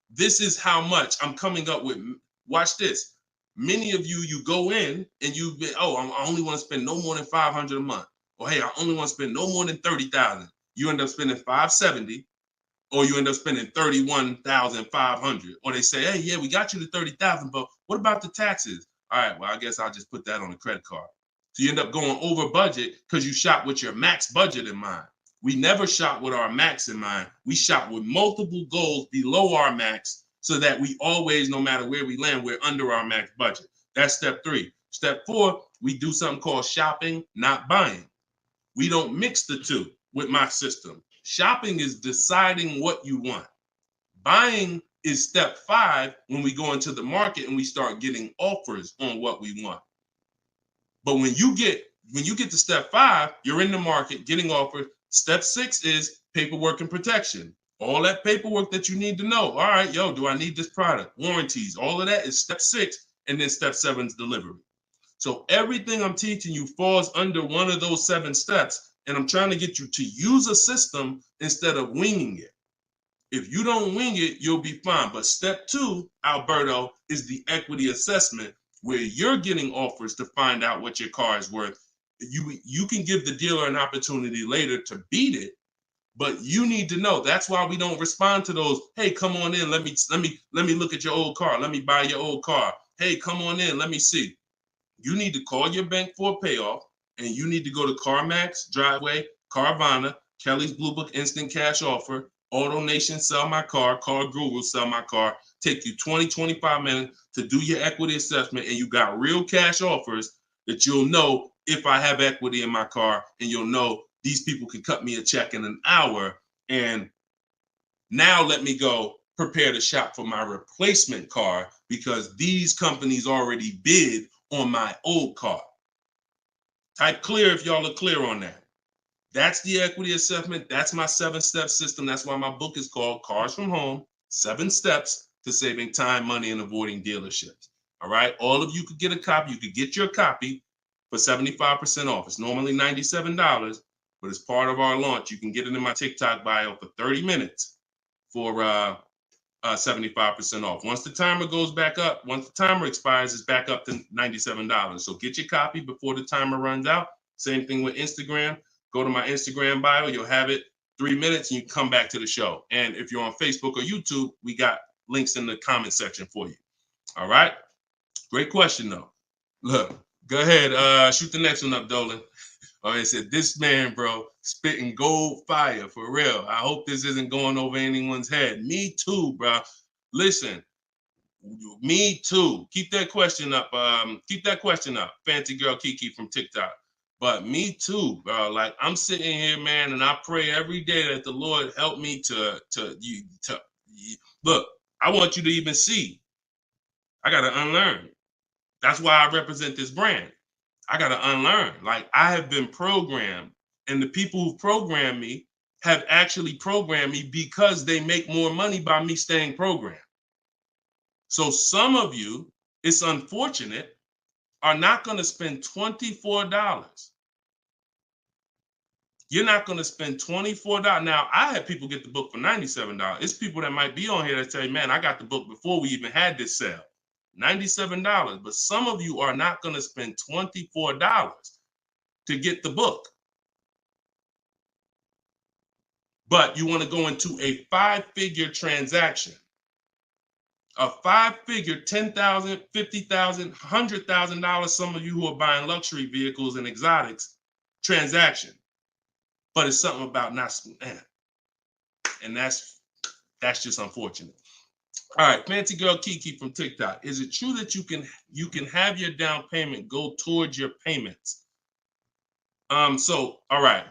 this is how much I'm coming up with. Watch this. Many of you go in and you've been, I only want to spend no more than $500 a month. Or hey, I only want to spend no more than $30,000. You end up spending $570, or you end up spending $31,500. Or they say, hey, yeah, we got you to $30,000, but what about the taxes? All right, well, I guess I'll just put that on a credit card. So you end up going over budget because you shop with your max budget in mind. We never shop with our max in mind. We shop with multiple goals below our max, so that we always, no matter where we land, we're under our max budget. That's step 3. Step 4, we do something called shopping, not buying. We don't mix the two with my system. Shopping is deciding what you want. Buying is step 5 when we go into the market and we start getting offers on what we want. But when you get to step 5, you're in the market getting offers. Step 6 is paperwork and protection. All that paperwork that you need to know. All right, do I need this product? Warranties, all of that is step 6. And then step 7 is delivery. So everything I'm teaching you falls under one of those 7 steps. And I'm trying to get you to use a system instead of winging it. If you don't wing it, you'll be fine. But step 2, Alberto, is the equity assessment, where you're getting offers to find out what your car is worth. You can give the dealer an opportunity later to beat it, but you need to know. That's why we don't respond to those. Hey, come on in. Let me look at your old car. Let me buy your old car. Hey, come on in. Let me see. You need to call your bank for a payoff, and you need to go to CarMax, Driveway, Carvana, Kelly's Blue Book Instant Cash Offer, AutoNation Sell My Car, Car Guru Sell My Car. Take you 20, 25 minutes to do your equity assessment, and you got real cash offers that you'll know if I have equity in my car, and you'll know these people can cut me a check in an hour. And now let me go prepare to shop for my replacement car, because these companies already bid on my old car. Type clear if y'all are clear on that. That's the equity assessment. That's my 7-step system. That's why my book is called Cars from Home, 7 Steps to Saving Time, Money, and Avoiding Dealerships. All right. All of you could get a copy. You could get your copy for 75% off. It's normally $97, but as part of our launch, you can get it in my TikTok bio for 30 minutes for 75% off. Once the timer goes back up, once the timer expires, it's back up to $97. So get your copy before the timer runs out. Same thing with Instagram. Go to my Instagram bio. You'll have it 3 minutes and you come back to the show. And if you're on Facebook or YouTube, we got links in the comment section for you. All right. Great question, though. Look, go ahead. Shoot the next one up, Dolan. I said, this man, bro, spitting gold fire for real. I hope this isn't going over anyone's head. Me too, bro. Listen, me too. Keep that question up. Fancy girl Kiki from TikTok. But me too, bro. Like, I'm sitting here, man, and I pray every day that the Lord help me to look. I want you to even see. I gotta unlearn. That's why I represent this brand. I got to unlearn. Like, I have been programmed, and the people who programmed me have actually programmed me because they make more money by me staying programmed. So some of you, it's unfortunate, are not going to spend $24. You're not going to spend $24. Now, I had people get the book for $97. It's people that might be on here that say, man, I got the book before we even had this sale. $97, but some of you are not going to spend $24 to get the book. But you want to go into a 5-figure transaction, a 5-figure, $10,000, $50,000, $100,000. Some of you who are buying luxury vehicles and exotics transaction, but it's something about not, and that's just unfortunate. All right, Fancy Girl Kiki from TikTok. Is it true that you can have your down payment go towards your payments? So, all right.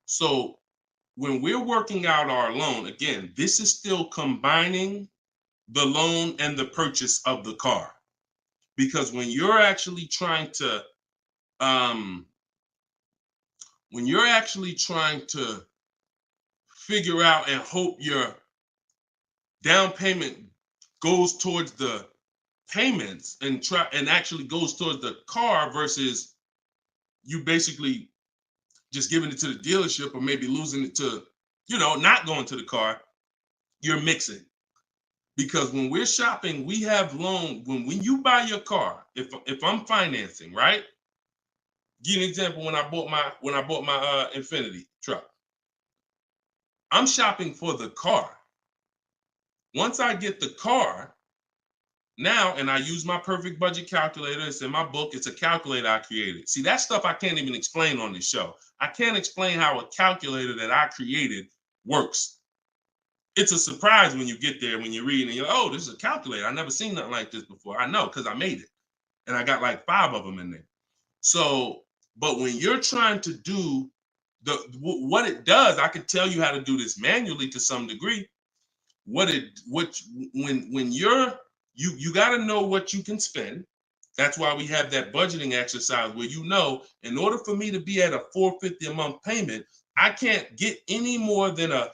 So when we're working out our loan, again, this is still combining the loan and the purchase of the car. Because when you're actually trying to figure out and hope your down payment goes towards the payments and actually goes towards the car versus you basically just giving it to the dealership or maybe losing it to, not going to the car, you're mixing. Because when we're shopping, we have loan. When you buy your car, if I'm financing, right? Give you an example. When I bought my Infiniti truck, I'm shopping for the car. Once I get the car, now, and I use my perfect budget calculator. It's in my book. It's a calculator I created. See, that stuff I can't even explain on this show. I can't explain how a calculator that I created works. It's a surprise when you get there, when you read and you're like, oh, this is a calculator. I've never seen nothing like this before. I know, because I made it. And I got like 5 of them in there. So, but when you're trying to do what it does, I could tell you how to do this manually to some degree. When you got to know what you can spend. That's why we have that budgeting exercise where in order for me to be at a $450 a month payment, I can't get any more than a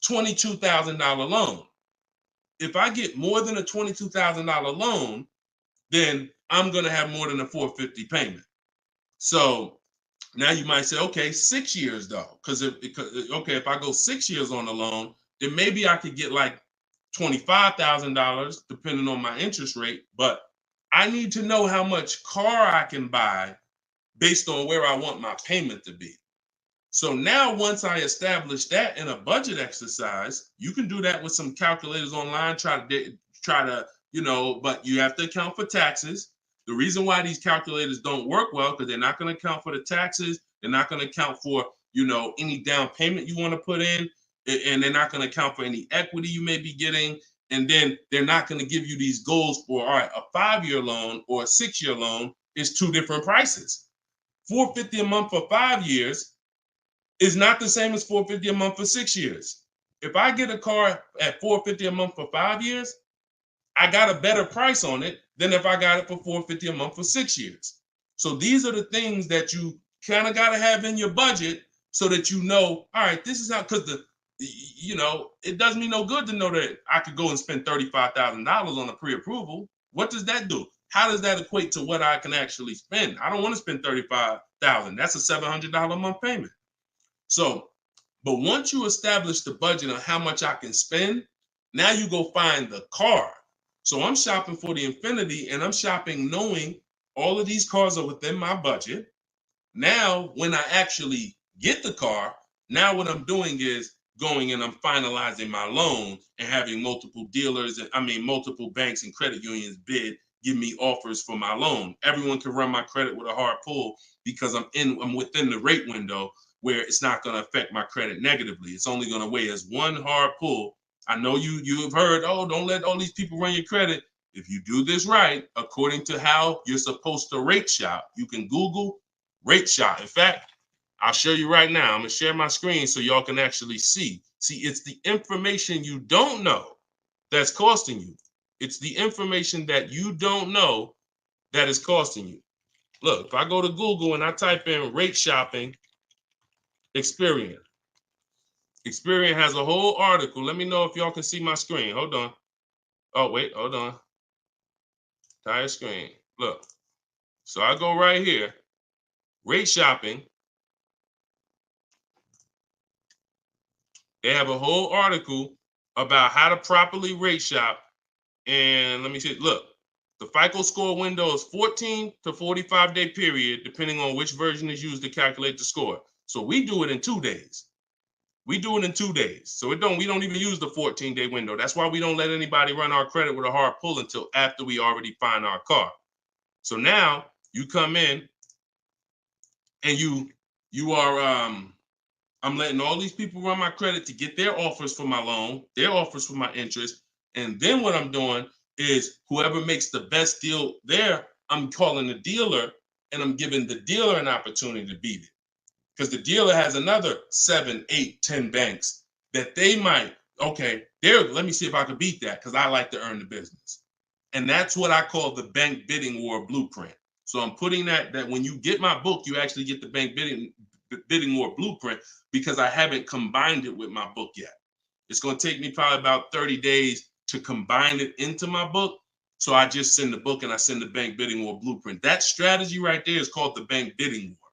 $22,000 loan. If I get more than a $22,000 loan, then I'm going to have more than a $450 payment. So now you might say, okay, 6 years though, because if I go 6 years on the loan, then maybe I could get like $25,000 depending on my interest rate. But I need to know how much car I can buy based on where I want my payment to be. So now once I establish that in a budget exercise, you can do that with some calculators online, try to, but you have to account for taxes. The reason why these calculators don't work well, because they're not going to account for the taxes. They're not going to account for, any down payment you want to put in, and they're not going to account for any equity you may be getting. And then they're not going to give you these goals for, all right, a 5-year loan or a 6-year loan is 2 different prices. $450 a month for 5 years is not the same as $450 a month for 6 years. If I get a car at $450 a month for 5 years, I got a better price on it than if I got it for $450 a month for 6 years. So these are the things that you kind of got to have in your budget so that all right, this is how, because it does me no good to know that I could go and spend $35,000 on a pre-approval. What does that do? How does that equate to what I can actually spend? I don't want to spend $35,000. That's a $700 a month payment. So, but once you establish the budget on how much I can spend, now you go find the car. So I'm shopping for the Infiniti, and I'm shopping knowing all of these cars are within my budget. Now, when I actually get the car, now what I'm doing is going and I'm finalizing my loan and having multiple dealers multiple banks and credit unions give me offers for my loan. Everyone can run my credit with a hard pull because I'm within the rate window where it's not going to affect my credit negatively. It's only going to weigh as one hard pull. I know you've heard, oh, don't let all these people run your credit. If you do this right, according to how you're supposed to rate shop, you can Google rate shop. In fact, I'll show you right now. I'm going to share my screen so y'all can actually see. See, it's the information you don't know that's costing you. It's the information that you don't know that is costing you. Look, if I go to Google and I type in rate shopping, Experian. Experian has a whole article. Let me know if y'all can see my screen. Hold on. Oh, wait, hold on. Entire screen. Look. So I go right here. Rate shopping. They have a whole article about how to properly rate shop. And let me see. Look, the FICO score window is 14 to 45-day period, depending on which version is used to calculate the score. So we do it in 2 days. We do it in 2 days. So we don't even use the 14-day window. That's why we don't let anybody run our credit with a hard pull until after we already find our car. So now you come in and you are I'm letting all these people run my credit to get their offers for my loan, their offers for my interest. And then what I'm doing is whoever makes the best deal there, I'm calling the dealer and I'm giving the dealer an opportunity to beat it. Because the dealer has another 7, 8, 10 banks that they might, let me see if I can beat that because I like to earn the business. And that's what I call the bank bidding war blueprint. So I'm putting that when you get my book, you actually get the bank bidding war blueprint because I haven't combined it with my book yet. It's going to take me probably about 30 days to combine it into my book So I just send the book and I send the bank bidding war blueprint. That strategy right there is called the bank bidding war.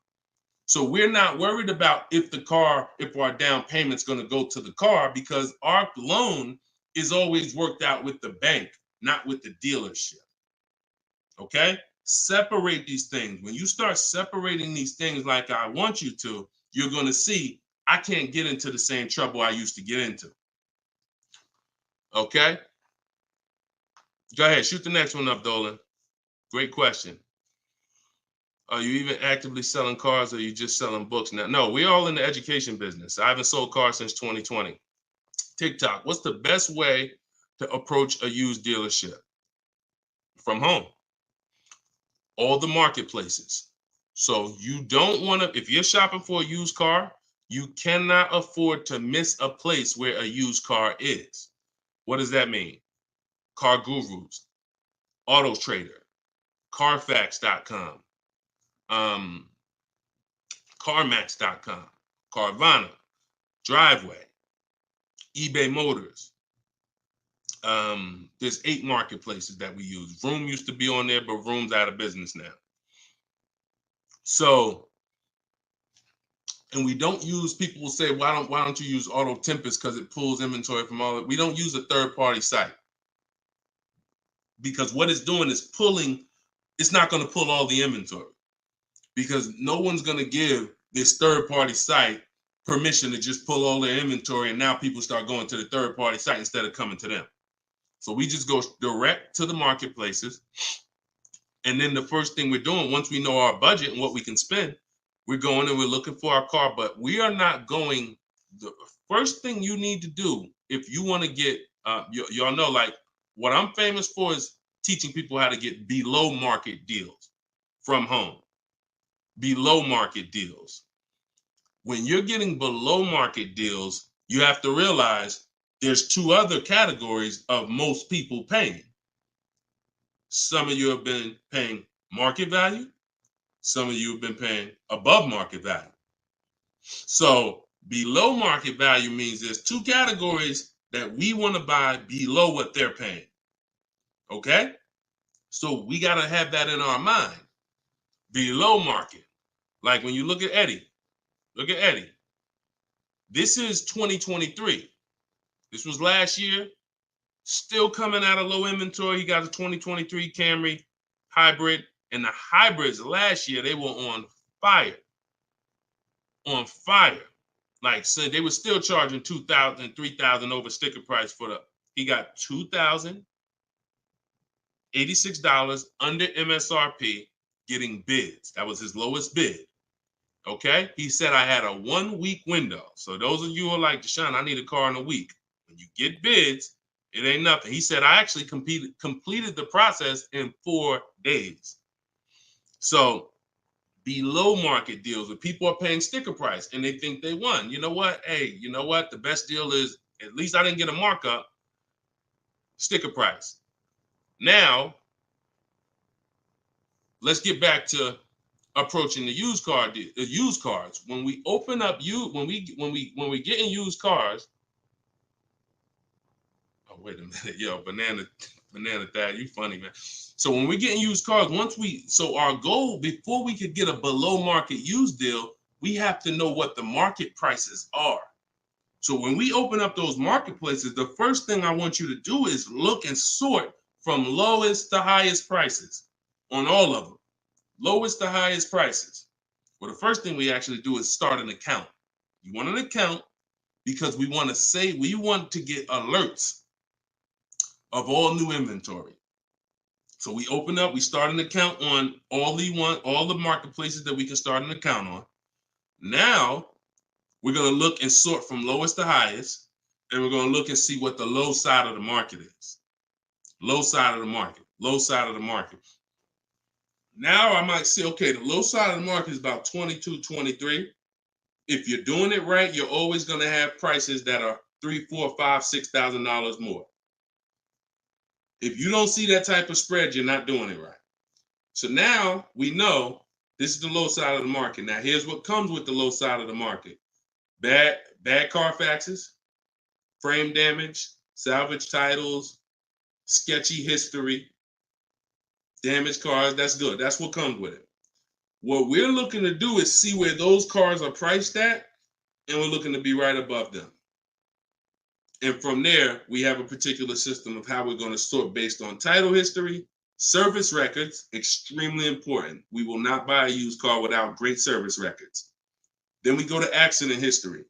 So we're not worried about if our down payment's going to go to the car, because our loan is always worked out with the bank, not with the dealership. Okay? Separate these things. When you start separating these things like I want you to, you're going to see I can't get into the same trouble I used to get into. Okay? Go ahead. Shoot the next one up, Dolan. Great question. Are you even actively selling cars, or are you just selling books now? No, we're all in the education business. I haven't sold cars since 2020. TikTok, what's the best way to approach a used dealership? From home. All the marketplaces. So you don't want to, if you're shopping for a used car, you cannot afford to miss a place where a used car is. What does that mean? Car Gurus, Auto Trader, Carfax.com, CarMax.com, Carvana, Driveway, eBay Motors. There's 8 marketplaces that we use. Vroom used to be on there, but Vroom's out of business now. So, and we don't use, people will say, why don't you use Auto Tempest because it pulls inventory from all of it. We don't use a third-party site, because what it's doing is pulling, it's not going to pull all the inventory, because no one's going to give this third-party site permission to just pull all their inventory, and now people start going to the third-party site instead of coming to them. So we just go direct to the marketplaces. And then the first thing we're doing, once we know our budget and what we can spend, we're going and we're looking for our car. But we are not going, the first thing you need to do if you want to get, y'all know, like, what I'm famous for is teaching people how to get below market deals from home. Below market deals. When you're getting below market deals, you have to realize there's 2 other categories of most people paying. Some of you have been paying market value. Some of you have been paying above market value. So below market value means there's 2 categories that we want to buy below what they're paying. Okay? So we got to have that in our mind. Below market. Like when you look at Eddie. Look at Eddie. This is 2023. This was last year. Still coming out of low inventory. He got a 2023 Camry hybrid. And the hybrids last year, they were on fire. On fire. Like, so they were still charging $2,000, $3,000 over sticker price for the, he got $2,086 under MSRP getting bids. That was his lowest bid. Okay? He said I had a 1-week window. So those of you who are like, Deshone, I need a car in a week. When you get bids, it ain't nothing. He said I actually completed the process in 4 days. So below market deals where people are paying sticker price and they think they won. You know what? Hey, you know what? The best deal is, at least I didn't get a markup, sticker price. Now, let's get back to approaching the used cars. When we open up when we get in used cars. Oh, wait a minute, yo, banana Thad, you funny, man. So when we get in used cars, so our goal before we could get a below market used deal, we have to know what the market prices are. So when we open up those marketplaces, the first thing I want you to do is look and sort from lowest to highest prices on all of them. Lowest to highest prices. Well, the first thing we actually do is start an account. You want an account because we want to get alerts of all new inventory. So we start an account on all the marketplaces that we can start an account on. Now we're going to look and sort from lowest to highest, and we're going to look and see what the low side of the market is. Low side of the market, low side of the market. Now I might say, okay, the low side of the market is about 22, 23. If you're doing it right, you're always going to have prices that are $3,000, $4,000, $5,000, $6,000 more. If you don't see that type of spread, you're not doing it right. So now we know this is the low side of the market. Now here's what comes with the low side of the market. Bad Carfaxes, frame damage, salvage titles, sketchy history, Damaged cars, that's good. That's what comes with it. What we're looking to do is see where those cars are priced at, and we're looking to be right above them. And from there, we have a particular system of how we're going to sort based on title history, service records, extremely important. We will not buy a used car without great service records. Then we go to accident history.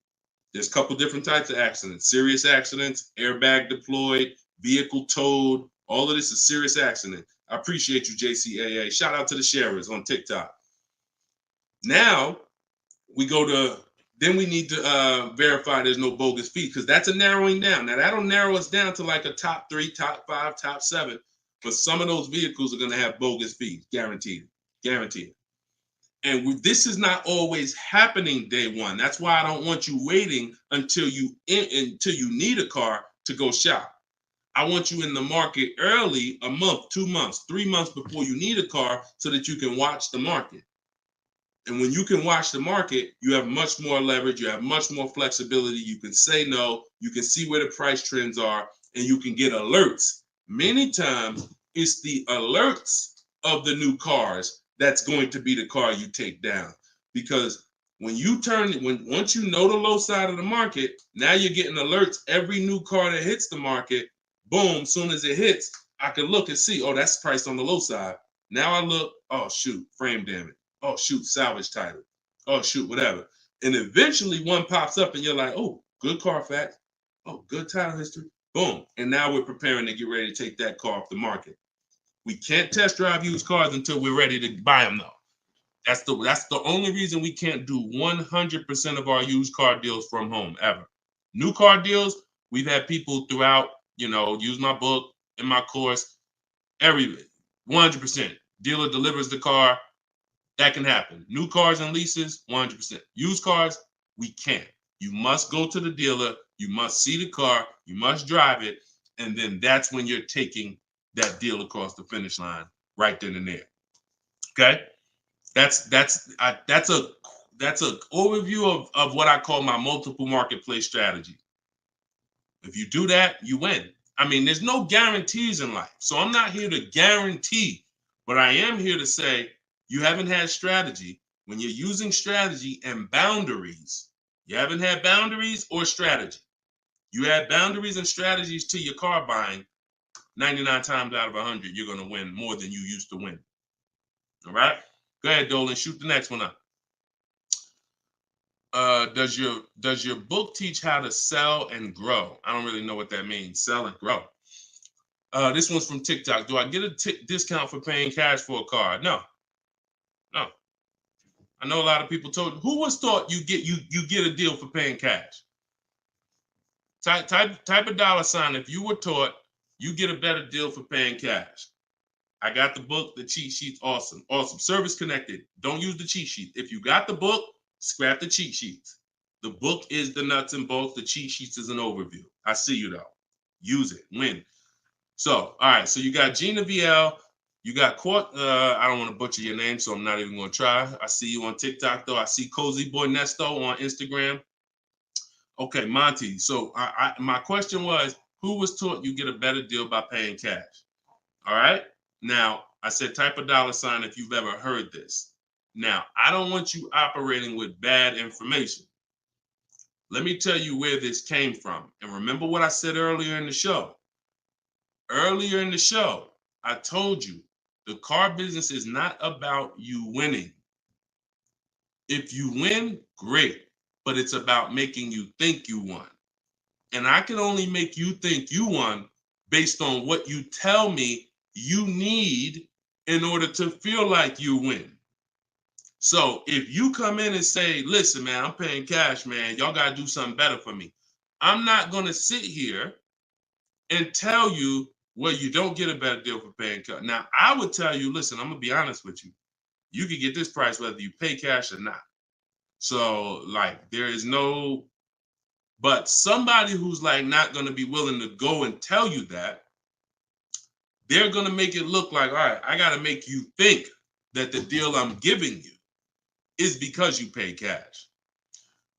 There's a couple different types of accidents: serious accidents, airbag deployed, vehicle towed. All of this is serious accident. I appreciate you, JCAA. Shout out to the sharers on TikTok. Now we go to, then we need to verify there's no bogus fees, because that's a narrowing down. Now that'll narrow us down to like a top 3, top 5, top 7. But some of those vehicles are going to have bogus fees, guaranteed. And this is not always happening day one. That's why I don't want you waiting until you need a car to go shop. I want you in the market early, a month, 2 months, 3 months before you need a car, so that you can watch the market. And when you can watch the market, you have much more leverage. You have much more flexibility. You can say no. You can see where the price trends are, and you can get alerts. Many times, it's the alerts of the new cars that's going to be the car you take down. Because when once you know the low side of the market, now you're getting alerts. Every new car that hits the market, boom, soon as it hits, I can look and see, oh, that's priced on the low side. Now I look, oh, shoot, frame damage. Oh, shoot, salvage title. Oh, shoot, whatever. And eventually one pops up and you're like, oh, good Carfax. Oh, good title history. Boom. And now we're preparing to get ready to take that car off the market. We can't test drive used cars until we're ready to buy them, though. That's the only reason we can't do 100% of our used car deals from home, ever. New car deals, we've had people throughout, use my book in my course, 100%. Dealer delivers the car. That can happen. New cars and leases, 100%. Used cars, we can't. You must go to the dealer. You must see the car. You must drive it. And then that's when you're taking that deal across the finish line right then and there. Okay? That's a overview of what I call my multiple marketplace strategy. If you do that, you win. I mean, there's no guarantees in life. So I'm not here to guarantee, but I am here to say, you haven't had strategy. When you're using strategy and boundaries, you haven't had boundaries or strategy. You add boundaries and strategies to your car buying, 99 times out of 100, you're going to win more than you used to win. All right? Go ahead, Dolan. Shoot the next one up. Does your book teach how to sell and grow? I don't really know what that means. Sell and grow. This one's from TikTok. Do I get a discount for paying cash for a car? No. I know a lot of people told. Who was taught you get a deal for paying cash? Type a $sign if you were taught you get a better deal for paying cash. I got the book, the cheat sheets, awesome. Service connected. Don't use the cheat sheet. If you got the book, scrap the cheat sheets. The book is the nuts and bolts. The cheat sheets is an overview. I see you though. Use it. Win. So, all right. So you got Gina VL. You got I don't want to butcher your name, so I'm not even going to try. I see you on TikTok, though. I see Cozy Boy Nesto on Instagram. Okay, Monty. So my question was, who was taught you get a better deal by paying cash? All right. Now, I said type a $sign if you've ever heard this. Now, I don't want you operating with bad information. Let me tell you where this came from. And remember what I said earlier in the show. Earlier in the show, I told you the car business is not about you winning. If you win, great. But it's about making you think you won. And I can only make you think you won based on what you tell me you need in order to feel like you win. So if you come in and say, listen, man, I'm paying cash, man, y'all got to do something better for me. I'm not going to sit here and tell you, well, you don't get a better deal for paying cash. Now, I would tell you, listen, I'm going to be honest with you. You can get this price whether you pay cash or not. So, there is no, but somebody who's not going to be willing to go and tell you that, they're going to make it look like, all right, I got to make you think that the deal I'm giving you is because you pay cash.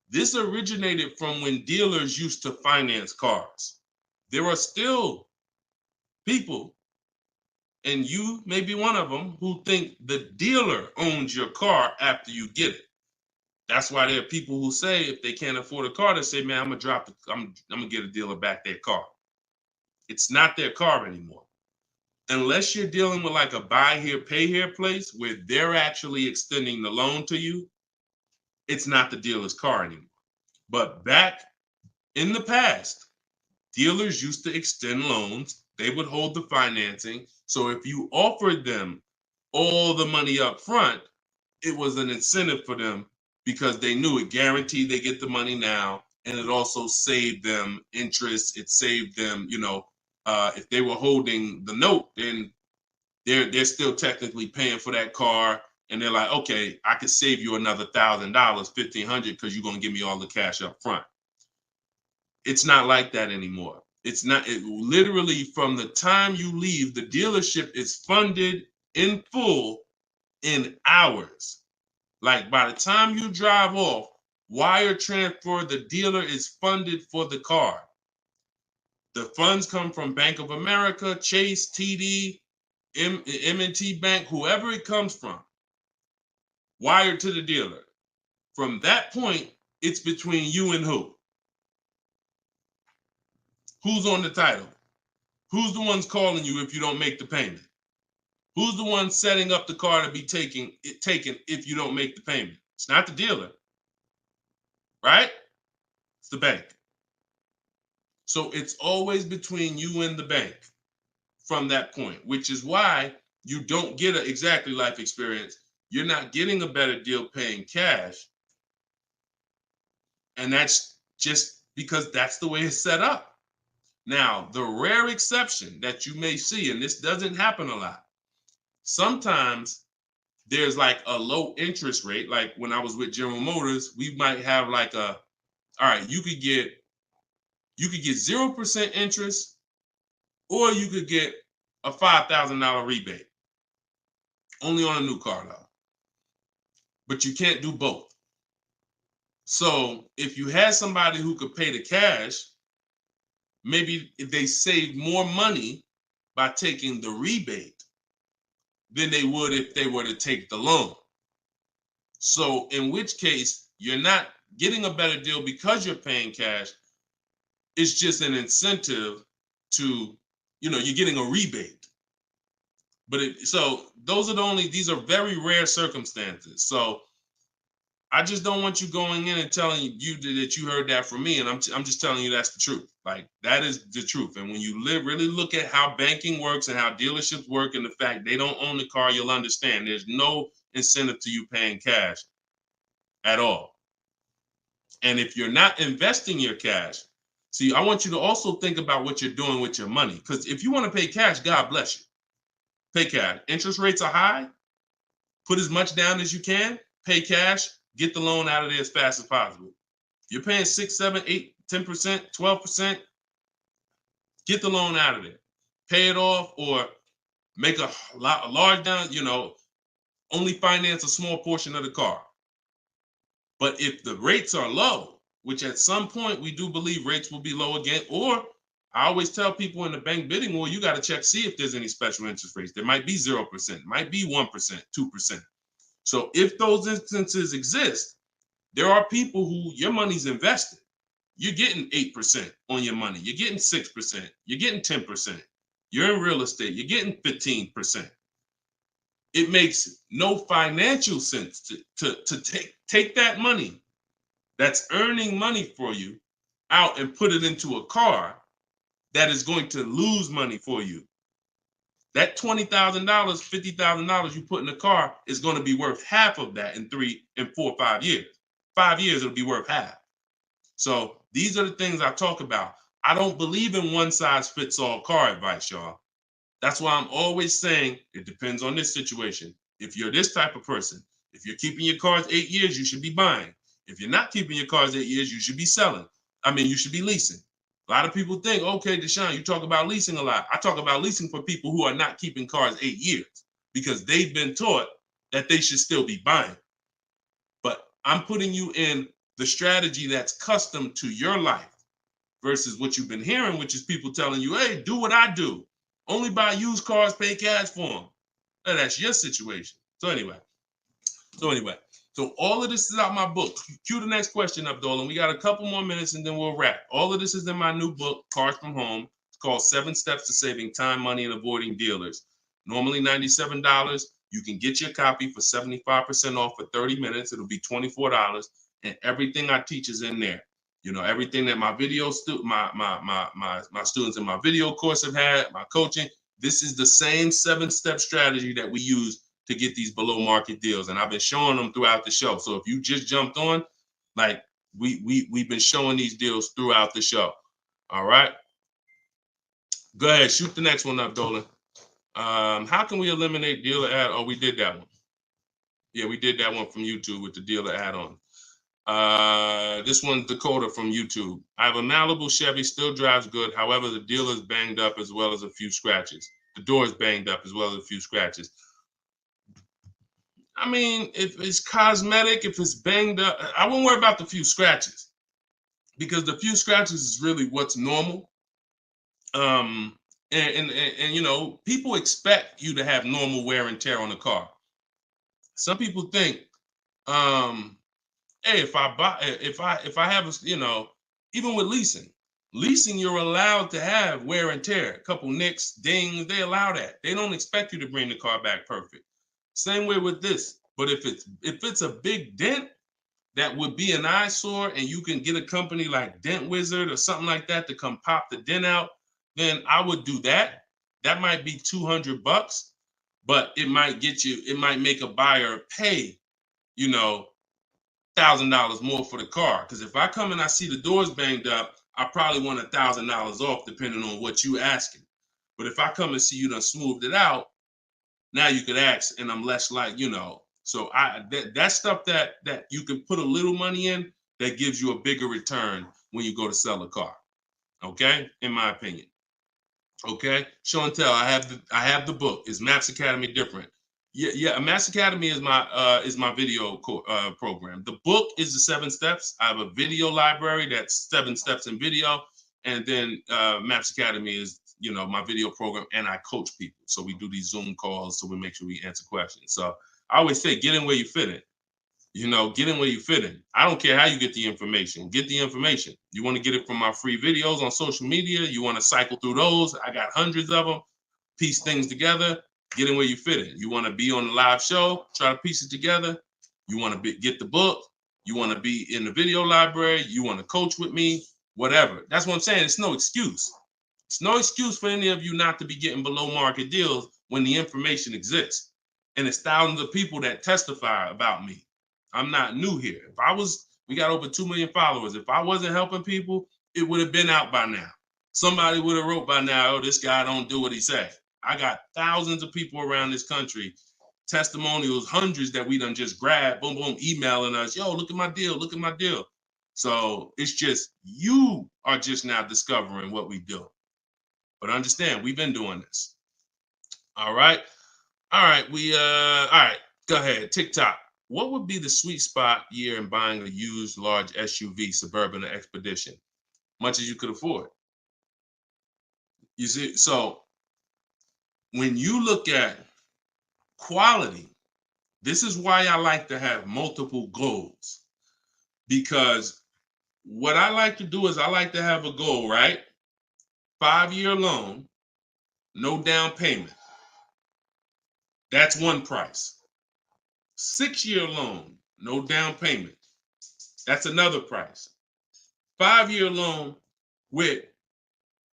This originated from when dealers used to finance cars. There are still people And you may be one of them who think the dealer owns your car after you get it. That's why there are people who say if they can't afford a car, they say, man, I'm gonna get a dealer back their car. It's not their car anymore. Unless you're dealing with like a buy here, pay here place where they're actually extending the loan to you, it's not the dealer's car anymore. But back in the past, dealers used to extend loans. They would hold the financing. So if you offered them all the money up front, it was an incentive for them because they knew it guaranteed they get the money now. And it also saved them interest. It saved them, if they were holding the note, then they're still technically paying for that car. And they're like, okay, I could save you another $1,000, $1,500 because you're going to give me all the cash up front. It's not like that anymore. It's not. Literally from the time you leave, the dealership is funded in full in hours. Like by the time you drive off, wire transfer, the dealer is funded for the car. The funds come from Bank of America, Chase, TD, M&T Bank, whoever it comes from, wired to the dealer. From that point, it's between you and who? Who's on the title? Who's the ones calling you if you don't make the payment? Who's the one setting up the car to be taken if you don't make the payment? It's not the dealer, right? It's the bank. So it's always between you and the bank from that point, which is why you don't get an exactly life experience. You're not getting a better deal paying cash. And that's just because that's the way it's set up. Now, the rare exception that you may see, and this doesn't happen a lot, sometimes there's like a low interest rate. Like when I was with General Motors, we might have like all right, you could get 0% interest, or you could get a $5,000 rebate. Only on a new car though. But you can't do both. So if you had somebody who could pay the cash, maybe if they save more money by taking the rebate than they would if they were to take the loan. So in which case, you're not getting a better deal because you're paying cash. It's just an incentive to, you're getting a rebate. But so those are these are very rare circumstances. So I just don't want you going in and telling you that you heard that from me. And I'm just telling you that's the truth. Like that is the truth. And when you really look at how banking works and how dealerships work and the fact they don't own the car, you'll understand there's no incentive to you paying cash at all. And if you're not investing your cash, see, I want you to also think about what you're doing with your money. Because if you want to pay cash, God bless you. Pay cash. Interest rates are high. Put as much down as you can. Pay cash. Get the loan out of there as fast as possible. If you're paying 6, 7, 8, 10%, 12%, get the loan out of there. Pay it off or make a large down, only finance a small portion of the car. But if the rates are low, which at some point we do believe rates will be low again, or I always tell people in the bank bidding war, you got to check, see if there's any special interest rates. There might be 0%, might be 1%, 2%. So if those instances exist, there are people who your money's invested. You're getting 8% on your money. You're getting 6%. You're getting 10%. You're in real estate. You're getting 15%. It makes no financial sense to take that money that's earning money for you out and put it into a car that is going to lose money for you. That $20,000, $50,000 you put in the car is going to be worth half of that in 3 and 4, 5 years. 5 years, it'll be worth half. So these are the things I talk about. I don't believe in one size fits all car advice, y'all. That's why I'm always saying it depends on this situation. If you're this type of person, if you're keeping your cars 8 years, you should be buying. If you're not keeping your cars 8 years, you should be selling. You should be leasing. A lot of people think, okay, Deshone, you talk about leasing a lot. I talk about leasing for people who are not keeping cars 8 years because they've been taught that they should still be buying. But I'm putting you in the strategy that's custom to your life versus what you've been hearing, which is people telling you, hey, do what I do. Only buy used cars, pay cash for them. Now, that's your situation. So anyway, so all of this is out my book. Cue the next question up, Dolan. We got a couple more minutes and then we'll wrap. All of this is in my new book, Cars from Home. It's called 7 Steps to Saving Time, Money, and Avoiding Dealers. Normally $97. You can get your copy for 75% off for 30 minutes. It'll be $24. And everything I teach is in there. You know, everything that my my students in my video course have had, my coaching. This is the same 7-step strategy that we use to get these below market deals. And I've been showing them throughout the show. So if you just jumped on, like we've been showing these deals throughout the show. All right. Go ahead, shoot the next one up, Dolan. How can we eliminate dealer add? Oh, we did that one. Yeah, we did that one from YouTube with the dealer add-on. This one's Dakota from YouTube. I have a Malibu Chevy, still drives good. However, the dealer's banged up as well as a few scratches. The door's banged up as well as a few scratches. I mean, if it's cosmetic, if it's banged up, I won't worry about the few scratches because the few scratches is really what's normal. And you know, people expect you to have normal wear and tear on the car. Some people think, hey, if I have a, you know, even with leasing, you're allowed to have wear and tear, a couple nicks, dings, they allow that. They don't expect you to bring the car back perfect. Same way with this. But if it's a big dent that would be an eyesore and you can get a company like Dent Wizard or something like that to come pop the dent out, then I would do that. That might be $200, but it might make a buyer pay, you know, $1,000 more for the car. Because if I come and I see the doors banged up, I probably want $1,000 off depending on what you asking. But if I come and see you done smoothed it out, now you could ask, and I'm less like, you know. So that stuff that you can put a little money in that gives you a bigger return when you go to sell a car. Okay, in my opinion. Okay, show and tell. I have the book. Is Maps Academy different? Yeah. Maps Academy is my video program. The book is the 7 steps. I have a video library that's 7 steps in video, and then Maps Academy is, you know, my video program, and I coach people. So we do these Zoom calls, so we make sure we answer questions. So I always say, get in where you fit in. You know, get in where you fit in. I don't care how you get the information. Get the information. You want to get it from my free videos on social media. You want to cycle through those. I got hundreds of them. Piece things together. Get in where you fit in. You want to be on the live show. Try to piece it together. You want to get the book. You want to be in the video library. You want to coach with me. Whatever. That's what I'm saying. It's no excuse. It's no excuse for any of you not to be getting below market deals when the information exists. And it's thousands of people that testify about me. I'm not new here. We got over 2 million followers. If I wasn't helping people, it would have been out by now. Somebody would have wrote by now, oh, this guy don't do what he said. I got thousands of people around this country, testimonials, hundreds that we done just grabbed, boom, boom, emailing us, yo, look at my deal, look at my deal. So it's just, you are just now discovering what we do. But understand, we've been doing this. All right. All right. All right. Go ahead. TikTok. What would be the sweet spot year in buying a used large SUV, Suburban or Expedition? Much as you could afford. You see, so when you look at quality, this is why I like to have multiple goals. Because what I like to do is I like to have a goal, right? 5-year loan, no down payment. That's one price. 6-year loan, no down payment. That's another price. 5-year loan with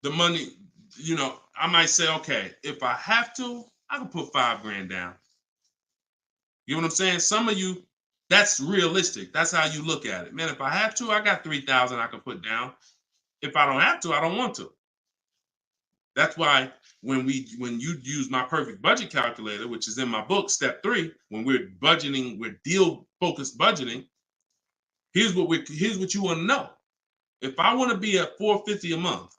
the money, you know, I might say, okay, if I have to, I can put $5,000 down. You know what I'm saying? Some of you, that's realistic. That's how you look at it. Man, if I have to, I got $3,000 I can put down. If I don't have to, I don't want to. That's why when you use my perfect budget calculator, which is in my book, step 3, when we're budgeting, we're deal focused budgeting. Here's what you want to know. If I want to be at $450 a month,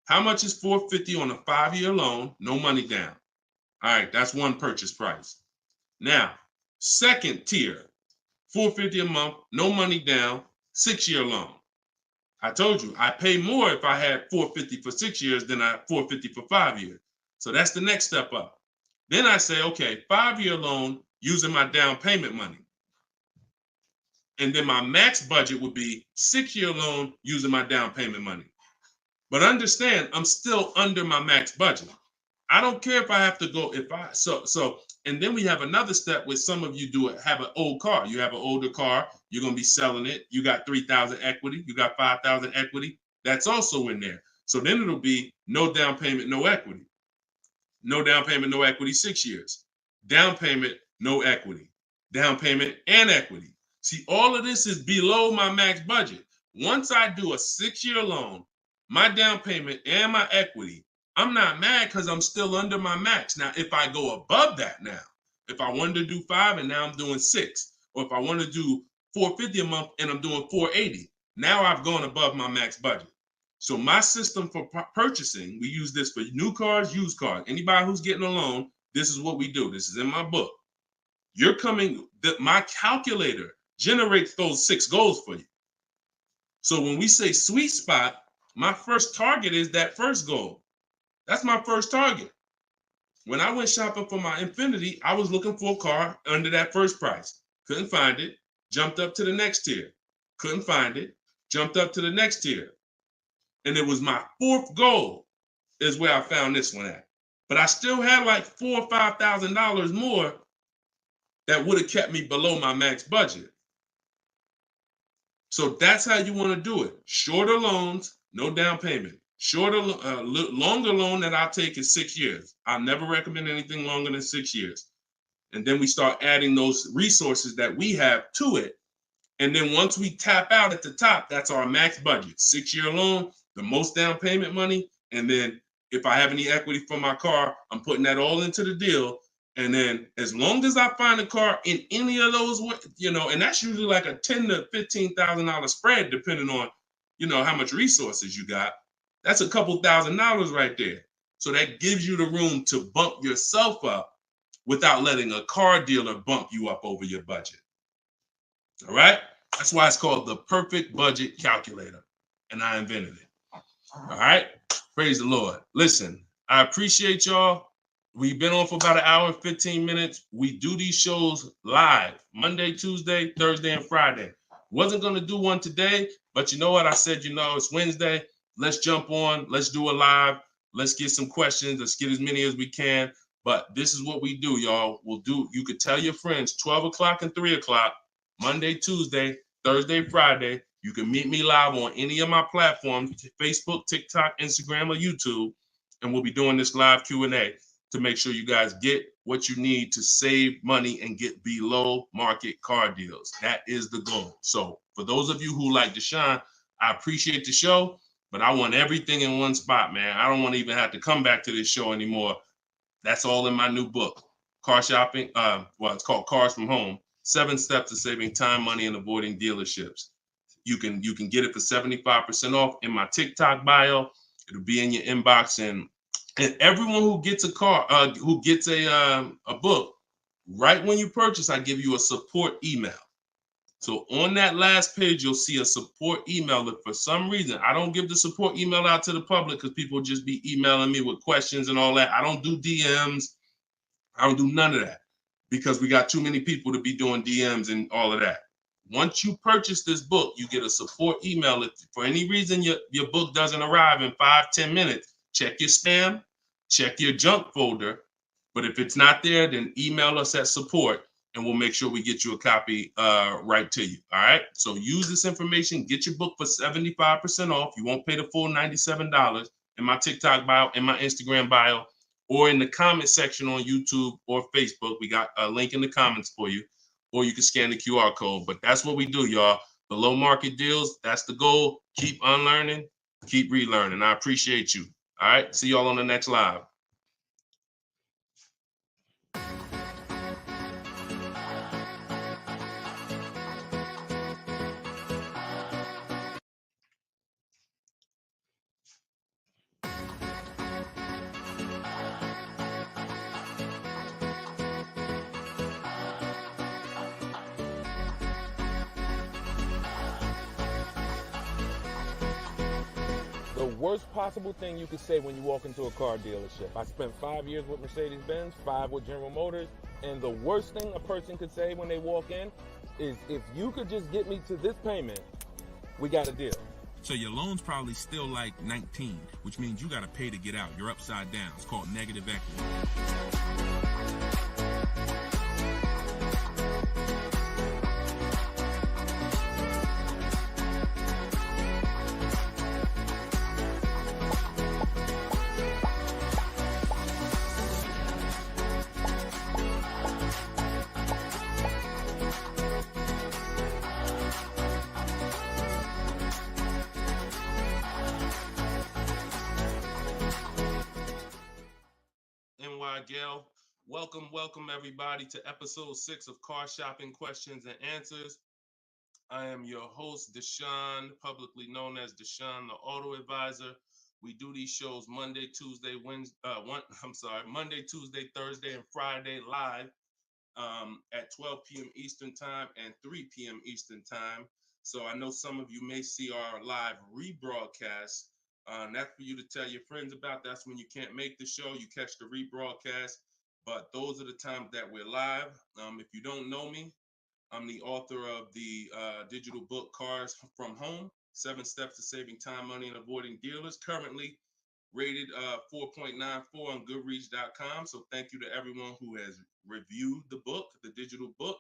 how much is $450 on a 5-year loan, no money down? All right, that's one purchase price. Now, second tier, $450 a month, no money down, 6-year loan. I told you, I pay more if I had $450 for 6 years than I $450 for 5 years. So that's the next step up. Then I say, okay, 5-year loan using my down payment money. And then my max budget would be 6-year loan using my down payment money. But understand, I'm still under my max budget. I don't care if I have to go, and then we have another step where some of you have an old car. You have an older car, you're going to be selling it. You got 3,000 equity, you got 5,000 equity. That's also in there. So then it'll be no down payment, no equity. No down payment, no equity, 6 years. Down payment, no equity. Down payment and equity. See, all of this is below my max budget. Once I do a 6-year loan, my down payment and my equity, I'm not mad because I'm still under my max. Now, if I go above that now, if I wanted to do 5 and now I'm doing 6, or if I want to do $450 a month and I'm doing $480, now I've gone above my max budget. So my system for purchasing, we use this for new cars, used cars. Anybody who's getting a loan, this is what we do. This is in my book. My calculator generates those 6 goals for you. So when we say sweet spot, my first target is that first goal. That's my first target. When I went shopping for my Infiniti, I was looking for a car under that first price. Couldn't find it. Jumped up to the next tier. Couldn't find it. Jumped up to the next tier. And it was my 4th goal is where I found this one at. But I still had like $4,000 or $5,000 more that would have kept me below my max budget. So that's how you want to do it. Shorter loans, no down payment. Longer loan that I'll take is 6 years. I never recommend anything longer than 6 years. And then we start adding those resources that we have to it. And then once we tap out at the top, that's our max budget. 6-year loan, the most down payment money. And then if I have any equity for my car, I'm putting that all into the deal. And then as long as I find a car in any of those, and that's usually like a $10,000 to $15,000 spread, depending on, how much resources you got. That's a couple $1,000s right there. So that gives you the room to bump yourself up without letting a car dealer bump you up over your budget. All right? That's why it's called the perfect budget calculator. And I invented it. All right? Praise the Lord. Listen, I appreciate y'all. We've been on for about 1 hour and 15 minutes. We do these shows live Monday, Tuesday, Thursday, and Friday. Wasn't going to do one today, but you know what? I said, it's Wednesday. Let's jump on. Let's do a live. Let's get some questions. Let's get as many as we can. But this is what we do, y'all. You could tell your friends 12 o'clock and 3 o'clock, Monday, Tuesday, Thursday, Friday. You can meet me live on any of my platforms, Facebook, TikTok, Instagram, or YouTube. And we'll be doing this live Q&A to make sure you guys get what you need to save money and get below market car deals. That is the goal. So for those of you who like Deshone, I appreciate the show, but I want everything in one spot, man. I don't want to even have to come back to this show anymore. That's all in my new book, Car Shopping. It's called Cars from Home, 7 Steps to Saving Time, Money, and Avoiding Dealerships. You can get it for 75% off in my TikTok bio. It'll be in your inbox, and everyone who gets a car, who gets a book, right when you purchase, I give you a support email. So on that last page, you'll see a support email. If for some reason I don't give the support email out to the public because people just be emailing me with questions and all that, I don't do DMs. I don't do none of that because we got too many people to be doing DMs and all of that. Once you purchase this book, you get a support email. If for any reason your book doesn't arrive in 5-10 minutes, check your spam, check your junk folder. But if it's not there, then email us at support and we'll make sure we get you a copy right to you. All right. So use this information, get your book for 75% off. You won't pay the full $97 in my TikTok bio, in my Instagram bio, or in the comment section on YouTube or Facebook. We got a link in the comments for you, or you can scan the QR code. But that's what we do, y'all. Below market deals. That's the goal. Keep unlearning, keep relearning. I appreciate you. All right. See y'all on the next live. The worst possible thing you could say when you walk into a car dealership. I spent 5 years with Mercedes-Benz, 5 with General Motors, and the worst thing a person could say when they walk in is, if you could just get me to this payment, we got a deal. So your loan's probably still like 19, which means you got to pay to get out. You're upside down. It's called negative equity. Gail. Welcome everybody to episode 6 of Car Shopping Questions and Answers. I am your host, Deshone, publicly known as Deshone the Auto Advisor. We do these shows Monday, Tuesday, Thursday, and Friday live at 12 p.m. Eastern Time and 3 p.m. Eastern Time. So I know some of you may see our live rebroadcast. That's for you to tell your friends about. That's when you can't make the show. You catch the rebroadcast. But those are the times that we're live. If you don't know me, I'm the author of the digital book Cars from Home, 7 Steps to Saving Time, Money, and Avoiding Dealers, currently rated 4.94 on Goodreads.com. So thank you to everyone who has reviewed the book, the digital book.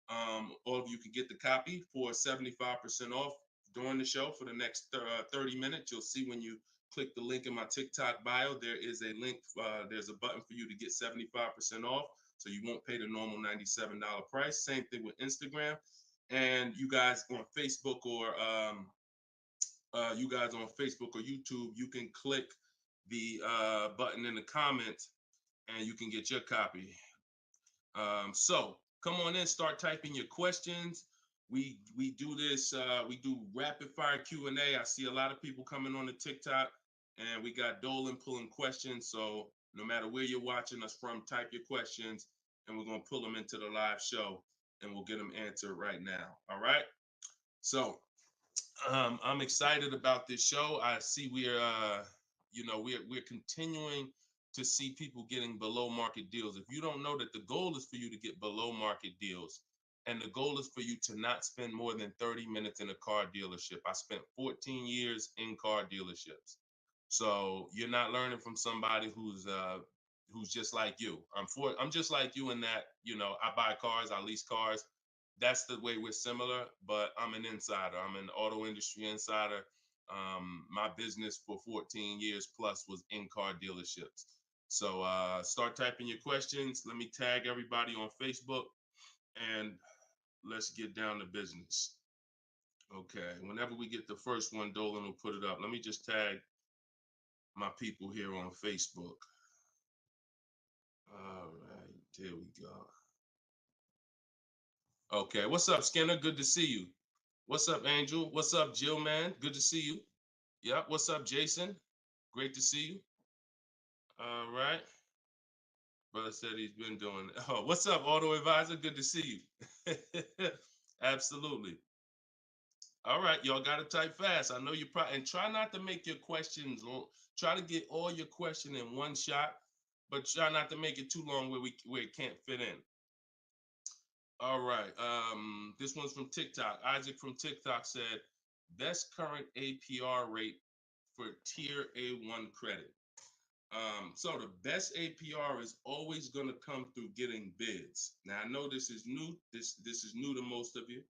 All of you can get the copy for 75% off during the show for the next 30 minutes. You'll see when you click the link in my TikTok bio, there is a link, there's a button for you to get 75% off. So you won't pay the normal $97 price. Same thing with Instagram. And you guys on Facebook or YouTube, you can click the button in the comments and you can get your copy. So come on in, start typing your questions. We do this, we do rapid fire Q&A. I see a lot of people coming on the TikTok, and we got Dolan pulling questions. So no matter where you're watching us from, type your questions and we're going to pull them into the live show and we'll get them answered right now. All right. So I'm excited about this show. I see we're continuing to see people getting below market deals. If you don't know that the goal is for you to get below market deals, and the goal is for you to not spend more than 30 minutes in a car dealership. I spent 14 years in car dealerships. So you're not learning from somebody who's just like you. I'm just like you in that, I buy cars, I lease cars. That's the way we're similar, but I'm an insider. I'm an auto industry insider. My business for 14 years plus was in car dealerships. So start typing your questions. Let me tag everybody on Facebook and let's get down to business. Okay, whenever we get the first one, Dolan will put it up. Let me just tag my people here on Facebook. All right, there we go. Okay, what's up, Skinner? Good to see you. What's up, Angel? What's up, Jill, man? Good to see you. Yep, what's up, Jason? Great to see you. All right. Brother said he's been doing it. Oh, what's up, Auto Advisor? Good to see you. Absolutely. All right, y'all got to type fast. I know you probably, and try not to make your questions long. Try to get all your question in one shot, but try not to make it too long where it can't fit in. All right, this one's from TikTok. Isaac from TikTok said, best current APR rate for tier A1 credit. So the best APR is always going to come through getting bids. Now I know this is new. This is new to most of you.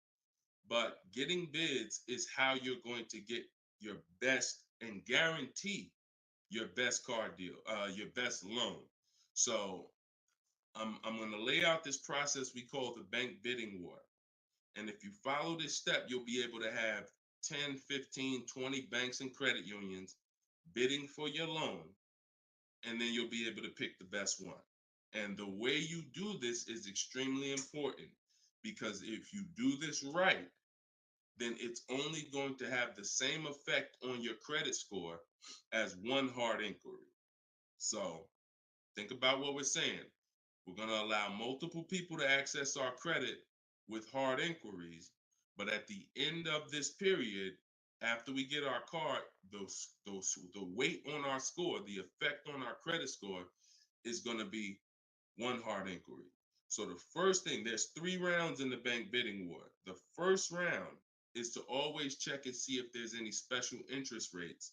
But getting bids is how you're going to get your best and guarantee your best car deal, your best loan. So I'm going to lay out this process we call the bank bidding war. And if you follow this step, you'll be able to have 10, 15, 20 banks and credit unions bidding for your loan. And then you'll be able to pick the best one. And the way you do this is extremely important, because if you do this right, then it's only going to have the same effect on your credit score as one hard inquiry. So think about what we're saying. We're going to allow multiple people to access our credit with hard inquiries, but at the end of this period, after we get our car, the weight on our score, the effect on our credit score is going to be one hard inquiry. So the first thing, there's 3 rounds in the bank bidding war. The first round is to always check and see if there's any special interest rates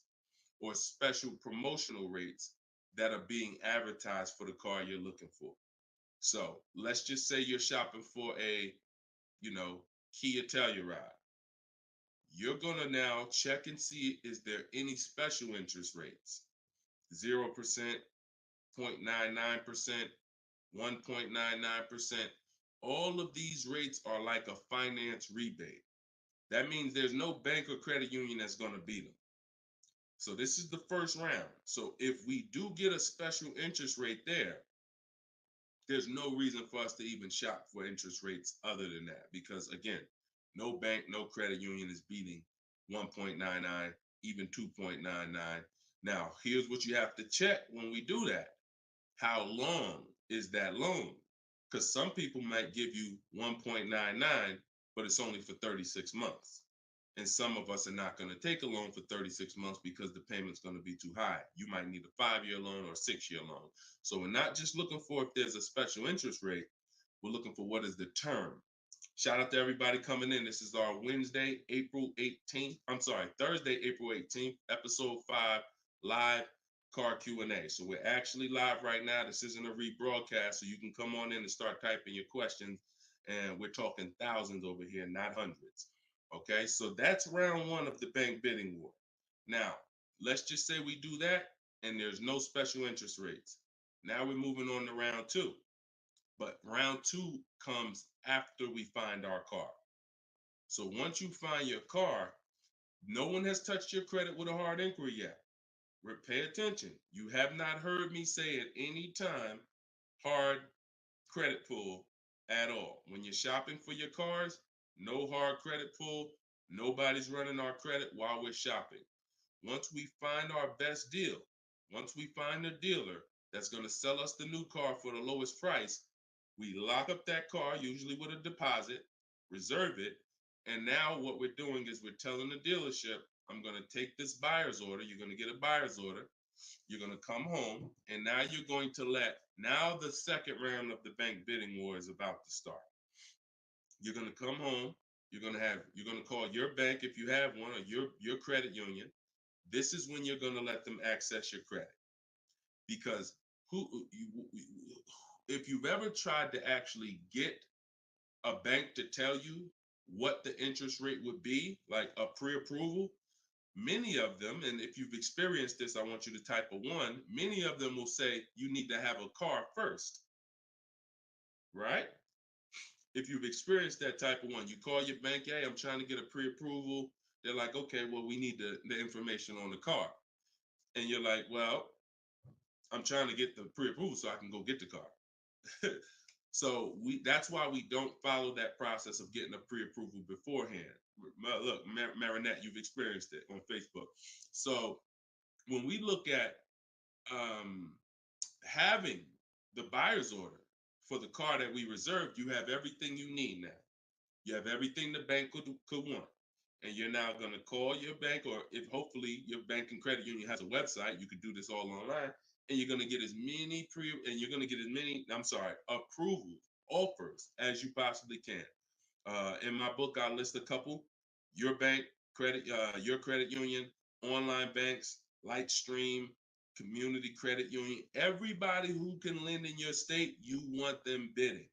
or special promotional rates that are being advertised for the car you're looking for. So let's just say you're shopping for a, Kia Telluride. You're gonna now check and see, is there any special interest rates? 0%, 0.99%, 1.99%. All of these rates are like a finance rebate. That means there's no bank or credit union that's gonna beat them. So this is the first round. So if we do get a special interest rate there's no reason for us to even shop for interest rates other than that. Because again, no bank, no credit union is beating 1.99, even 2.99. Now, here's what you have to check when we do that. How long is that loan? Because some people might give you 1.99, but it's only for 36 months. And some of us are not going to take a loan for 36 months because the payment's going to be too high. You might need a 5-year loan or a 6-year loan. So we're not just looking for if there's a special interest rate, we're looking for what is the term. Shout out to everybody coming in. This is our Thursday, April 18th, episode 5, live car Q&A. So we're actually live right now. This isn't a rebroadcast, so you can come on in and start typing your questions. And we're talking thousands over here, not hundreds. Okay, so that's round 1 of the bank bidding war. Now, let's just say we do that and there's no special interest rates. Now we're moving on to round 2. But round 2 comes after we find our car. So once you find your car, no one has touched your credit with a hard inquiry yet. Pay attention. You have not heard me say at any time hard credit pull at all. When you're shopping for your cars, no hard credit pull. Nobody's running our credit while we're shopping. Once we find our best deal, once we find a dealer that's going to sell us the new car for the lowest price, we lock up that car, usually with a deposit, reserve it. And now what we're doing is we're telling the dealership, I'm going to take this buyer's order. You're going to get a buyer's order. You're going to come home. And now you're going to now the second round of the bank bidding war is about to start. You're going to come home. You're going to call your bank if you have one, or your credit union. This is when you're going to let them access your credit. Because if you've ever tried to actually get a bank to tell you what the interest rate would be, like a pre-approval, many of them, and if you've experienced this, I want you to type a 1, many of them will say you need to have a car first, right? If you've experienced that type of 1, you call your bank, hey, I'm trying to get a pre-approval. They're like, okay, well, we need the information on the car. And you're like, well, I'm trying to get the pre-approval so I can go get the car. So that's why we don't follow that process of getting a pre-approval beforehand. Look, Marinette, you've experienced it on Facebook. So when we look at having the buyer's order for the car that we reserved, you have everything you need now. You have everything the bank could want. And you're now going to call your bank, or if hopefully your bank and credit union has a website, you could do this all online. And you're going to get as many approvals, offers as you possibly can. In my book, I list a couple: your bank, your credit union, online banks, Lightstream, community credit union, everybody who can lend in your state, you want them bidding.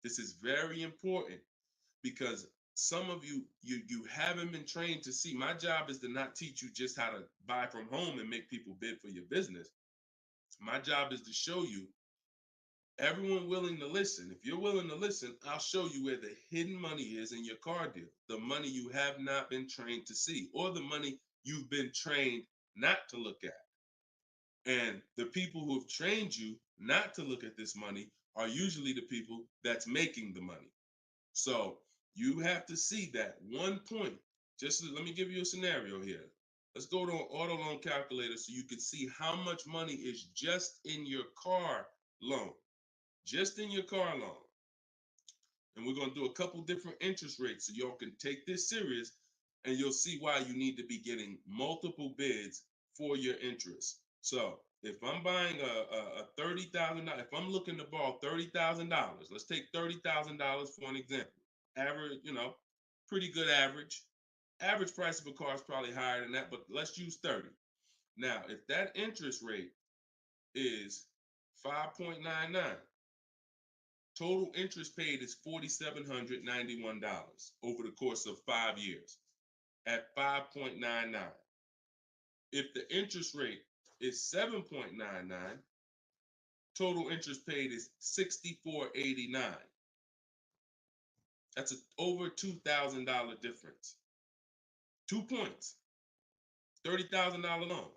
This is very important because some of you haven't been trained to see. My job is to not teach you just how to buy from home and make people bid for your business. My job is to show you everyone willing to listen. If you're willing to listen, I'll show you where the hidden money is in your car deal. The money you have not been trained to see, or the money you've been trained not to look at. And the people who have trained you not to look at this money are usually the people that's making the money. So you have to see that one point. Let me give you a scenario here. Let's go to an auto loan calculator so you can see how much money is just in your car loan. Just in your car loan. And we're going to do a couple different interest rates so y'all can take this serious and you'll see why you need to be getting multiple bids for your interest. So if I'm buying a $30,000, if I'm looking to borrow $30,000, let's take $30,000 for an example. Average, pretty good average. Average price of a car is probably higher than that, but let's use 30. Now, if that interest rate is 5.99, total interest paid is $4,791 over the course of 5 years at 5.99. If the interest rate is 7.99, total interest paid is $64.89. That's over $2,000 difference. 2 points, $30,000 loan.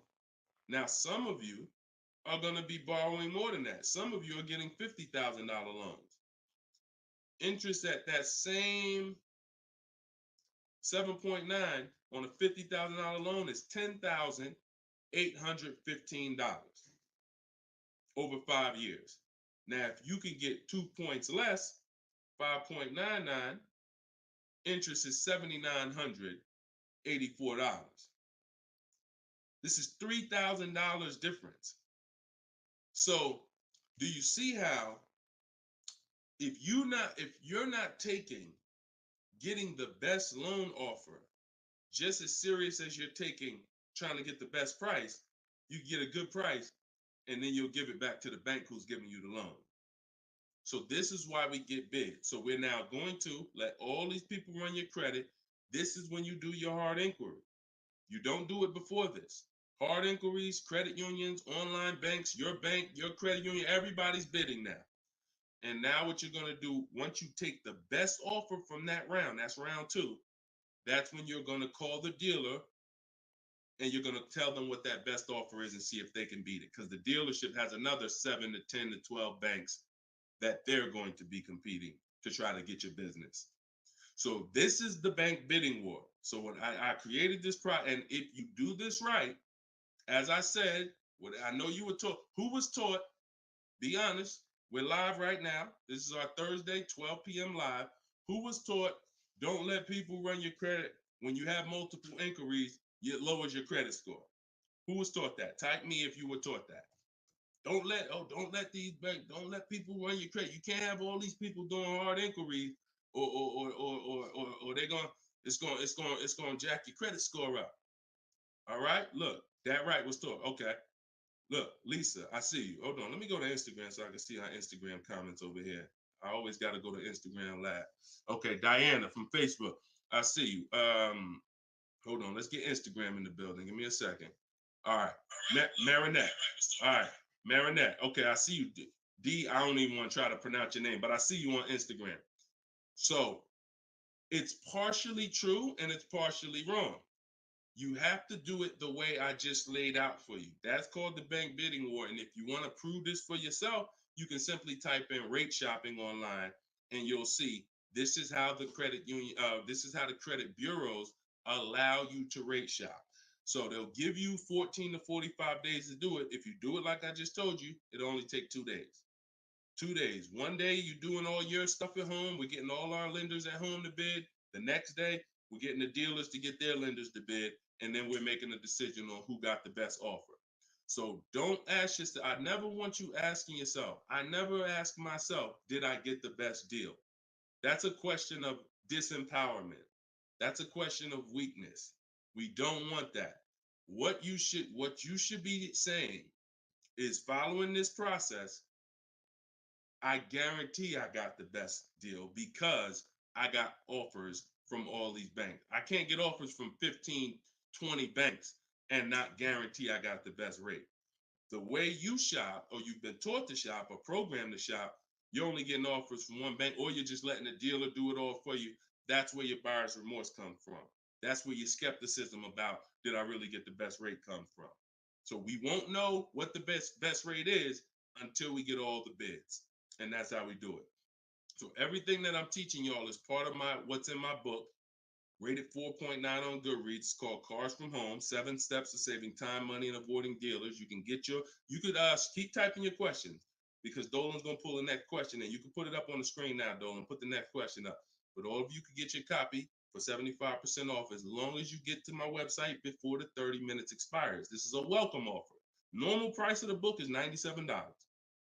Now, some of you are going to be borrowing more than that. Some of you are getting $50,000 loans. Interest at that same 7.9 on a $50,000 loan is $10,815 over 5 years. Now, if you can get 2 points less, 5.99, interest is $7,984. This is $3,000 difference. So, do you see how if you're not taking getting the best loan offer just as serious as you're taking trying to get the best price, you get a good price and then you'll give it back to the bank who's giving you the loan. So this is why we get bid. So we're now going to let all these people run your credit. This is when you do your hard inquiry. You don't do it before this. Hard inquiries, credit unions, online banks, your bank, your credit union, everybody's bidding now. And now what you're going to do, once you take the best offer from that round, that's round 2, that's when you're going to call the dealer and you're going to tell them what that best offer is and see if they can beat it. Because the dealership has another 7 to 10 to 12 banks that they're going to be competing to try to get your business. So this is the bank bidding war. So when I created this product, and if you do this right, as I said, what I know you were taught, who was taught, be honest, we're live right now. This is our Thursday, 12 p.m. live. Who was taught, don't let people run your credit. When you have multiple inquiries, it lowers your credit score. Who was taught that? Type me if you were taught that. Don't let these banks, don't let people run your credit. You can't have all these people doing hard inquiries, or they're going, it's going to jack your credit score up. All right, look, that right was taught. Okay, look, Lisa, I see you. Hold on, let me go to Instagram so I can see our Instagram comments over here. I always got to go to Instagram Live. Okay, Diana from Facebook, I see you. Hold on, let's get Instagram in the building. Give me a second. All right, Marinette. All right, Marinette. Okay, I see you. D, I don't even want to try to pronounce your name, but I see you on Instagram. So it's partially true and it's partially wrong. You have to do it the way I just laid out for you. That's called the bank bidding war. And if you want to prove this for yourself, you can simply type in rate shopping online and you'll see this is how the credit union, this is how the credit bureaus allow you to rate shop. So they'll give you 14 to 45 days to do it. If you do it like I just told you, it'll only take 2 days. 2 days. One day you're doing all your stuff at home. We're getting all our lenders at home to bid. The next day, we're getting the dealers to get their lenders to bid. And then we're making a decision on who got the best offer. So don't ask yourself. I never want you asking yourself. I never ask myself, did I get the best deal? That's a question of disempowerment. That's a question of weakness. We don't want that. What you should be saying is, following this process, I guarantee I got the best deal because I got offers from all these banks. I can't get offers from 15, 20 banks and not guarantee I got the best rate. The way you shop, or you've been taught to shop or programmed to shop, you're only getting offers from one bank, or you're just letting the dealer do it all for you. That's where your buyer's remorse comes from. That's where your skepticism about, did I really get the best rate, comes from. So we won't know what the best rate is until we get all the bids. And that's how we do it. So everything that I'm teaching y'all is part of what's in my book, rated 4.9 on Goodreads. It's called Cars from Home, 7 Steps to Saving Time, Money, and Avoiding Dealers. You could keep typing your questions, because Dolan's going to pull the next question, and you can put it up on the screen now, Dolan. Put the next question up. But all of you can get your copy for 75% off as long as you get to my website before the 30 minutes expires. This is a welcome offer. Normal price of the book is $97,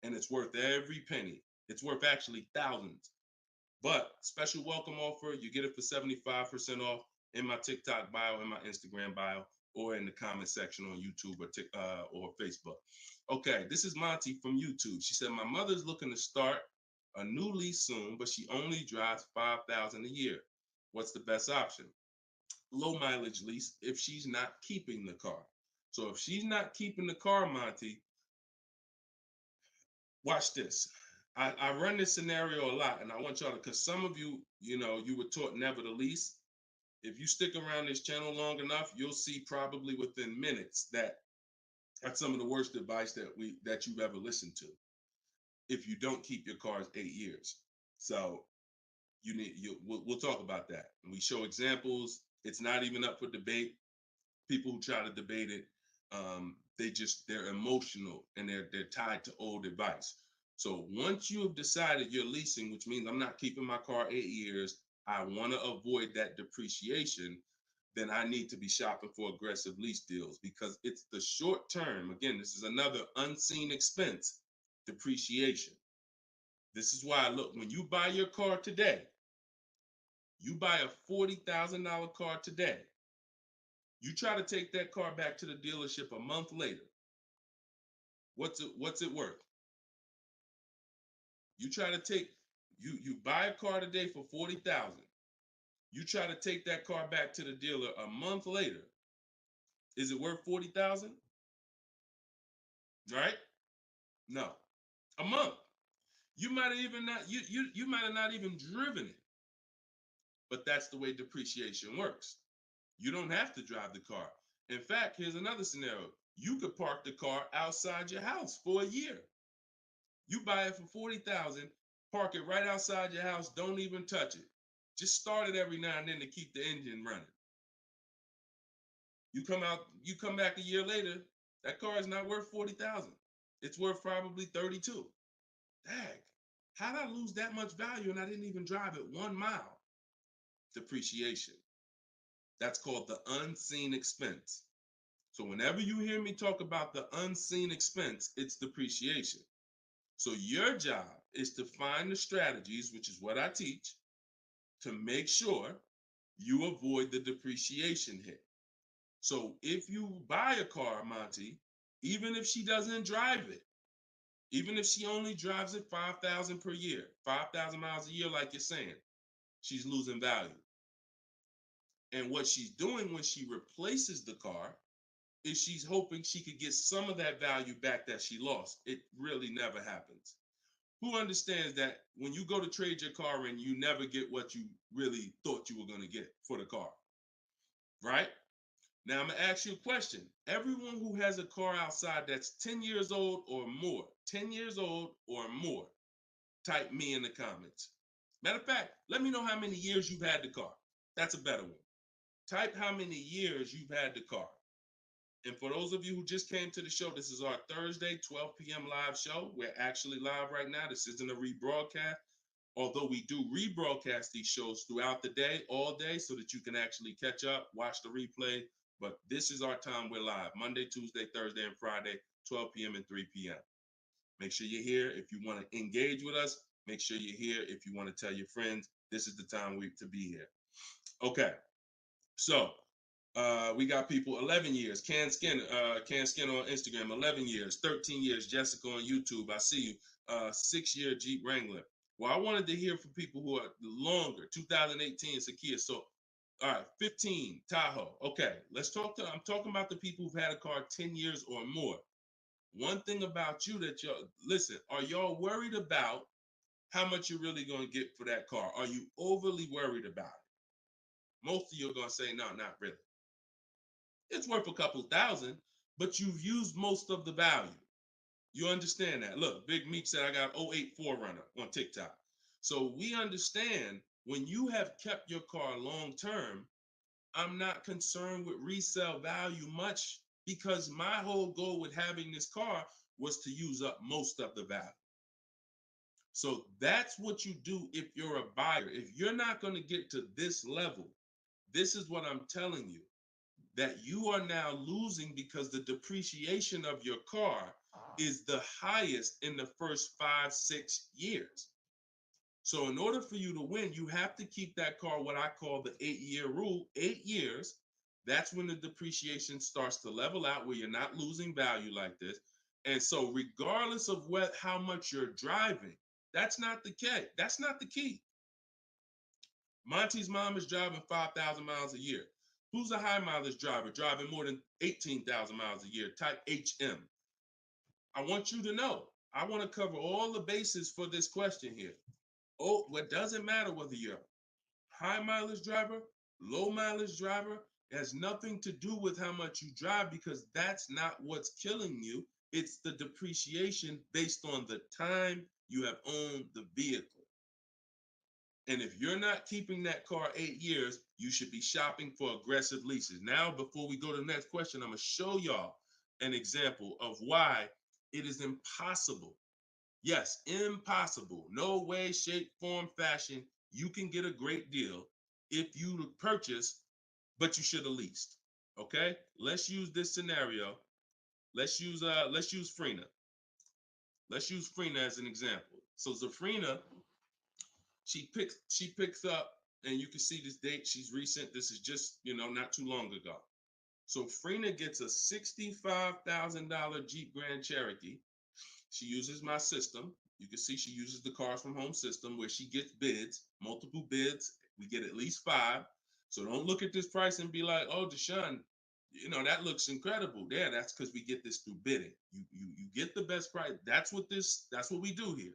and it's worth every penny. It's worth actually thousands. But special welcome offer, you get it for 75% off in my TikTok bio, in my Instagram bio, or in the comment section on YouTube or Facebook. Okay, this is Monty from YouTube. She said, my mother's looking to start a new lease soon, but she only drives 5,000 a year. What's the best option? Low mileage lease if she's not keeping the car. So if she's not keeping the car, Monty, watch this. I run this scenario a lot, and I want y'all to, because some of you, you were taught never to lease. If you stick around this channel long enough, you'll see probably within minutes that that's some of the worst advice that you've ever listened to. If you don't keep your cars 8 years, so we'll talk about that, and we show examples. It's not even up for debate. People who try to debate it, they're emotional and they're tied to old advice. So once you have decided you're leasing, which means I'm not keeping my car 8 years, I want to avoid that depreciation, then I need to be shopping for aggressive lease deals, because it's the short term. Again, this is another unseen expense, depreciation. This is why, look, when you buy your car today, you buy a $40,000 car today, you try to take that car back to the dealership a month later, what's it worth? You try to take, you buy a car today for $40,000. You try to take that car back to the dealer a month later. Is it worth $40,000? Right? No. A month. You might have even not you might have not even driven it. But that's the way depreciation works. You don't have to drive the car. In fact, here's another scenario. You could park the car outside your house for a year. You buy it for $40,000, park it right outside your house, don't even touch it. Just start it every now and then to keep the engine running. You come back a year later, that car is not worth $40,000. It's worth probably $32,000. Dang, how did I lose that much value and I didn't even drive it 1 mile? Depreciation. That's called the unseen expense. So whenever you hear me talk about the unseen expense, it's depreciation. So your job is to find the strategies, which is what I teach, to make sure you avoid the depreciation hit. So if you buy a car, Monty, even if she doesn't drive it, even if she only drives it 5,000 per year, 5,000 miles a year, like you're saying, she's losing value. And what she's doing when she replaces the car is she's hoping she could get some of that value back that she lost. It really never happens. Who understands that when you go to trade your car in, you never get what you really thought you were going to get for the car, right? Now, I'm going to ask you a question. Everyone who has a car outside that's 10 years old or more, 10 years old or more, type me in the comments. Matter of fact, let me know how many years you've had the car. That's a better one. Type how many years you've had the car. And for those of you who just came to the show, this is our Thursday, 12 p.m. live show. We're actually live right now. This isn't a rebroadcast, although we do rebroadcast these shows throughout the day, all day, so that you can actually catch up, watch the replay. But this is our time. We're live Monday, Tuesday, Thursday, and Friday, 12 p.m. and 3 p.m. Make sure you're here. If you want to engage with us, make sure you're here. If you want to tell your friends, this is the time to be here. Okay, so we got people 11 years. Can Skin on Instagram, 11 years, 13 years. Jessica on YouTube, I see you. 6-year Jeep Wrangler. Well, I wanted to hear from people who are longer. 2018 Sakia. So, all right, 15 Tahoe. Okay, I'm talking about the people who've had a car 10 years or more. One thing about you that listen, are y'all worried about how much you're really going to get for that car? Are you overly worried about it? Most of you are going to say, no, not really. It's worth a couple thousand, but you've used most of the value. You understand that? Look, Big Meek said I got 08 4Runner on TikTok. So we understand when you have kept your car long term, I'm not concerned with resale value much, because my whole goal with having this car was to use up most of the value. So that's what you do if you're a buyer. If you're not going to get to this level, this is what I'm telling you, that you are now losing because the depreciation of your car is the highest in the first 5-6 years. So in order for you to win, you have to keep that car, what I call the 8-year rule, 8 years. That's when the depreciation starts to level out, where you're not losing value like this. And so regardless of how much you're driving, that's not the key. That's not the key. Monty's mom is driving 5,000 miles a year. Who's a high mileage driver driving more than 18,000 miles a year, type HM? I want you to know, I want to cover all the bases for this question here. Oh, what doesn't matter whether you're a high mileage driver, low mileage driver, it has nothing to do with how much you drive, because that's not what's killing you. It's the depreciation based on the time you have owned the vehicle. And if you're not keeping that car 8 years, you should be shopping for aggressive leases. Now, before we go to the next question, I'm going to show y'all an example of why it is impossible. Yes, impossible. No way, shape, form, fashion. You can get a great deal if you purchase, but you should have leased. Okay? Let's use this scenario. Let's use Frina. Let's use Frina as an example. So Zafrina, she picks up, and you can see this date. She's recent. This is just, not too long ago. So Frina gets a $65,000 Jeep Grand Cherokee. She uses my system. You can see she uses the Cars from Home system, where she gets bids, multiple bids. We get at least 5. So don't look at this price and be like, oh, Deshone, that looks incredible. Yeah, that's because we get this through bidding. You get the best price. That's what we do here.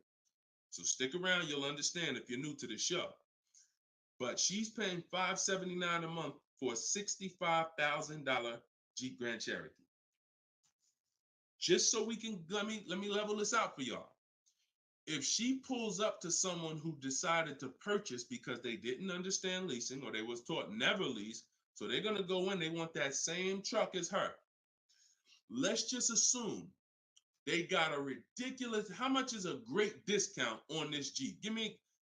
So stick around, you'll understand if you're new to the show. But she's paying $579 a month for a $65,000 Jeep Grand Cherokee. Just so we can, let me level this out for y'all. If she pulls up to someone who decided to purchase because they didn't understand leasing, or they was taught never lease, so they're gonna go in, they want that same truck as her. Let's just assume they got a ridiculous, how much is a great discount on this Jeep?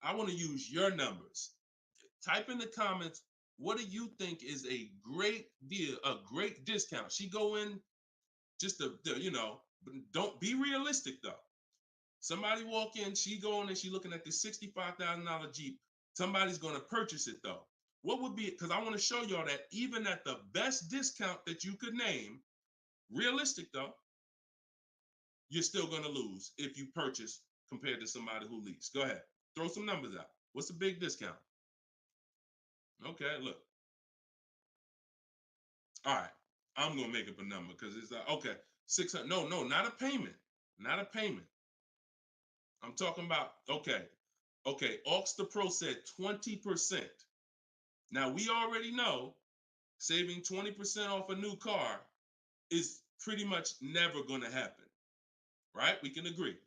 I want to use your numbers. Type in the comments, what do you think is a great deal, a great discount? She go in just but don't be realistic though. Somebody walk in, she go in and she looking at this $65,000 Jeep. Somebody's going to purchase it though. What would be, because I want to show y'all that even at the best discount that you could name, realistic though, you're still going to lose if you purchase compared to somebody who leased. Go ahead. Throw some numbers out. What's a big discount? Okay, look. All right. I'm going to make up a number because it's like, okay, 600. No, not a payment. Not a payment. I'm talking about, okay. Aux the Pro said 20%. Now, we already know saving 20% off a new car is pretty much never going to happen, right? We can agree.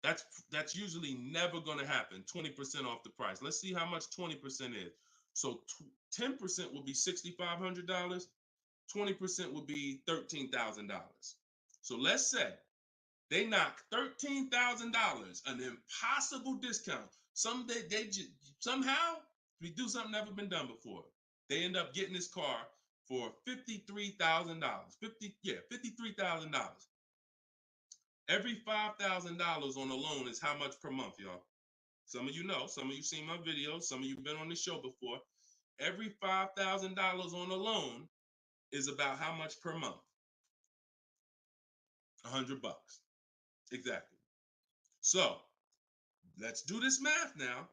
That's usually never going to happen, 20% off the price. Let's see how much 20% is. So 10% would be $6,500. 20% would be $13,000. So let's say they knock $13,000, an impossible discount. Somehow we do something never been done before. They end up getting this car for $53,000. $53,000. Every $5,000 on a loan is how much per month, y'all? Some of you know, some of you seen my videos, some of you been on the show before. Every $5,000 on a loan is about how much per month? $100. Exactly. So let's do this math now.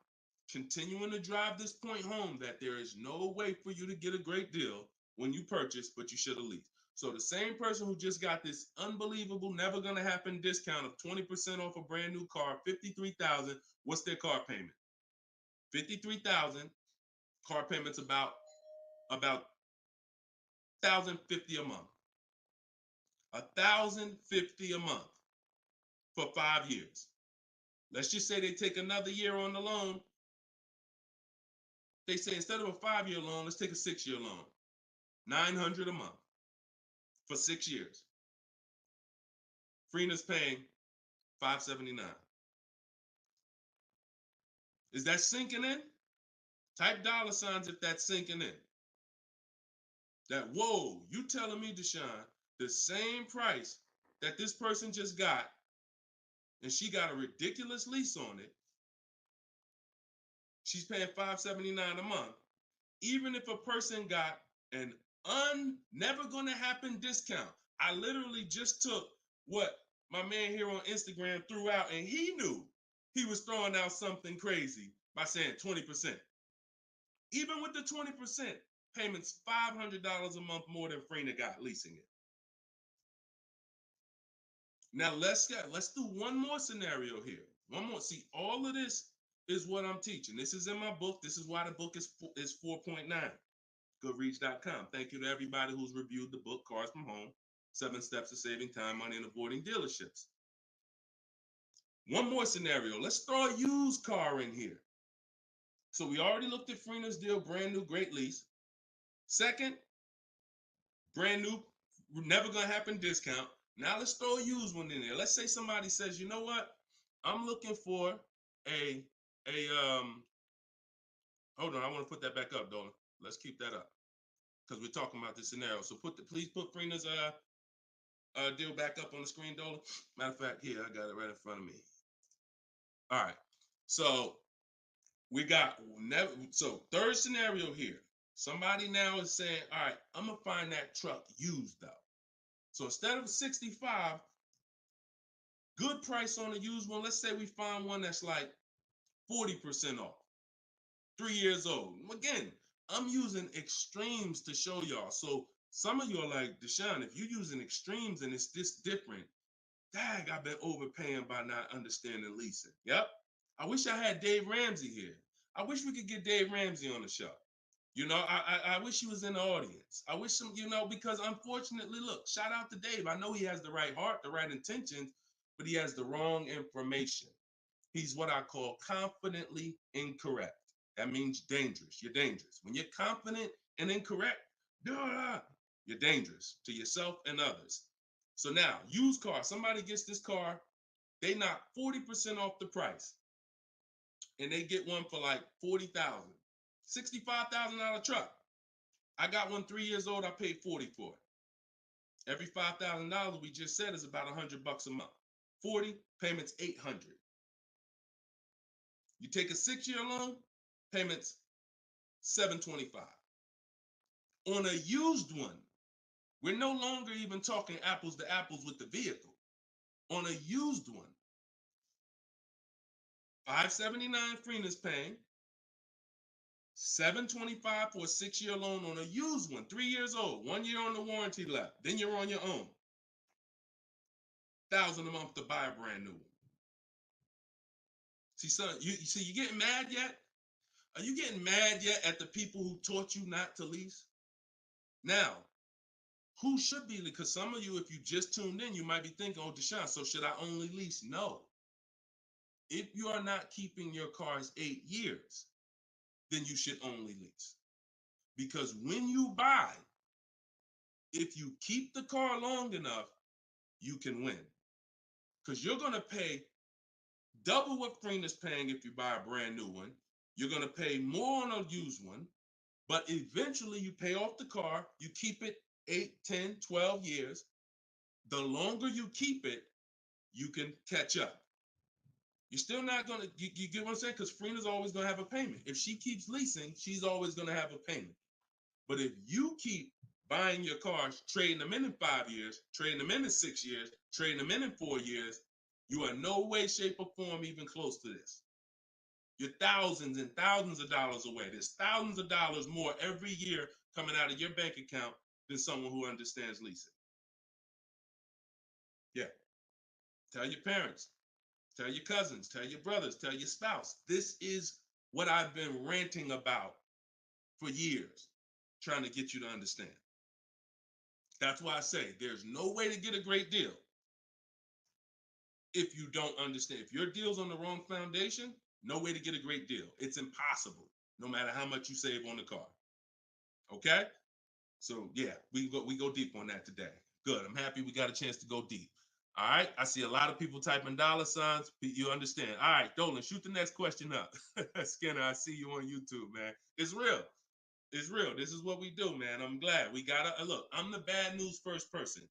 Continuing to drive this point home that there is no way for you to get a great deal when you purchase, but you should have leased. So the same person who just got this unbelievable, never gonna happen discount of 20% off a brand new car, $53,000, what's their car payment? $53,000, car payment's about $1,050 a month. $1,050 a month for 5 years. Let's just say they take another year on the loan. They say instead of a 5-year loan, let's take a 6-year loan. $900 a month for 6 years. Freena's paying $579. Is that sinking in? Type $ if that's sinking in. that, whoa, you telling me, Deshone, the same price that this person just got, and she got a ridiculous lease on it, she's paying $579 a month, even if a person got an never gonna happen discount. I literally just took what my man here on Instagram threw out, and he knew he was throwing out something crazy by saying 20%. Even with the 20%, payments $500 a month more than Freener got leasing it. Now let's do one more scenario here. One more. See, all of this is what I'm teaching. This is in my book. This is why the book is 4.9. Goodreads.com. Thank you to everybody who's reviewed the book, Cars from Home, 7 Steps to Saving Time, Money, and Avoiding Dealerships. One more scenario. Let's throw a used car in here. So we already looked at Freener's deal, brand new, great lease. Second, brand new, never gonna happen discount. Now let's throw a used one in there. Let's say somebody says, you know what? I'm looking for a hold on, I want to put that back up, Dolan. Let's keep that up because we're talking about this scenario. So please put Freener's deal back up on the screen, Dolan. Matter of fact, here I got it right in front of me. All right. So we got third scenario here. Somebody now is saying, all right, I'm gonna find that truck used though. So instead of 65, good price on a used one. Let's say we find one that's like 40% off, 3 years old. Again, I'm using extremes to show y'all. So some of you are like, Deshone, if you're using extremes and it's this different, dang, I've been overpaying by not understanding leasing. Yep. I wish I had Dave Ramsey here. I wish we could get Dave Ramsey on the show. You know, I wish he was in the audience. I wish him, you know, because unfortunately, look, shout out to Dave. I know he has the right heart, the right intentions, but he has the wrong information. He's what I call confidently incorrect. That means dangerous. You're dangerous. When you're confident and incorrect, you're dangerous to yourself and others. So now, used car, somebody gets this car, they knock 40% off the price, and they get one for like $40,000. $65,000 truck. I got one 3 years old. I paid $40 for it. Every $5,000 we just said is about $100 a month. 40 payments, $800. You take a 6-year loan, payments $725. On a used one, we're no longer even talking apples to apples with the vehicle. On a used one, $579 Freener's paying, $725 for a 6-year loan on a used one, 3 years old, 1 year on the warranty left. Then you're on your own. $1,000 a month to buy a brand new one. See, son, you getting mad yet? Are you getting mad yet at the people who taught you not to lease? Now, who should be? Because some of you, if you just tuned in, you might be thinking, oh, Deshone, so should I only lease? No. If you are not keeping your cars 8 years, then you should only lease. Because when you buy, if you keep the car long enough, you can win. Because you're going to pay double what Freener's paying if you buy a brand new one. You're going to pay more on a used one, but eventually you pay off the car, you keep it 8, 10, 12 years. The longer you keep it, you can catch up. You're still not going to, you get what I'm saying? Because Freener's always going to have a payment. If she keeps leasing, she's always going to have a payment. But if you keep buying your cars, trading them in 5 years, trading them in 6 years, trading them in 4 years, you are no way, shape, or form even close to this. You're thousands and thousands of dollars away. There's thousands of dollars more every year coming out of your bank account than someone who understands leasing. Yeah. Tell your parents, tell your cousins, tell your brothers, tell your spouse. This is what I've been ranting about for years, trying to get you to understand. That's why I say there's no way to get a great deal if you don't understand. If your deal's on the wrong foundation, no way to get a great deal. It's impossible, no matter how much you save on the car. Okay? So yeah, we go deep on that today. Good. I'm happy we got a chance to go deep. All right. I see a lot of people typing $signs. You understand. All right, Dolan, shoot the next question up. Skinner, I see you on YouTube, man. It's real. It's real. This is what we do, man. I'm glad we gotta look. I'm the bad news first person,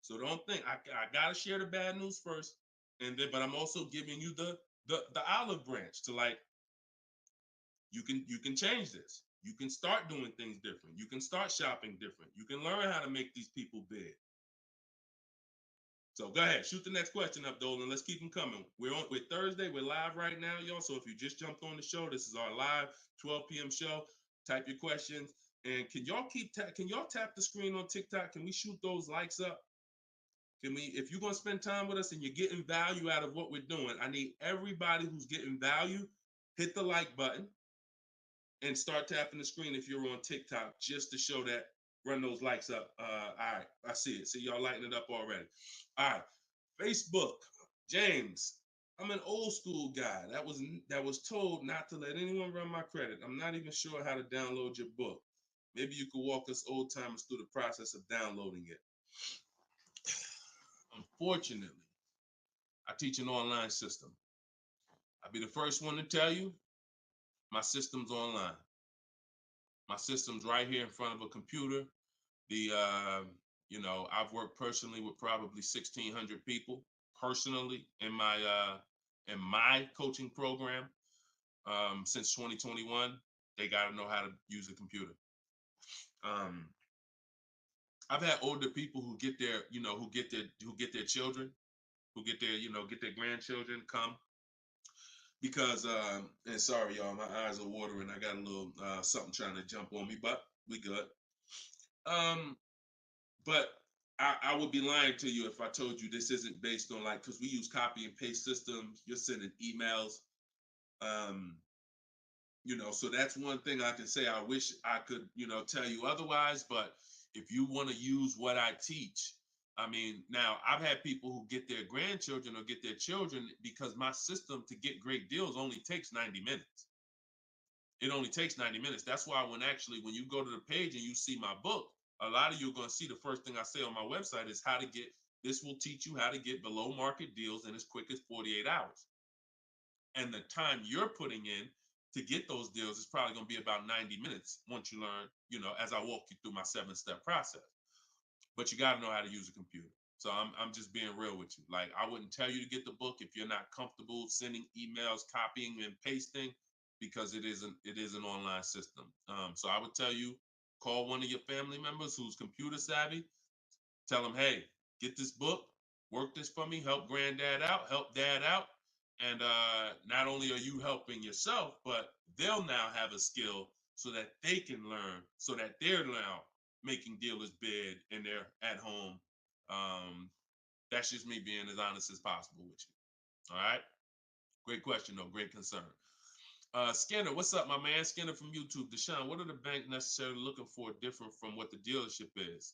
so don't think I gotta share the bad news first, and then but I'm also giving you the olive branch to like you can change this. You can start doing things different. You can start shopping different. You can learn how to make these people big. So go ahead, shoot the next question up, Dolan. Let's keep them coming. We're Thursday. We're live right now, y'all. So if you just jumped on the show, this is our live 12 p.m. show. Type your questions, and can y'all tap the screen on TikTok? Can we shoot those likes up? Can we? If you're gonna spend time with us and you're getting value out of what we're doing, I need everybody who's getting value hit the like button and start tapping the screen if you're on TikTok just to show that. Run those likes up. All right, I see it. See y'all lighting it up already. All right, Facebook, James. I'm an old school guy that was told not to let anyone run my credit. I'm not even sure how to download your book. Maybe you could walk us old timers through the process of downloading it. Unfortunately, I teach an online system. I'll be the first one to tell you my system's online. My system's right here in front of a computer. I've worked personally with probably 1,600 people personally in my coaching program since 2021. They got to know how to use a computer. I've had older people who get their children, who get their grandchildren come because and sorry y'all, my eyes are watering. I got a little something trying to jump on me, but we good. But I would be lying to you if I told you this isn't based on because we use copy and paste systems. You're sending emails. So that's one thing I can say. I wish I could, tell you otherwise, but if you want to use what I teach, I mean, now I've had people who get their grandchildren or get their children because my system to get great deals only takes 90 minutes. It only takes 90 minutes. That's why when you go to the page and you see my book, a lot of you are going to see the first thing I say on my website is this will teach you how to get below market deals in as quick as 48 hours. And the time you're putting in to get those deals is probably going to be about 90 minutes once you learn, as I walk you through my 7-step process. But you got to know how to use a computer. So I'm just being real with you. Like, I wouldn't tell you to get the book if you're not comfortable sending emails, copying and pasting, because it is an online system. So I would tell you, call one of your family members who's computer savvy. Tell them, hey, get this book, work this for me, help granddad out, help dad out. And not only are you helping yourself, but they'll now have a skill so that they can learn, so that they're now making dealers bid and they're at home. That's just me being as honest as possible with you. All right. Great question, though. Great concern. Skinner, what's up, my man? Skinner from YouTube. Deshone, what are the bank necessarily looking for different from what the dealership is?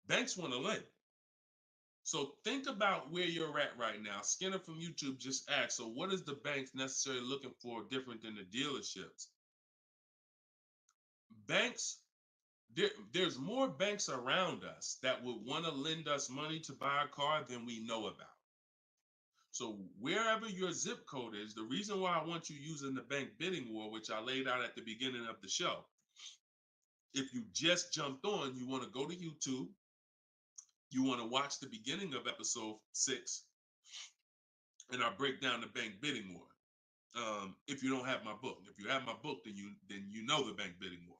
Banks want to lend. So think about where you're at right now. Skinner from YouTube just asked, so what is the banks necessarily looking for different than the dealerships? Banks, there's more banks around us that would want to lend us money to buy a car than we know about. So wherever your zip code is, the reason why I want you using the bank bidding war, which I laid out at the beginning of the show, if you just jumped on, you want to go to YouTube, you want to watch the beginning of episode 6, and I break down the bank bidding war. If you don't have my book, if you have my book, then you know the bank bidding war.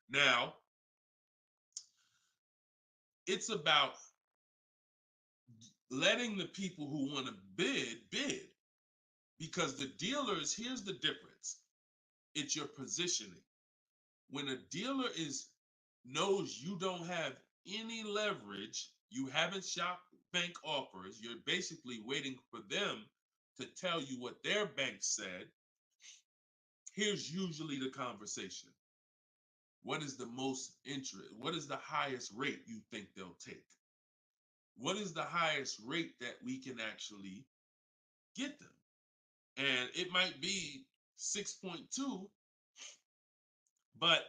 Now, it's about letting the people who want to bid, because the dealers, here's the difference. It's your positioning. When a dealer knows you don't have any leverage, you haven't shopped bank offers, you're basically waiting for them to tell you what their bank said. Here's usually the conversation. What is the most interest? What is the highest rate you think they'll take? What is the highest rate that we can actually get them? And it might be 6.2, but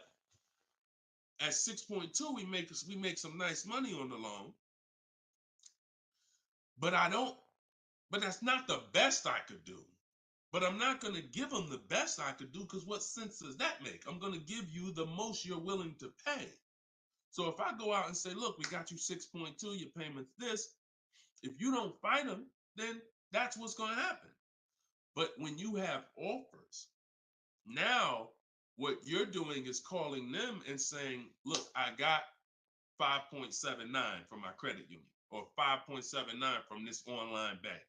at 6.2, we make some nice money on the loan. But that's not the best I could do. But I'm not going to give them the best I could do, because what sense does that make? I'm going to give you the most you're willing to pay. So if I go out and say, look, we got you 6.2, your payment's this. If you don't fight them, then that's what's going to happen. But when you have offers, now what you're doing is calling them and saying, look, I got 5.79 from my credit union, or 5.79 from this online bank.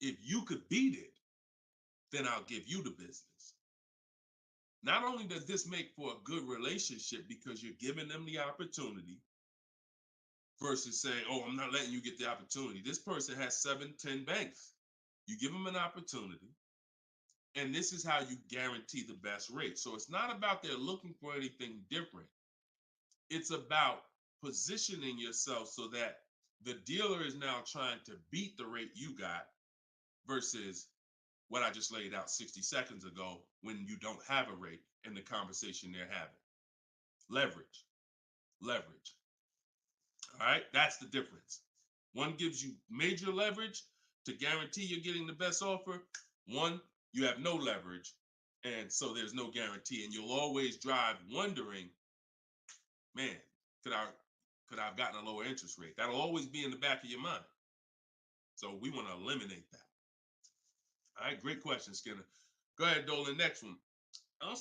If you could beat it, then I'll give you the business. Not only does this make for a good relationship because you're giving them the opportunity versus saying, oh, I'm not letting you get the opportunity. This person has 7, 10 banks. You give them an opportunity, and this is how you guarantee the best rate. So it's not about they're looking for anything different. It's about positioning yourself so that the dealer is now trying to beat the rate you got versus what I just laid out 60 seconds ago when you don't have a rate in the conversation they're having. Leverage. All right, that's the difference. One gives you major leverage to guarantee you're getting the best offer. One, you have no leverage, and so there's no guarantee, and you'll always drive wondering, man, could I have gotten a lower interest rate? That'll always be in the back of your mind. So we want to eliminate that. All right, great question, Skinner. Go ahead, Dolan. Next one. I don't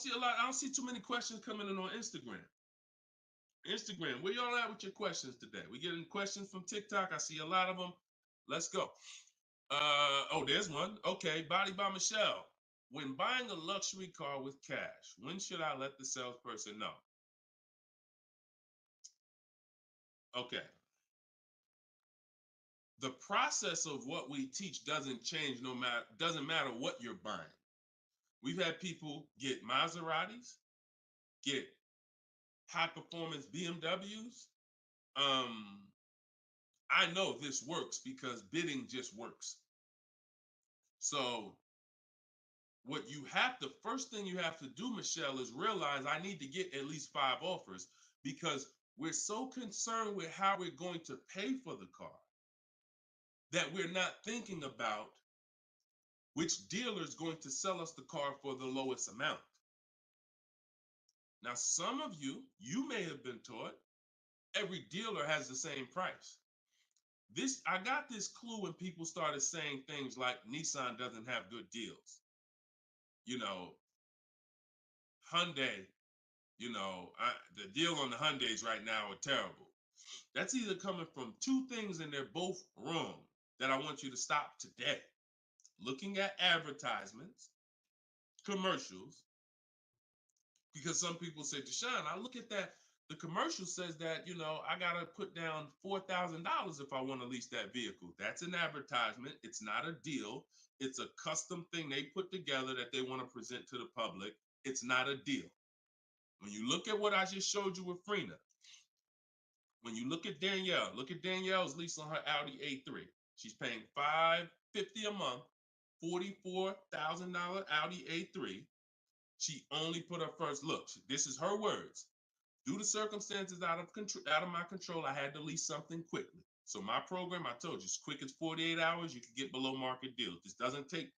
see too many questions coming in on Instagram. Where y'all at with your questions today? We getting questions from TikTok. I see a lot of them. Let's go. Oh, there's one. Okay, Body by Michelle. When buying a luxury car with cash, when should I let the salesperson know? Okay. The process of what we teach doesn't change doesn't matter what you're buying. We've had people get Maseratis, get high performance BMWs. I know this works because bidding just works. So first thing you have to do, Michelle, is realize I need to get at least 5 offers, because we're so concerned with how we're going to pay for the car that we're not thinking about which dealer is going to sell us the car for the lowest amount. Now, some of you may have been taught every dealer has the same price. I got this clue when people started saying things like Nissan doesn't have good deals. Hyundai, the deal on the Hyundais right now are terrible. That's either coming from 2 things, and they're both wrong, that I want you to stop today. Looking at advertisements, commercials, because some people say, Deshone, I look at that, the commercial says that, I got to put down $4,000 if I want to lease that vehicle. That's an advertisement. It's not a deal. It's a custom thing they put together that they want to present to the public. It's not a deal. When you look at what I just showed you with Frina, when you look at Danielle's lease on her Audi A3. She's paying $550 a month, $44,000 Audi A3. She only put her first look. This is her words. Due to circumstances out of my control, I had to lease something quickly. So my program, I told you, as quick as 48 hours, you can get below market deals. This doesn't take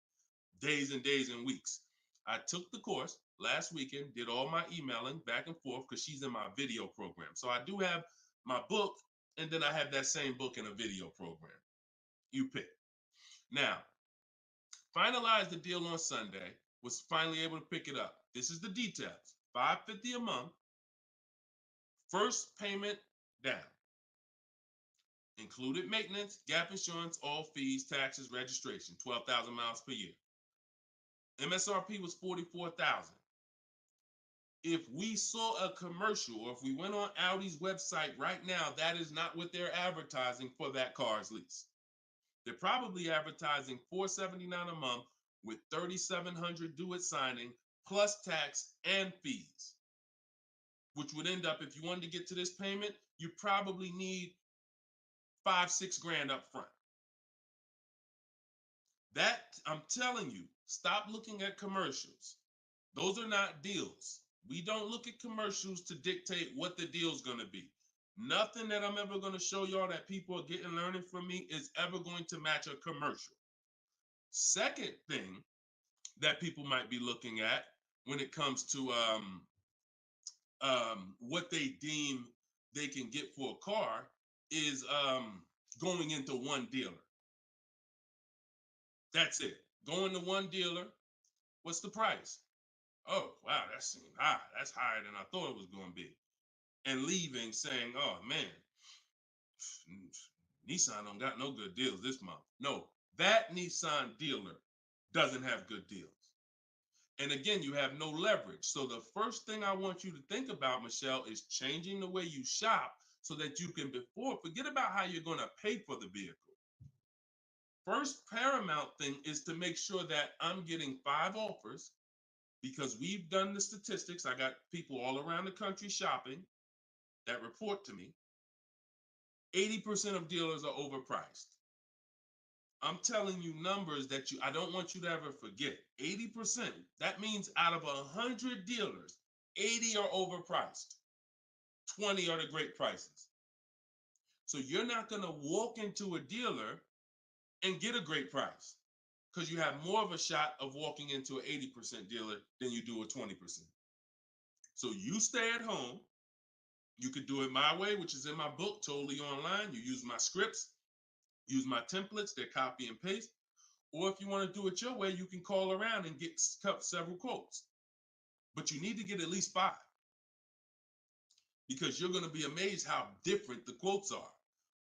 days and days and weeks. I took the course last weekend, did all my emailing back and forth, because she's in my video program. So I do have my book, and then I have that same book in a video program. You pick. Now, finalized the deal on Sunday, was finally able to pick it up. This is the details. $550 a month. First payment down. Included maintenance, gap insurance, all fees, taxes, registration, 12,000 miles per year. MSRP was $44,000. If we saw a commercial, or if we went on Audi's website right now, that is not what they're advertising for that car's lease. They're probably advertising $479 a month with $3,700 due at signing, plus tax and fees, which would end up, if you wanted to get to this payment, you probably need $5-6 grand up front. That, I'm telling you, stop looking at commercials. Those are not deals. We don't look at commercials to dictate what the deal's going to be. Nothing that I'm ever going to show y'all that people are learning from me is ever going to match a commercial. Second thing that people might be looking at when it comes to what they deem they can get for a car is going into one dealer. That's it. Going to one dealer. What's the price? Oh, wow, that seemed high. That's higher than I thought it was going to be. And leaving saying, oh, man, Nissan don't got no good deals this month. No, that Nissan dealer doesn't have good deals. And again, you have no leverage. So the first thing I want you to think about, Michelle, is changing the way you shop so that you can forget about how you're going to pay for the vehicle. First paramount thing is to make sure that I'm getting 5 offers, because we've done the statistics. I got people all around the country shopping that report to me. 80% of dealers are overpriced. I'm telling you numbers that I don't want you to ever forget. 80%. That means out of 100 dealers, 80 are overpriced. 20 are the great prices. So you're not going to walk into a dealer and get a great price, because you have more of a shot of walking into an 80% dealer than you do a 20%. So you stay at home. You could do it my way, which is in my book, totally online. You use my scripts, use my templates, they're copy and paste. Or if you want to do it your way, you can call around and get several quotes. But you need to get at least 5, because you're going to be amazed how different the quotes are.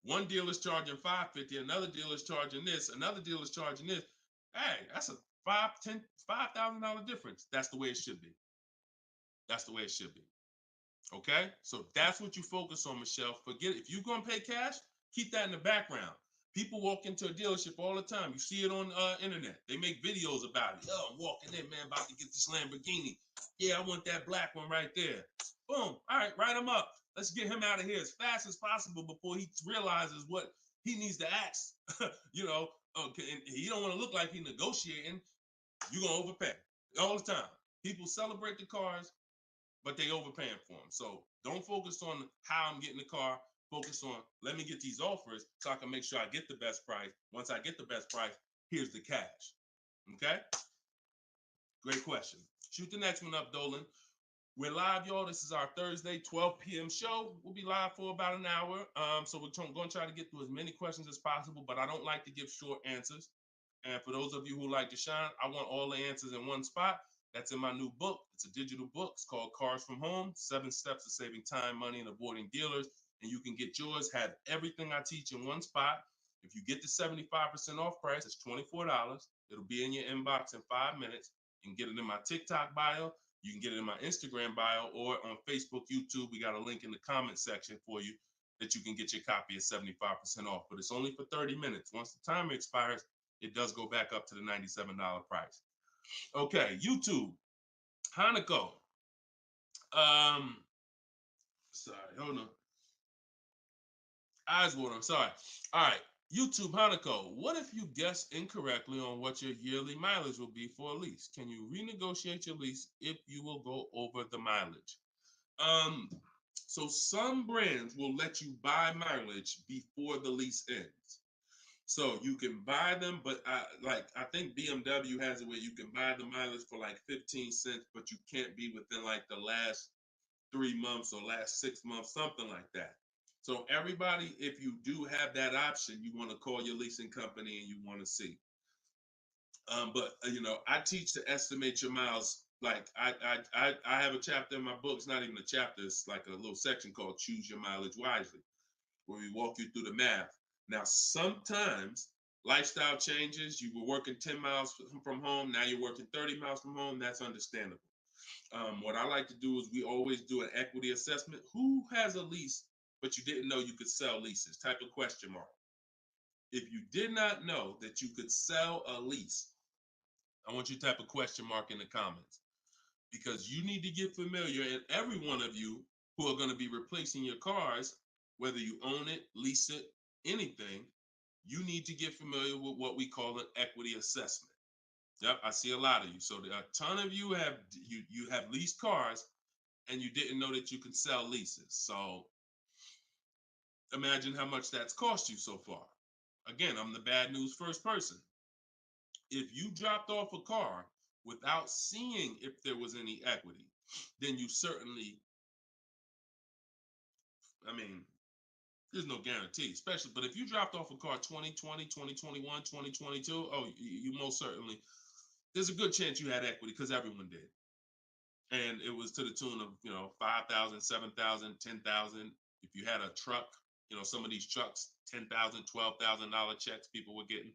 One dealer's charging $550, another dealer's charging this, another dealer's charging this. Hey, that's a $5,000 difference. That's the way it should be. That's the way it should be. Okay? So that's what you focus on, Michelle. Forget it. If you're going to pay cash, keep that in the background. People walk into a dealership all the time. You see it on internet. They make videos about it. Oh, I'm walking in, man, about to get this Lamborghini. Yeah, I want that black one right there. Boom. All right, write him up. Let's get him out of here as fast as possible before he realizes what he needs to ask. Okay, and he don't want to look like he's negotiating. You're going to overpay all the time. People celebrate the cars, but they overpaying for them. So don't focus on how I'm getting the car. Focus on, let me get these offers so I can make sure I get the best price. Once I get the best price, here's the cash. Okay? Great question. Shoot the next one up, Dolan. We're live, y'all. This is our Thursday, 12 p.m. show. We'll be live for about an hour. So we're going to try to get through as many questions as possible, but I don't like to give short answers. And for those of you who like Deshone, I want all the answers in one spot. That's in my new book. It's a digital book. It's called Cars from Home, 7 Steps to Saving Time, Money, and Avoiding Dealers. And you can get yours, have everything I teach in one spot. If you get the 75% off price, it's $24. It'll be in your inbox in 5 minutes. You can get it in my TikTok bio. You can get it in my Instagram bio, or on Facebook, YouTube. We got a link in the comment section for you that you can get your copy at 75% off. But it's only for 30 minutes. Once the timer expires, it does go back up to the $97 price. Okay, YouTube. Hanako. Sorry, hold on. Eyeswater, I'm sorry. All right, YouTube, Hanako. What if you guess incorrectly on what your yearly mileage will be for a lease? Can you renegotiate your lease if you will go over the mileage? So some brands will let you buy mileage before the lease ends. So you can buy them, but I think BMW has it where you can buy the mileage for like 15 cents, but you can't be within like the last 3 months or last 6 months, something like that. So everybody, if you do have that option, you want to call your leasing company and you want to see. I teach to estimate your miles. Like I have a chapter in my book. It's not even a chapter. It's like a little section called Choose Your Mileage Wisely, where we walk you through the math. Now, sometimes lifestyle changes. You were working 10 miles from home. Now you're working 30 miles from home. That's understandable. What I like to do is we always do an equity assessment. Who has a lease, but you didn't know you could sell leases? Type a question mark. If you did not know that you could sell a lease, I want you to type a question mark in the comments, because you need to get familiar, and every one of you who are going to be replacing your cars, whether you own it, lease it, anything, you need to get familiar with what we call an equity assessment. Yep, I see a lot of you. So a ton of you have leased cars and you didn't know that you can sell leases. So imagine how much that's cost you so far. Again, I'm the bad news first person. If you dropped off a car without seeing if there was any equity, then you certainly, I mean, there's no guarantee, especially, but if you dropped off a car 2020, 2021, 2022, oh, you most certainly, there's a good chance you had equity because everyone did. And it was to the tune of, 5,000, 7,000, 10,000. If you had a truck, some of these trucks, $10,000, $12,000 checks people were getting.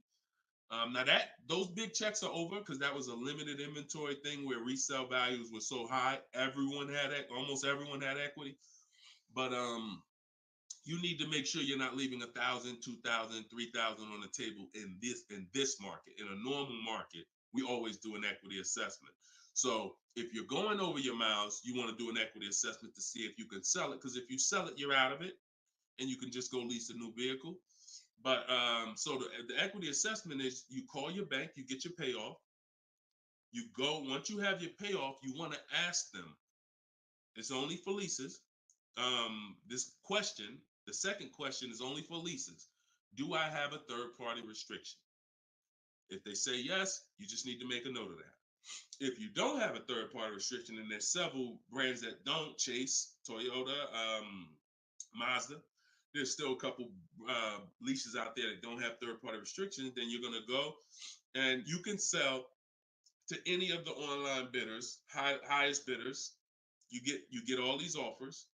Now those big checks are over because that was a limited inventory thing where resale values were so high. Almost everyone had equity. But you need to make sure you're not leaving 1,000, 2,000, 3,000 on the table in this market. In a normal market, we always do an equity assessment. So if you're going over your miles, you want to do an equity assessment to see if you can sell it. Because if you sell it, you're out of it, and you can just go lease a new vehicle. But so the equity assessment is you call your bank, you get your payoff. You go, once you have your payoff, you want to ask them. It's only for leases. This question, the second question is only for leases. Do I have a third party restriction? If they say yes, you just need to make a note of that. If you don't have a third party restriction, and there's several brands that don't, Chase, Toyota, Mazda, there's still a couple leases out there that don't have third party restrictions, then you're going to go and you can sell to any of the online bidders, highest bidders. You get all these offers.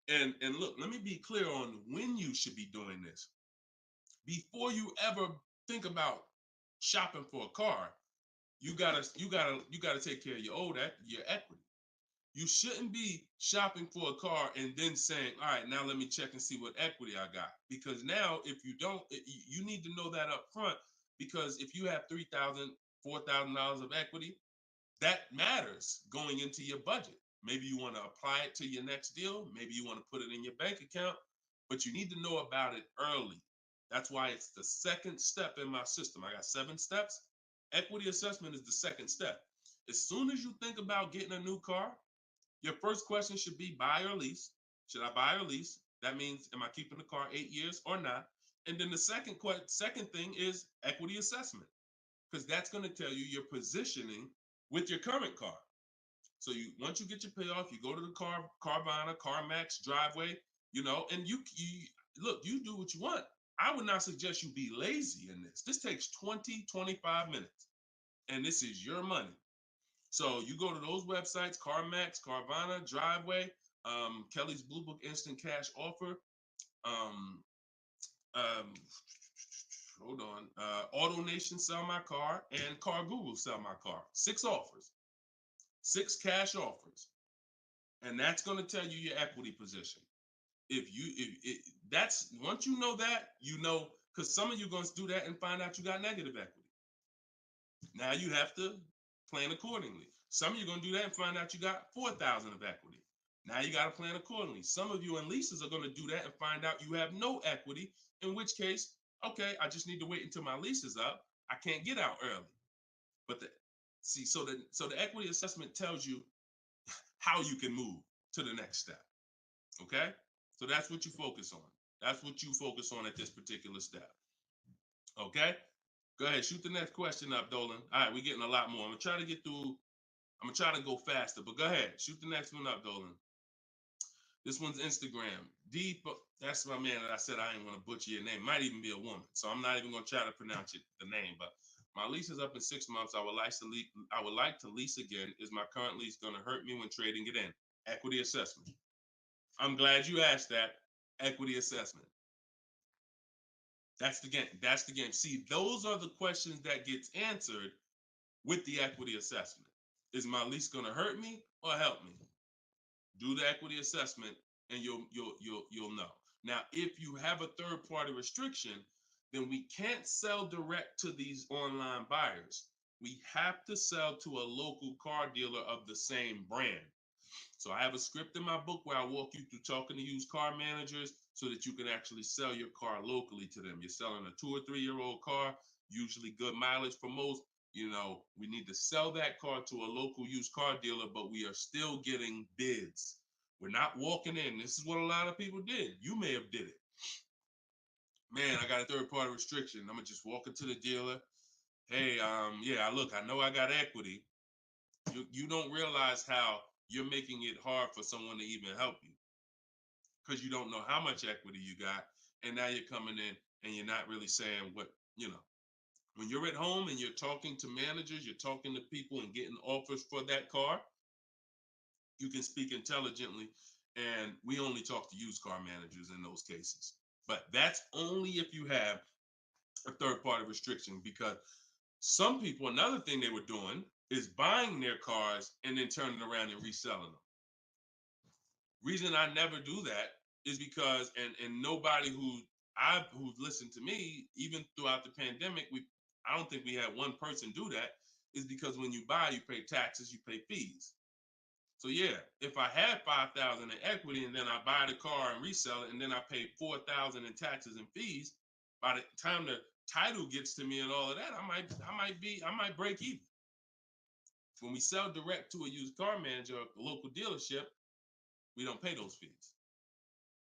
And look, let me be clear on when you should be doing this. Before you ever think about shopping for a car, you gotta take care of your equity. You shouldn't be shopping for a car and then saying, all right, now let me check and see what equity I got. Because now if you don't, you need to know that up front, because if you have $3,000, $4,000 of equity, that matters going into your budget. Maybe you want to apply it to your next deal. Maybe you want to put it in your bank account, but you need to know about it early. That's why it's the second step in my system. I got 7 steps. Equity assessment is the second step. As soon as you think about getting a new car, your first question should be buy or lease. Should I buy or lease? That means, am I keeping the car 8 years or not? And then the second thing is equity assessment, because that's going to tell you your positioning with your current car. So once you get your payoff, you go to the Carvana, CarMax, Driveway, and you look, you do what you want. I would not suggest you be lazy in this. This takes 20, 25 minutes, and this is your money. So you go to those websites, CarMax, Carvana, Driveway, Kelly's Blue Book Instant Cash Offer, hold on, Auto Nation Sell My Car, and Car Google Sell My Car. 6 offers, 6 cash offers, and that's going to tell you your equity position. That's once you know that, because some of you are going to do that and find out you got negative equity. Now you have to plan accordingly. Some of you are going to do that and find out you got 4,000 of equity. Now you got to plan accordingly. Some of you in leases are going to do that and find out you have no equity, in which case, okay, I just need to wait until my lease is up. I can't get out early. But so the equity assessment tells you how you can move to the next step. Okay? So that's what you focus on. That's what you focus on at this particular step. Okay? Go ahead, shoot the next question up, Dolan. All right, we're getting a lot more. I'm gonna try to go faster, but go ahead, shoot the next one up, Dolan. This one's Instagram. That's my man that I said I ain't want to butcher your name. Might even be a woman, so I'm not even gonna try to pronounce the name. But my lease is up in 6 months. I would like to lease again. Is my current lease gonna hurt me when trading it in? Equity assessment. I'm glad you asked that. Equity assessment. That's the game. See, those are the questions that gets answered with the equity assessment. Is my lease going to hurt me or help me? Do the equity assessment and you'll know. Now, if you have a third party restriction, then we can't sell direct to these online buyers. We have to sell to a local car dealer of the same brand. So I have a script in my book where I walk you through talking to used car managers so that you can actually sell your car locally to them. You're selling a 2 or 3 year old car, usually good mileage for most. We need to sell that car to a local used car dealer, but we are still getting bids. We're not walking in. This is what a lot of people did. You may have did it. Man, I got a third party restriction. I'm gonna just walk into the dealer. Hey, yeah, look, I know I got equity. You don't realize how you're making it hard for someone to even help you because you don't know how much equity you got, and now you're coming in and you're not really saying what you know. When you're at home and you're talking to managers, you're talking to people and getting offers for that car, you can speak intelligently. And we only talk to used car managers in those cases. But that's only if you have a third party restriction, because some people, another thing they were doing is buying their cars and then turning around and reselling them. Reason I never do that is because, and nobody who's listened to me, even throughout the pandemic, I don't think we had one person do that, is because when you buy, you pay taxes, you pay fees. So yeah, if I had 5,000 in equity and then I buy the car and resell it and then I pay 4,000 in taxes and fees, by the time the title gets to me and all of that, I might break even. When we sell direct to a used car manager, a local dealership, we don't pay those fees.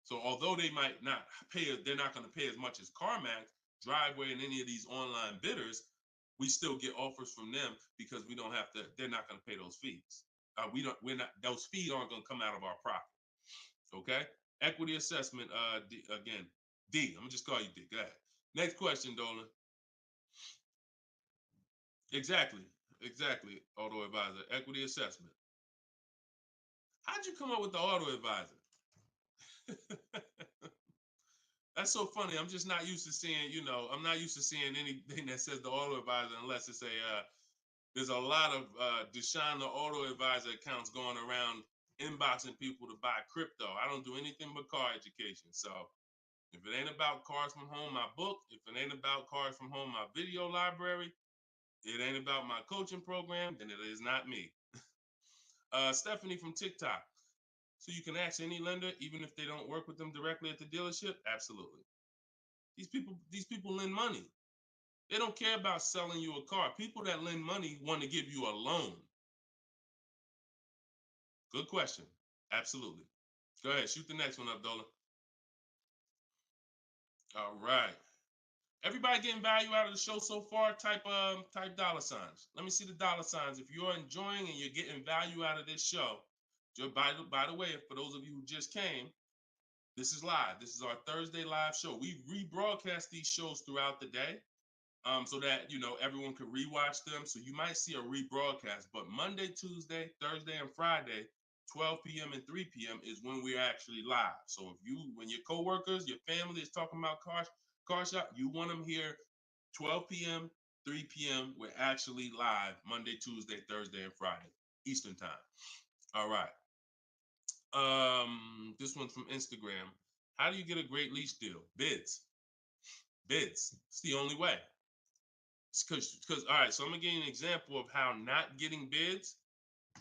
So although they might not pay, they're not going to pay as much as CarMax, Driveway, and any of these online bidders, we still get offers from them because we don't have to. They're not going to pay those fees. We're not. Those fees aren't going to come out of our profit. Okay. Equity assessment. Again, D. I'm gonna just call you D. Go ahead. Next question, Dolan. Exactly. Exactly. Auto advisor. Equity assessment. How'd you come up with the auto advisor? That's so funny. I'm just not used to seeing, I'm not used to seeing anything that says the auto advisor unless it's there's a lot of Deshone the Auto Advisor accounts going around inboxing people to buy crypto. I don't do anything but car education. So if it ain't about cars from home, my book, if it ain't about cars from home, my video library, it ain't about my coaching program, then it is not me. Stephanie from TikTok. So you can ask any lender, even if they don't work with them directly at the dealership? Absolutely. These people lend money. They don't care about selling you a car. People that lend money want to give you a loan. Good question. Absolutely. Go ahead. Shoot the next one up, Dola. All right. Everybody getting value out of the show so far? Type dollar signs. Let me see the dollar signs. If you're enjoying and you're getting value out of this show, just by the way, for those of you who just came, this is live. This is our Thursday live show. We rebroadcast these shows throughout the day, so that everyone can rewatch them. So you might see a rebroadcast, but Monday, Tuesday, Thursday, and Friday, 12 p.m. and 3 p.m. is when we're actually live. So when your coworkers, your family is talking about car shop, you want them here 12 p.m., 3 p.m. We're actually live Monday, Tuesday, Thursday, and Friday, Eastern time. All right. This one's from Instagram. How do you get a great lease deal? Bids. It's the only way. Because all right, so I'm gonna give you an example of how not getting bids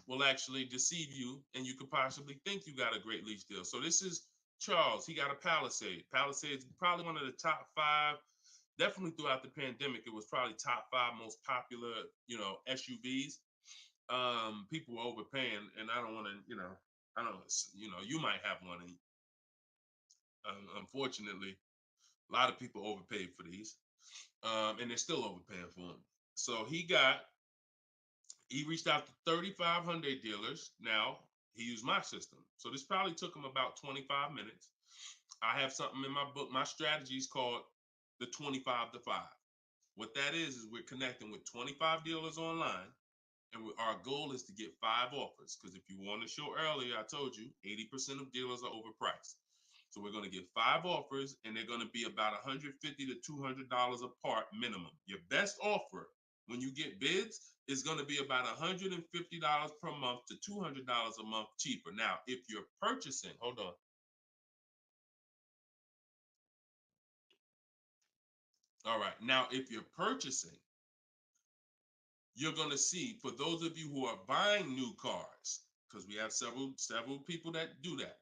will actually deceive you, and you could possibly think you got a great lease deal. So this is Charles. He got a Palisade. Palisade's probably one of the top 5. Definitely throughout the pandemic, it was probably top 5 most popular, SUVs. People were overpaying, and I don't want to, I don't, you might have one, and unfortunately, a lot of people overpaid for these, and they're still overpaying for them. So he reached out to 3,500 dealers. Now he used my system. So this probably took him about 25 minutes. I have something in my book. My strategy is called the 25 to 5. What that is we're connecting with 25 dealers online. And our goal is to get 5 offers. Because if you want to show earlier, I told you 80% of dealers are overpriced. So we're going to get 5 offers, and they're going to be about $150 to $200 apart minimum. Your best offer when you get bids is going to be about $150 per month to $200 a month cheaper. Now, if you're purchasing, hold on. All right. Now, if you're purchasing, you're going to see, for those of you who are buying new cars, because we have several people that do that,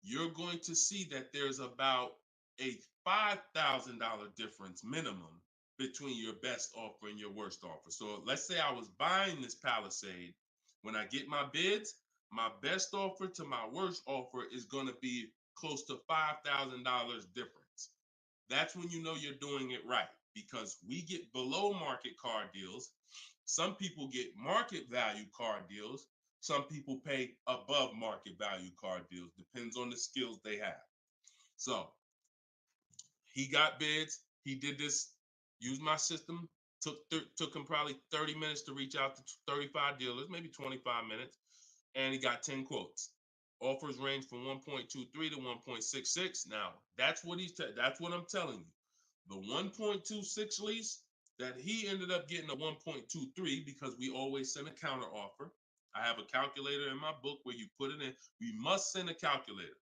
you're going to see that there's about a $5,000 difference minimum between your best offer and your worst offer. So let's say I was buying this Palisade. When I get my bids, my best offer to my worst offer is going to be close to $5,000 difference. That's when you know you're doing it right. because we get below market car deals. Some people get market value car deals. Some people pay above market value car deals. Depends on the skills they have. So he got bids. He did this, used my system. Took him probably 30 minutes to reach out to 35 dealers, maybe 25 minutes. And he got 10 quotes. Offers range from 1.23 to 1.66. Now, that's what that's what I'm telling you. The 1.26 lease that he ended up getting a 1.23 because we always send a counter offer. I have a calculator in my book where you put it in. We must send a calculator.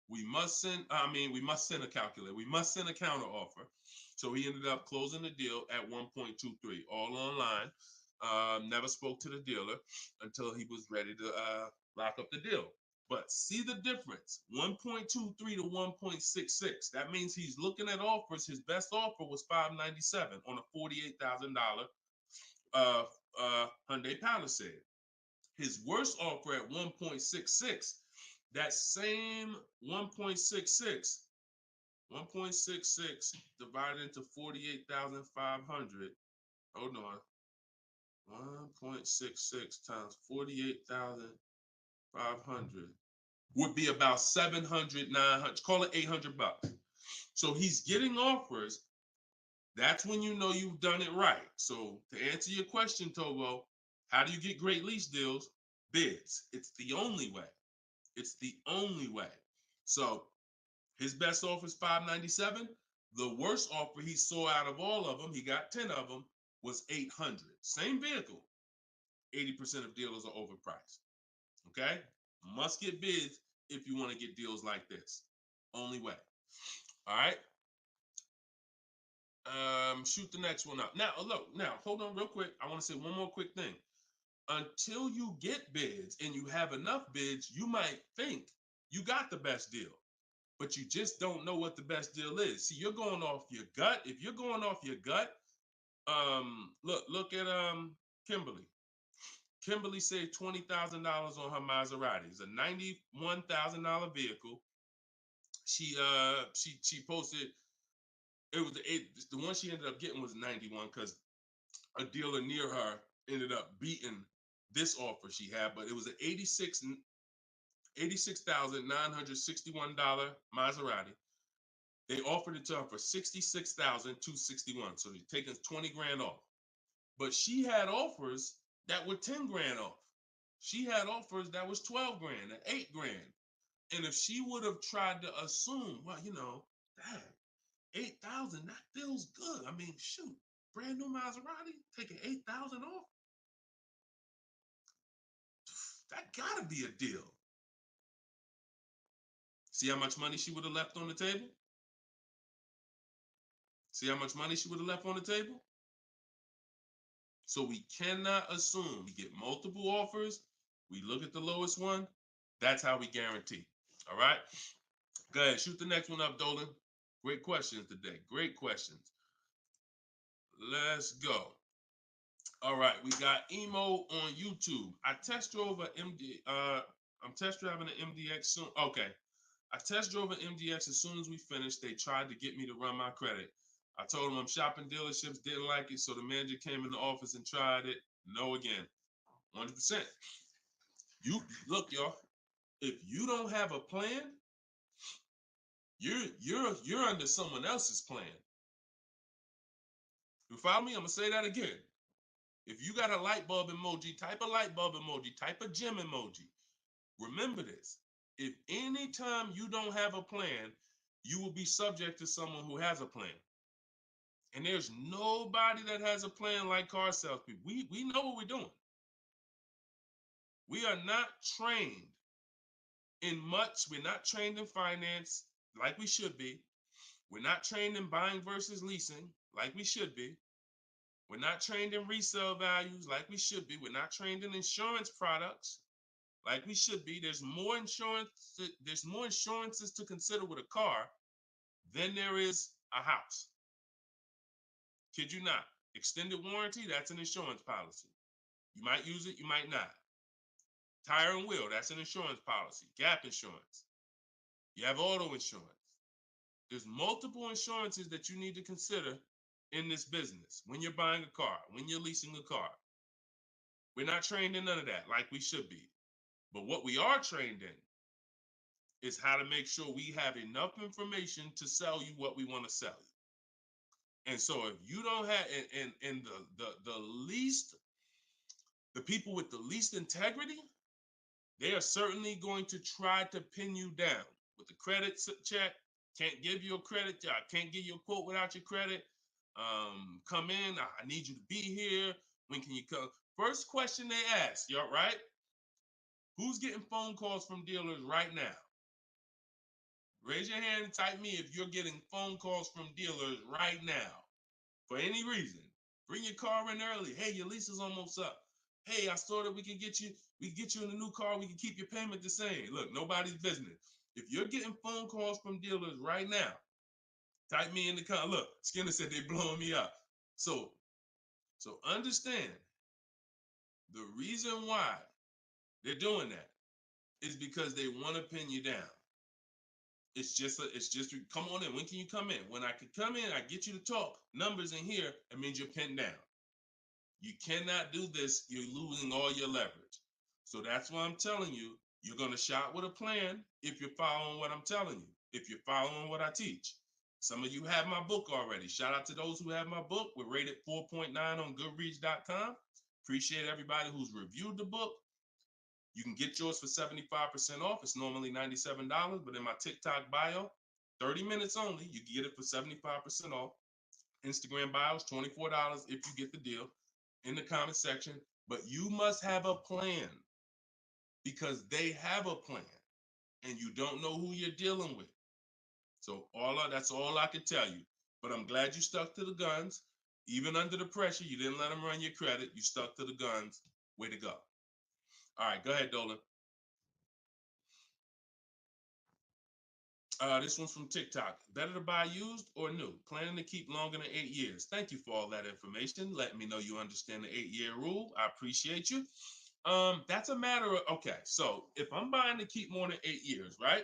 We must send a calculator. We must send a counter offer. So he ended up closing the deal at 1.23, all online. Never spoke to the dealer until he was ready to lock up the deal. But see the difference, 1.23 to 1.66. That means he's looking at offers. His best offer was $597 on a $48,000 Hyundai Palisade. His worst offer at 1.66, that same 1.66 divided into 48,500. Hold on. 1.66 times 48,500 would be about 700, 900, call it $800. So he's getting offers. That's when you know you've done it right. So to answer your question, Tobo, how do you get great lease deals? Bids. It's the only way. It's the only way. So his best offer is $597. The worst offer he saw out of all of them, he got 10 of them, was $800. Same vehicle. 80% of dealers are overpriced. Okay? Must get bids if you want to get deals like this. Only way. All right? Shoot the next one up. Now, look, hold on real quick. I want to say one more quick thing. Until you get bids and you have enough bids, you might think you got the best deal, but you just don't know what the best deal is. See, you're going off your gut. If you're going off your gut, look at Kimberly. Kimberly saved $20,000 on her Maserati. It's a $91,000 vehicle. She posted, it was the one she ended up getting was 91 because a dealer near her ended up beating this offer she had, but it was an $86,961 Maserati. They offered it to her for $66,261. So they're taking 20 grand off. But she had offers that were 10 grand off. She had offers that was 12 grand and 8 grand. And if she would have tried to assume, well, dang, 8,000, that feels good. I mean, shoot, brand new Maserati, taking 8,000 off. That gotta be a deal. See how much money she would have left on the table? See how much money she would have left on the table? So we cannot assume. We get multiple offers. We look at the lowest one. That's how we guarantee. All right? Go ahead. Shoot the next one up, Dolan. Great questions today. Great questions. Let's go. All right. We emo on YouTube. I test drove an MD. I'm test driving an MDX soon. Okay. I test drove an MDX as soon as we finished. They tried to get me to run my credit. I told them I'm shopping dealerships, didn't like it, so the manager came in the office and tried it. No again. 100%. You look, y'all. If you don't have a plan, you're under someone else's plan. You follow me? I'm gonna say that again. If you got a light bulb emoji, type a light bulb emoji, type a gem emoji. Remember this. If anytime you don't have a plan, you will be subject to someone who has a plan. And there's nobody that has a plan like car salespeople. We know what we're doing. We are not trained in much. We're not trained in finance like we should be. We're not trained in buying versus leasing like we should be. We're not trained in resale values like we should be. We're not trained in insurance products like we should be. There's more insurances to consider with a car than there is a house. Kid you not. Extended warranty, that's an insurance policy. You might use it, you might not. Tire and wheel, that's an insurance policy. Gap insurance. You have auto insurance. There's multiple insurances that you need to consider in this business, when you're buying a car, when you're leasing a car. We're not trained in none of that like we should be. But what we are trained in is how to make sure we have enough information to sell you what we want to sell you. And so if you don't have, and the people with the least integrity, they are certainly going to try to pin you down with the credit check. Can't give you a credit. I can't give you a quote without your credit. Come in. I need you to be here. When can you come? First question they ask, you all right? Who's getting phone calls from dealers right now? Raise your hand and type me if you're getting phone calls from dealers right now for any reason. Bring your car in early. Hey, your lease is almost up. Hey, I saw that we can get you in a new car. We can keep your payment the same. Look, nobody's business. If you're getting phone calls from dealers right now, type me in the comment. Look, Skinner said they're blowing me up. So understand the reason why they're doing that is because they want to pin you down. It's just come on in. When can you come in? When I can come in, I get you to talk. Numbers in here, it means you're pinned down. You cannot do this. You're losing all your leverage. So that's why I'm telling you, you're going to shop with a plan if you're following what I'm telling you, if you're following what I teach. Some of you have my book already. Shout out to those who have my book. We're rated 4.9 on Goodreads.com. Appreciate everybody who's reviewed the book. You can get yours for 75% off. It's normally $97, but in my TikTok bio, 30 minutes only, you can get it for 75% off. Instagram bio is $24 if you get the deal in the comment section. But you must have a plan because they have a plan and you don't know who you're dealing with. So that's all I can tell you. But I'm glad you stuck to the guns. Even under the pressure, you didn't let them run your credit. You stuck to the guns. Way to go. All right, go ahead, Dolan. This one's from TikTok. Better to buy used or new? Planning to keep longer than 8 years. Thank you for all that information. Let me know you understand the 8-year rule. I appreciate you. That's a matter of, okay, so if I'm buying to keep more than 8 years, right?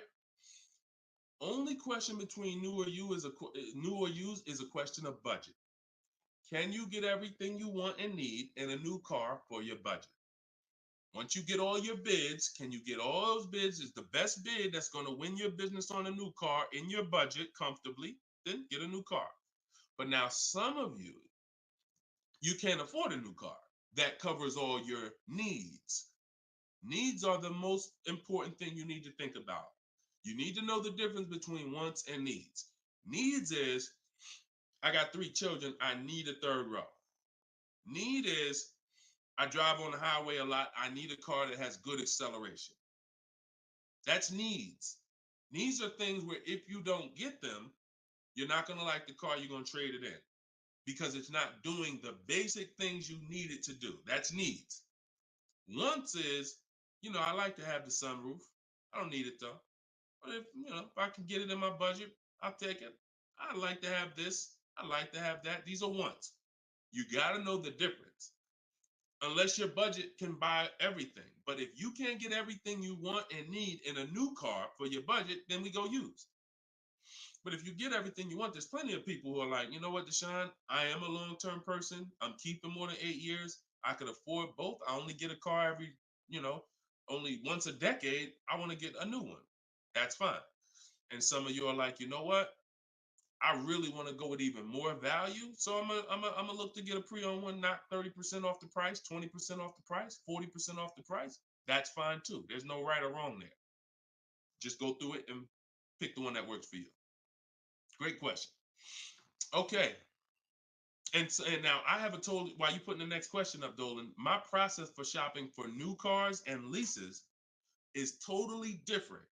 Only question between new or used is a question of budget. Can you get everything you want and need in a new car for your budget? Once you get all your bids, can you get all those bids? Is the best bid that's going to win your business on a new car in your budget comfortably, then get a new car. But now some of you can't afford a new car that covers all your needs. Needs are the most important thing you need to think about. You need to know the difference between wants and needs. Needs is, I got 3 children, I need a third row. Need is, I drive on the highway a lot. I need a car that has good acceleration. That's needs. Needs are things where if you don't get them, you're not going to like the car, you're going to trade it in because it's not doing the basic things you need it to do. That's needs. Wants is, I like to have the sunroof. I don't need it though. But if I can get it in my budget, I'll take it. I'd like to have this. I'd like to have that. These are wants. You got to know the difference. Unless your budget can buy everything. But if you can't get everything you want and need in a new car for your budget, then we go used. But if you get everything you want, there's plenty of people who are like, you know what, Deshone, I am a long-term person. I'm keeping more than 8 years. I could afford both. I only get a car every, only once a decade. I want to get a new one. That's fine. And some of you are like, you know what? I really want to go with even more value. So I'm gonna look to get a pre-owned one, not 30% off the price, 20% off the price, 40% off the price. That's fine too. There's no right or wrong there. Just go through it and pick the one that works for you. Great question. Okay. And now I haven't told, while you putting the next question up, Dolan, my process for shopping for new cars and leases is totally different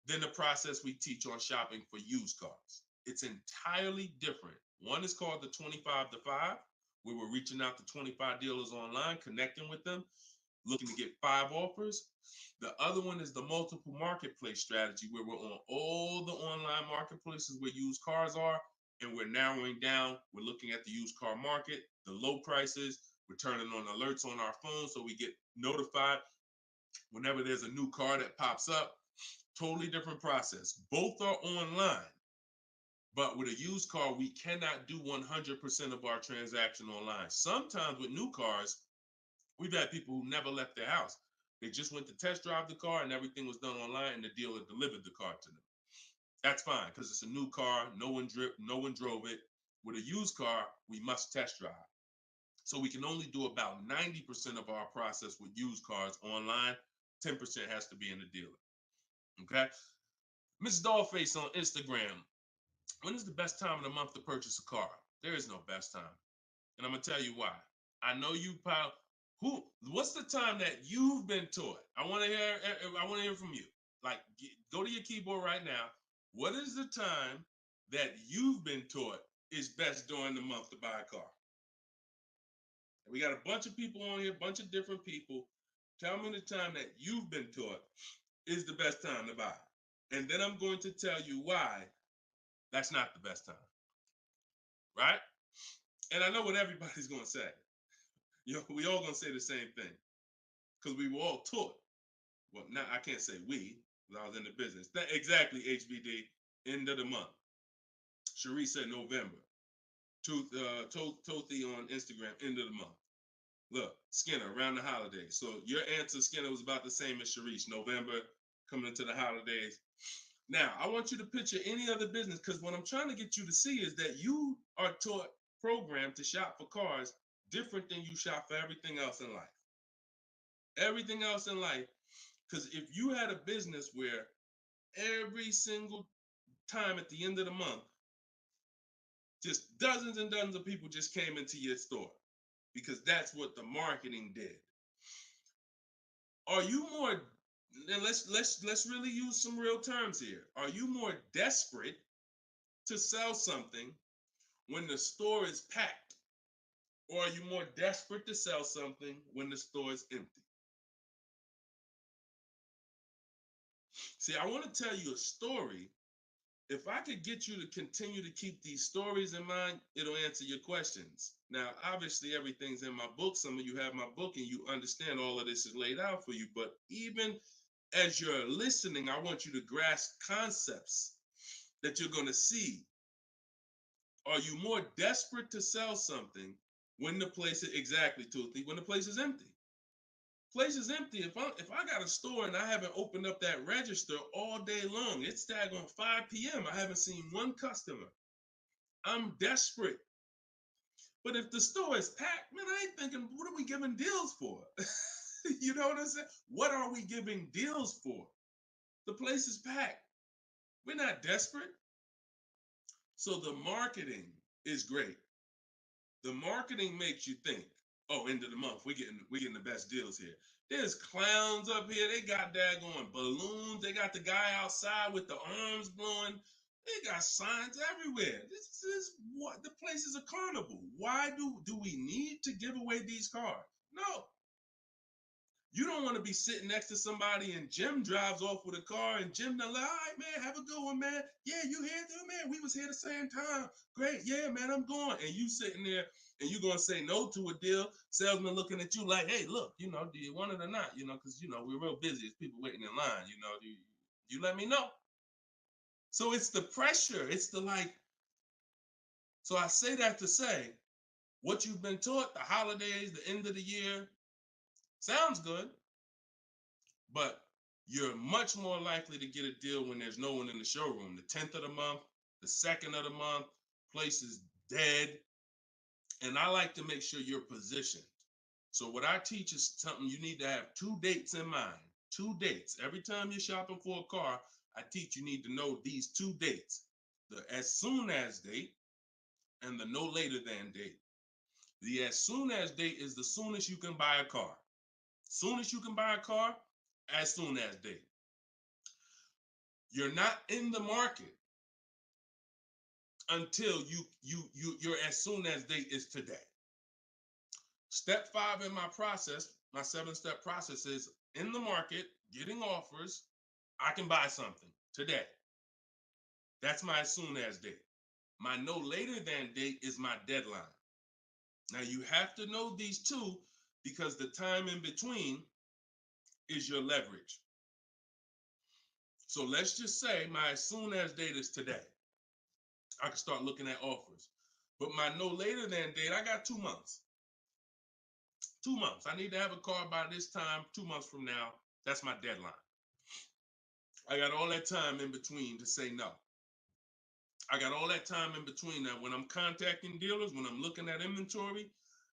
than the process we teach on shopping for used cars. It's entirely different. One is called the 25 to 5, where we're reaching out to 25 dealers online, connecting with them, looking to get 5 offers. The other one is the multiple marketplace strategy, where we're on all the online marketplaces where used cars are, and we're narrowing down. We're looking at the used car market, the low prices. We're turning on alerts on our phone so we get notified whenever there's a new car that pops up. Totally different process. Both are online. But with a used car, we cannot do 100% of our transaction online. Sometimes with new cars, we've had people who never left their house. They just went to test drive the car and everything was done online and the dealer delivered the car to them. That's fine because it's a new car. No one drove it. With a used car, we must test drive. So we can only do about 90% of our process with used cars online. 10% has to be in the dealer. Okay. Miss Dollface on Instagram. When is the best time of the month to purchase a car? There is no best time. And I'm gonna tell you why. I know you pile. What's the time that you've been taught? I want to hear from you. Like, go to your keyboard right now. What is the time that you've been taught is best during the month to buy a car? And we got a bunch of people on here, a bunch of different people. Tell me the time that you've been taught is the best time to buy. And then I'm going to tell you why that's not the best time. Right? And I know what everybody's going to say. We all going to say the same thing because we were all taught. Well, now I can't say we, because I was in the business. Exactly, HBD, end of the month. Cherie said November. Tothy on Instagram, end of the month. Look, Skinner, around the holidays. So your answer, Skinner, was about the same as Sharice. November, coming into the holidays. Now, I want you to picture any other business because what I'm trying to get you to see is that you are taught, programmed to shop for cars different than you shop for everything else in life. Everything else in life, because if you had a business where every single time at the end of the month, just dozens and dozens of people just came into your store because that's what the marketing did. Are you more, and let's really use some real terms here. Are you more desperate to sell something when the store is packed? Or are you more desperate to sell something when the store is empty? See, I want to tell you a story. If I could get you to continue to keep these stories in mind, it'll answer your questions. Now, obviously, everything's in my book. Some of you have my book and you understand all of this is laid out for you. But even as you're listening, I want you to grasp concepts that you're going to see. Are you more desperate to sell something when the place is, exactly, Toothy, when the place is empty? Place is empty. If I got a store and I haven't opened up that register all day long, it's daggone 5 p.m. I haven't seen one customer. I'm desperate. But if the store is packed, man, I ain't thinking, what are we giving deals for? You know what I'm saying? What are we giving deals for? The place is packed. We're not desperate. So the marketing is great. The marketing makes you think, oh, end of the month, we're getting the best deals here. There's clowns up here. They got daggone balloons. They got the guy outside with the arms blowing. They got signs everywhere. This is what the place is a carnival. Why do we need to give away these cars? No. You don't want to be sitting next to somebody and Jim drives off with a car and Jim done like, all right, man, have a good one, man. Yeah, you here too, man. We was here the same time. Great. Yeah, man, I'm going. And you sitting there and you going to say no to a deal. Salesman looking at you like, hey, look, do you want it or not? Because, we're real busy. There's people waiting in line. Do you let me know? So it's the pressure. It's the like. So I say that to say what you've been taught, the holidays, the end of the year, sounds good. But you're much more likely to get a deal when there's no one in the showroom. The 10th of the month, the 2nd of the month, place is dead. And I like to make sure you're positioned. So what I teach is something you need to have 2 dates in mind. 2 dates. Every time you're shopping for a car, I teach you need to know these 2 dates. The as soon as date and the no later than date. The as soon as date is the soonest you can buy a car. Soonest you can buy a car, as soon as date. You're not in the market until your as soon as date is today. Step 5 in my process, my 7-step process is in the market, getting offers. I can buy something today. That's my as soon as date. My no later than date is my deadline. Now you have to know these 2 because the time in between is your leverage. So let's just say my as soon as date is today. I can start looking at offers. But my no later than date, I got 2 months. 2 months. I need to have a car by this time, 2 months from now. That's my deadline. I got all that time in between to say no. I got all that time in between that when I'm contacting dealers, when I'm looking at inventory,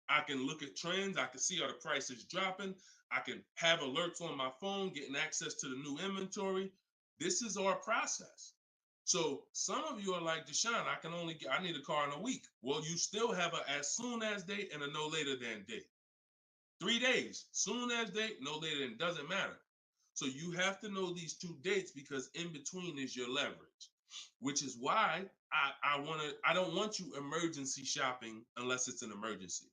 I can look at trends. I can see are the prices dropping. I can have alerts on my phone, getting access to the new inventory. This is our process. So some of you are like, Deshone, I need a car in a week. Well, you still have a as soon as date and a no later than date. 3 days, soon as date, no later than, doesn't matter. So you have to know these 2 dates because in between is your leverage, which is why I don't want you emergency shopping unless it's an emergency.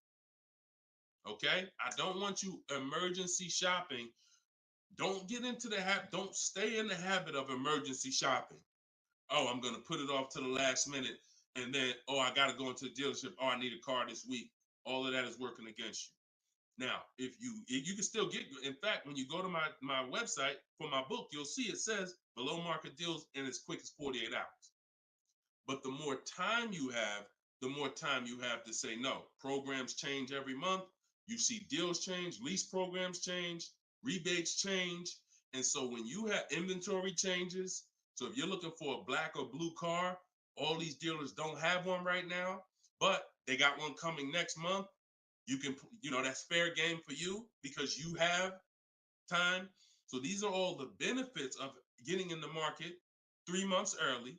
Okay? I don't want you emergency shopping. Don't get into the habit, don't stay in the habit of emergency shopping. Oh, I'm going to put it off to the last minute. And then, oh, I got to go into the dealership. Oh, I need a car this week. All of that is working against you. Now, if you can still get, in fact, when you go to my website for my book, you'll see it says below market deals in as quick as 48 hours. But the more time you have, the more time you have to say no. Programs change every month. You see deals change, lease programs change, rebates change. And so when you have inventory changes, so if you're looking for a black or blue car, all these dealers don't have one right now, but they got one coming next month. You can, that's fair game for you because you have time. So these are all the benefits of getting in the market 3 months early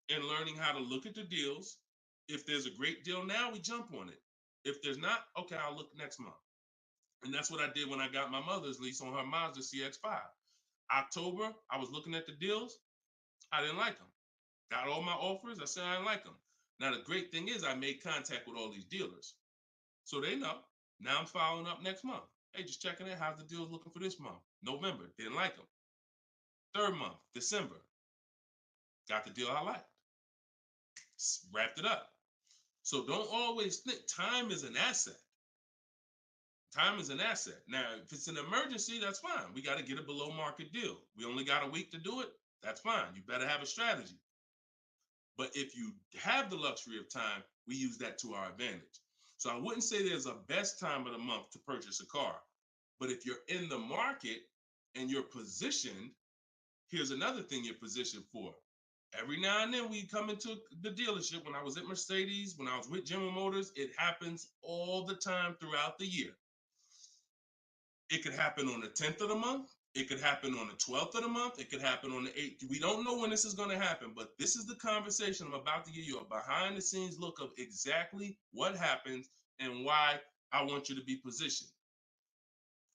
and learning how to look at the deals. If there's a great deal now, we jump on it. If there's not, okay, I'll look next month. And that's what I did when I got my mother's lease on her Mazda CX-5. October, I was looking at the deals. I didn't like them. Got all my offers. I said I didn't like them. Now, the great thing is I made contact with all these dealers. So they know. Now I'm following up next month. Hey, just checking in. How's the deals looking for this month? November, didn't like them. 3rd month, December, got the deal I liked. Wrapped it up. So don't always think time is an asset. Time is an asset. Now, if it's an emergency, that's fine. We got to get a below market deal. We only got a week to do it. That's fine. You better have a strategy. But if you have the luxury of time, we use that to our advantage. So I wouldn't say there's a best time of the month to purchase a car. But if you're in the market and you're positioned, here's another thing you're positioned for. Every now and then we come into the dealership. When I was at Mercedes, when I was with General Motors, it happens all the time throughout the year. It could happen on the 10th of the month. It could happen on the 12th of the month. It could happen on the 8th. We don't know when this is going to happen, but this is the conversation I'm about to give you a behind the scenes look of exactly what happens and why I want you to be positioned.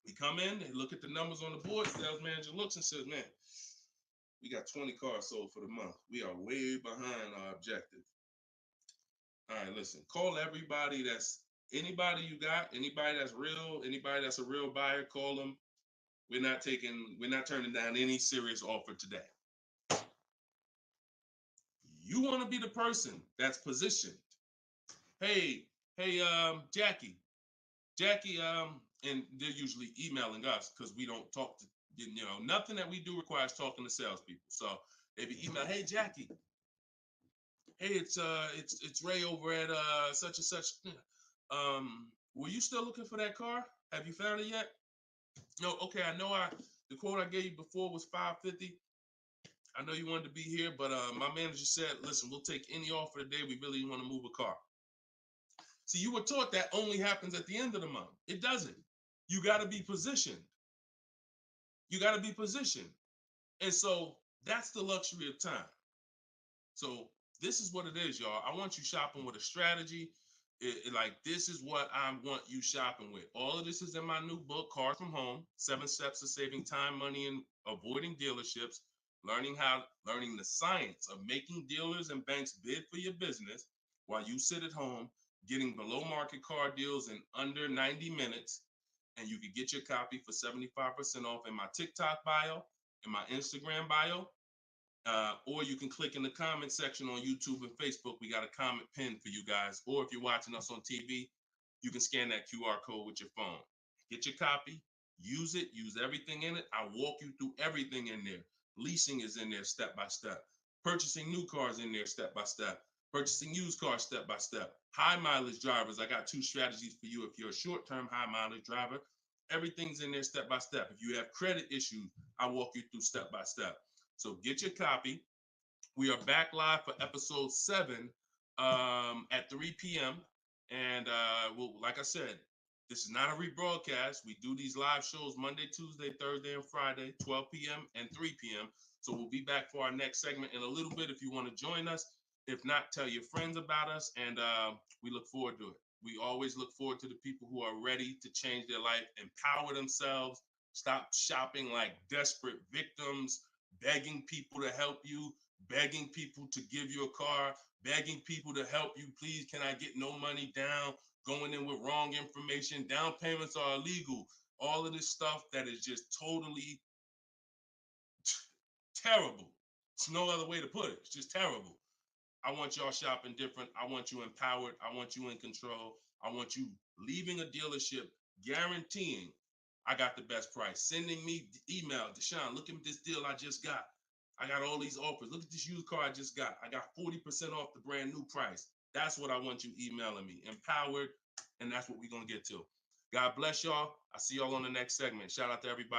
We come in, they look at the numbers on the board. Sales manager looks and says, man, we got 20 cars sold for the month. We are way behind our objective. All right, listen, call everybody anybody you got, anybody that's real, anybody that's a real buyer, call them. We're not turning down any serious offer today. You want to be the person that's positioned. Hey, Jackie, and they're usually emailing us because we don't talk to, nothing that we do requires talking to salespeople. So if you email, hey, Jackie, hey, it's Ray over at such and such. Were you still looking for that car? Have you found it yet? No, okay. I know the quote I gave you before was $550. I know you wanted to be here, but my manager said, listen, we'll take any offer today. We really want to move a car. See, you were taught that only happens at the end of the month. It doesn't. You got to be positioned. You got to be positioned. And so that's the luxury of time. So this is what it is, y'all. I want you shopping with a strategy. This is what I want you shopping with. All of this is in my new book, Cars from Home, 7 Steps to Saving Time, Money, and Avoiding Dealerships, learning the science of making dealers and banks bid for your business while you sit at home, getting below market car deals in under 90 minutes. And you can get your copy for 75% off in my TikTok bio, in my Instagram bio, or you can click in the comment section on YouTube and Facebook. We got a comment pinned for you guys. Or if you're watching us on TV, you can scan that QR code with your phone. Get your copy, use it, use everything in it. I walk you through everything in there. Leasing is in there step by step. Purchasing new cars in there step by step. Purchasing used cars step by step. High mileage drivers, I got 2 strategies for you. If you're a short-term high mileage driver, everything's in there step by step. If you have credit issues, I walk you through step by step. So get your copy. We are back live for episode 7 at 3 p.m. And like I said, this is not a rebroadcast. We do these live shows Monday, Tuesday, Thursday, and Friday, 12 p.m. and 3 p.m. So we'll be back for our next segment in a little bit if you want to join us. If not, tell your friends about us, and we look forward to it. We always look forward to the people who are ready to change their life, empower themselves, stop shopping like desperate victims, begging people to help you, begging people to give you a car, begging people to help you. Please, can I get no money down? Going in with wrong information. Down payments are illegal. All of this stuff that is just totally terrible. It's no other way to put it. It's just terrible. I want y'all shopping different. I want you empowered. I want you in control. I want you leaving a dealership guaranteeing I got the best price. Sending me email, Deshone, look at this deal I just got. I got all these offers. Look at this used car I just got. I got 40% off the brand new price. That's what I want you emailing me. Empowered, and that's what we're going to get to. God bless y'all. I'll see y'all on the next segment. Shout out to everybody.